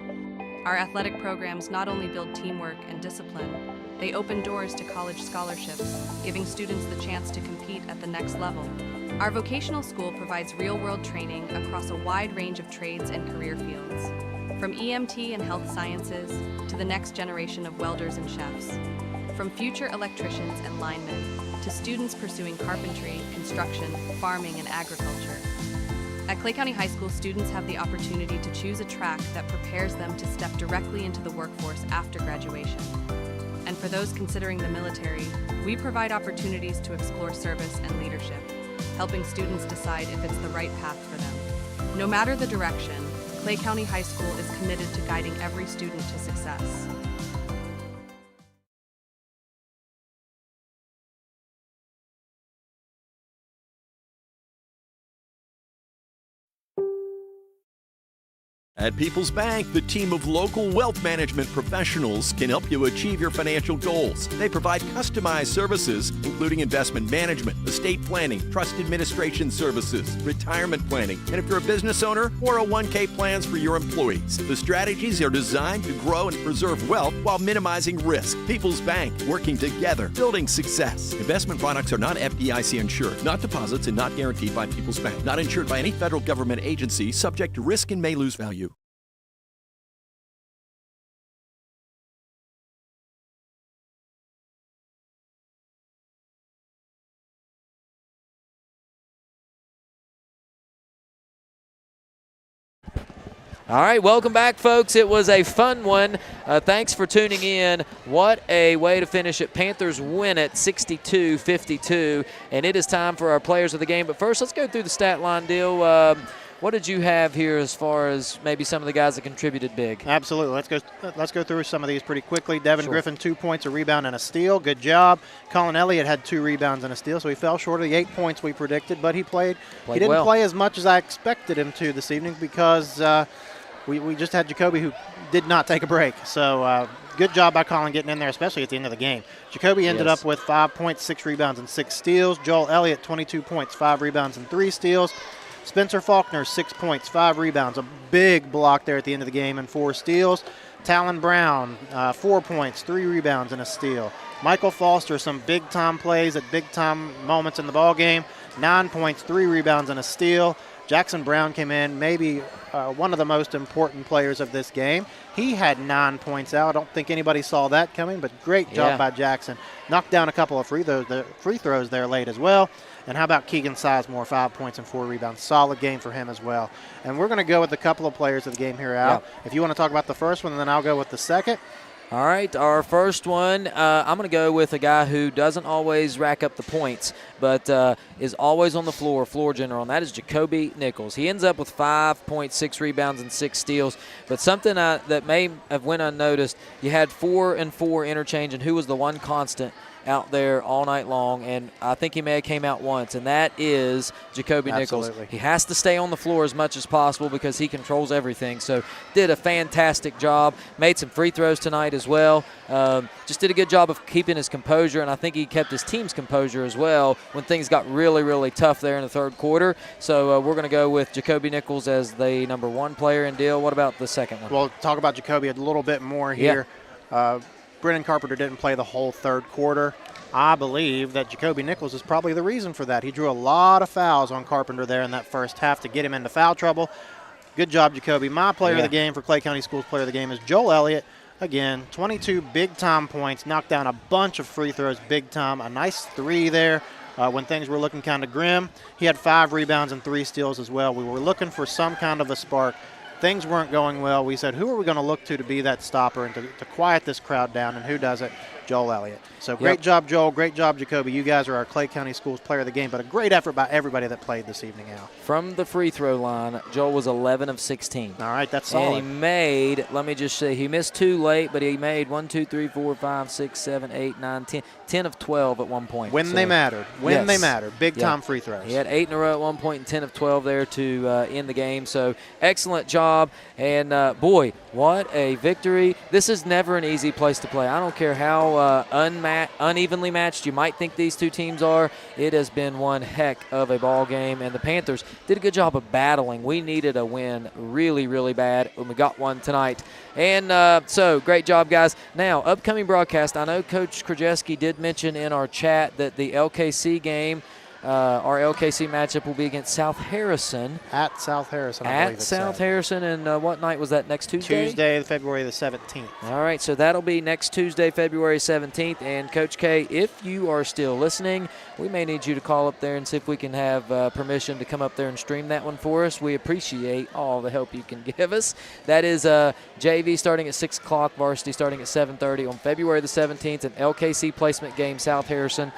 Our athletic programs not only build teamwork and discipline, they open doors to college scholarships, giving students the chance to compete at the next level. Our vocational school provides real-world training across a wide range of trades and career fields, from EMT and health sciences to the next generation of welders and chefs, from future electricians and linemen to students pursuing carpentry, construction, farming, and agriculture. At Clay County High School, students have the opportunity to choose a track that prepares them to step directly into the workforce after graduation. And for those considering the military, we provide opportunities to explore service and leadership, helping students decide if it's the right path for them. No matter the direction, Clay County High School is committed to guiding every student to success. At People's Bank, the team of local wealth management professionals can help you achieve your financial goals. They provide customized services, including investment management, estate planning, trust administration services, retirement planning, and if you're a business owner, 401k plans for your employees. The strategies are designed to grow and preserve wealth while minimizing risk. People's Bank, working together, building success. Investment products are not FDIC insured, not deposits, and not guaranteed by People's Bank. Not insured by any federal government agency, subject to risk and may lose value. All right, welcome back, folks. It was a fun one. Thanks for tuning in. What a way to finish it. Panthers win it 62-52, and it is time for our players of the game. But first, let's go through the stat line deal. What did you have here as far as maybe some of the guys that contributed big? Absolutely. Let's go through some of these pretty quickly. Devin Griffin, 2 points, a rebound, and a steal. Good job. Colin Elliott had 2 rebounds and a steal, so he fell short of the 8 points we predicted, but he played didn't well. play as much as I expected him to this evening because we just had Jacoby, who did not take a break. So good job by Colin getting in there, especially at the end of the game. Jacoby ended up with 5 points, 6 rebounds, and 6 steals. Joel Elliott, 22 points, 5 rebounds, and 3 steals. Spencer Faulkner, 6 points, 5 rebounds, a big block there at the end of the game, and 4 steals. Talon Brown, 4 points, 3 rebounds, and a steal. Michael Foster, some big-time plays at big-time moments in the ball game, 9 points, 3 rebounds, and a steal. Jackson Brown came in, maybe one of the most important players of this game. He had 9 points out. I don't think anybody saw that coming, but great job by Jackson. Knocked down a couple of free throws there late as well. And how about Keegan Sizemore, 5 points and 4 rebounds. Solid game for him as well. And we're going to go with a couple of players of the game here, Al. If you want to talk about the first one, then I'll go with the second. All right, our first one, I'm going to go with a guy who doesn't always rack up the points, but is always on the floor general, and that is Jacoby Nichols. He ends up with 5 points, 6 rebounds, and 6 steals, but something that may have went unnoticed, you had 4 and 4 interchange, and who was the one constant out there all night long, and I think he may have came out once, and that is Jacoby Nichols. He has to stay on the floor as much as possible because he controls everything, so did a fantastic job. Made some free throws tonight as well. Just did a good job of keeping his composure, and I think he kept his team's composure as well when things got really, really tough there in the third quarter. So we're going to go with Jacoby Nichols as the number 1 player in deal. What about the second one? Well, talk about Jacoby a little bit more here. Brennan Carpenter didn't play the whole third quarter. I believe that Jacoby Nichols is probably the reason for that. He drew a lot of fouls on Carpenter there in that first half to get him into foul trouble. Good job, Jacoby. My player of the game for Clay County Schools player of the game is Joel Elliott. Again, 22 big-time points, knocked down a bunch of free throws big time. A nice 3 there when things were looking kind of grim. He had 5 rebounds and 3 steals as well. We were looking for some kind of a spark. Things weren't going well. We said, who are we going to look to be that stopper and to quiet this crowd down, and who does it? Joel Elliott. So great job, Joel. Great job, Jacoby. You guys are our Clay County Schools player of the game, but a great effort by everybody that played this evening, Al. From the free throw line, Joel was 11 of 16. All right, that's solid. And he made, let me just say, he missed 2 late, but he made 1, 2, 3, 4, 5, 6, 7, 8, 9, 10. 10 of 12 at one point. When they mattered. They mattered. Big-time free throws. He had 8 in a row at one point and 10 of 12 there to end the game. So excellent job. And, boy, what a victory. This is never an easy place to play. I don't care how unevenly matched you might think these two teams are. It has been one heck of a ball game. And the Panthers did a good job of battling. We needed a win really, really bad, and we got one tonight. And so great job, guys. Now, upcoming broadcast, I know Coach Krajewski did mention in our chat that the LKC game, our LKC matchup will be against South Harrison. At South Harrison, I believe At South Harrison, and what night was that, next Tuesday? Tuesday, February the 17th. All right, so that'll be next Tuesday, February 17th. And Coach K, if you are still listening, we may need you to call up there and see if we can have permission to come up there and stream that one for us. We appreciate all the help you can give us. That is JV starting at 6 o'clock, varsity starting at 7:30 on February the 17th, an LKC placement game, South Harrison.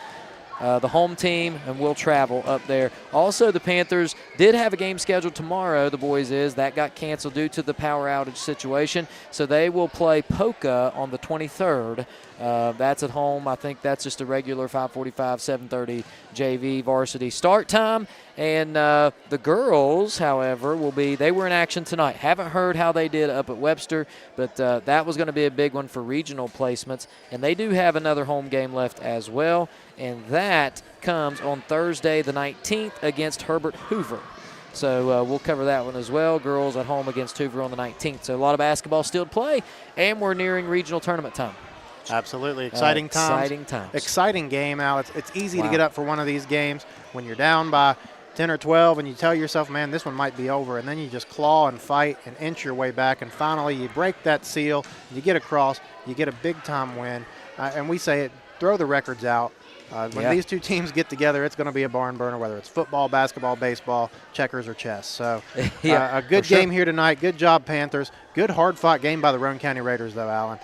The home team, and we'll travel up there. Also, the Panthers did have a game scheduled tomorrow, the boys is. That got canceled due to the power outage situation. So they will play Polka on the 23rd. That's at home. I think that's just a regular 5:45, 7:30 JV varsity start time. And the girls, however, they were in action tonight. Haven't heard how they did up at Webster, but that was going to be a big one for regional placements. And they do have another home game left as well, and that comes on Thursday the 19th against Herbert Hoover. So we'll cover that one as well. Girls at home against Hoover on the 19th. So a lot of basketball still to play, and we're nearing regional tournament time. Absolutely. Exciting times. Exciting times. Exciting game, Al. It's easy to get up for one of these games when you're down by 10 or 12 and you tell yourself, man, this one might be over. And then you just claw and fight and inch your way back. And finally you break that seal. You get across. You get a big-time win. And we say it, throw the records out. When these two teams get together, it's going to be a barn burner, whether it's football, basketball, baseball, checkers, or chess. So a good game here tonight. Good job, Panthers. Good hard-fought game by the Roane County Raiders, though, Alan.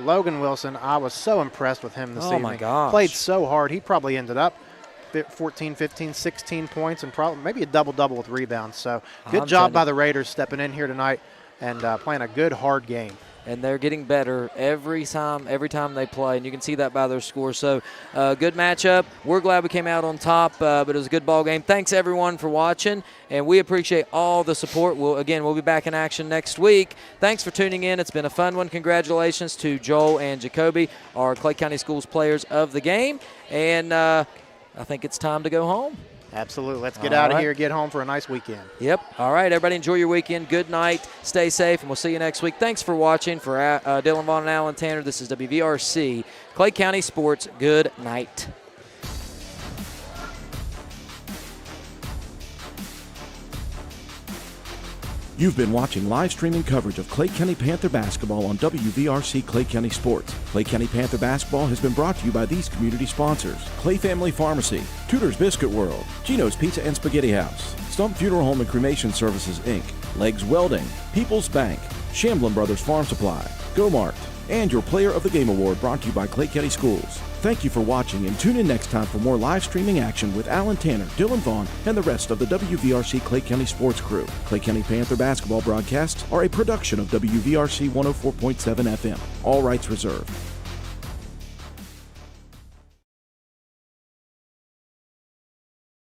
Logan Wilson, I was so impressed with him this evening. Oh, my gosh. Played so hard. He probably ended up 14, 15, 16 points and probably maybe a double-double with rebounds. So good job by the Raiders stepping in here tonight and playing a good, hard game. And they're getting better every time they play, and you can see that by their score. So good matchup. We're glad we came out on top, but it was a good ball game. Thanks, everyone, for watching, and we appreciate all the support. We'll be back in action next week. Thanks for tuning in. It's been a fun one. Congratulations to Joel and Jacoby, our Clay County Schools players of the game. And I think it's time to go home. Absolutely. Let's get out of here, get home for a nice weekend. Yep. All right, everybody, enjoy your weekend. Good night. Stay safe, and we'll see you next week. Thanks for watching. For Dylan Vaughn and Alan Tanner, this is WVRC Clay County Sports. Good night. You've been watching live streaming coverage of Clay County Panther basketball on WVRC Clay County Sports. Clay County Panther basketball has been brought to you by these community sponsors: Clay Family Pharmacy, Tudor's Biscuit World, Gino's Pizza and Spaghetti House, Stump Funeral Home and Cremation Services, Inc., Legs Welding, People's Bank, Shamblin Brothers Farm Supply, Go-Mart, and your Player of the Game Award brought to you by Clay County Schools. Thank you for watching, and tune in next time for more live streaming action with Alan Tanner, Dylan Vaughn, and the rest of the WVRC Clay County Sports crew. Clay County Panther basketball broadcasts are a production of WVRC 104.7 FM. All rights reserved.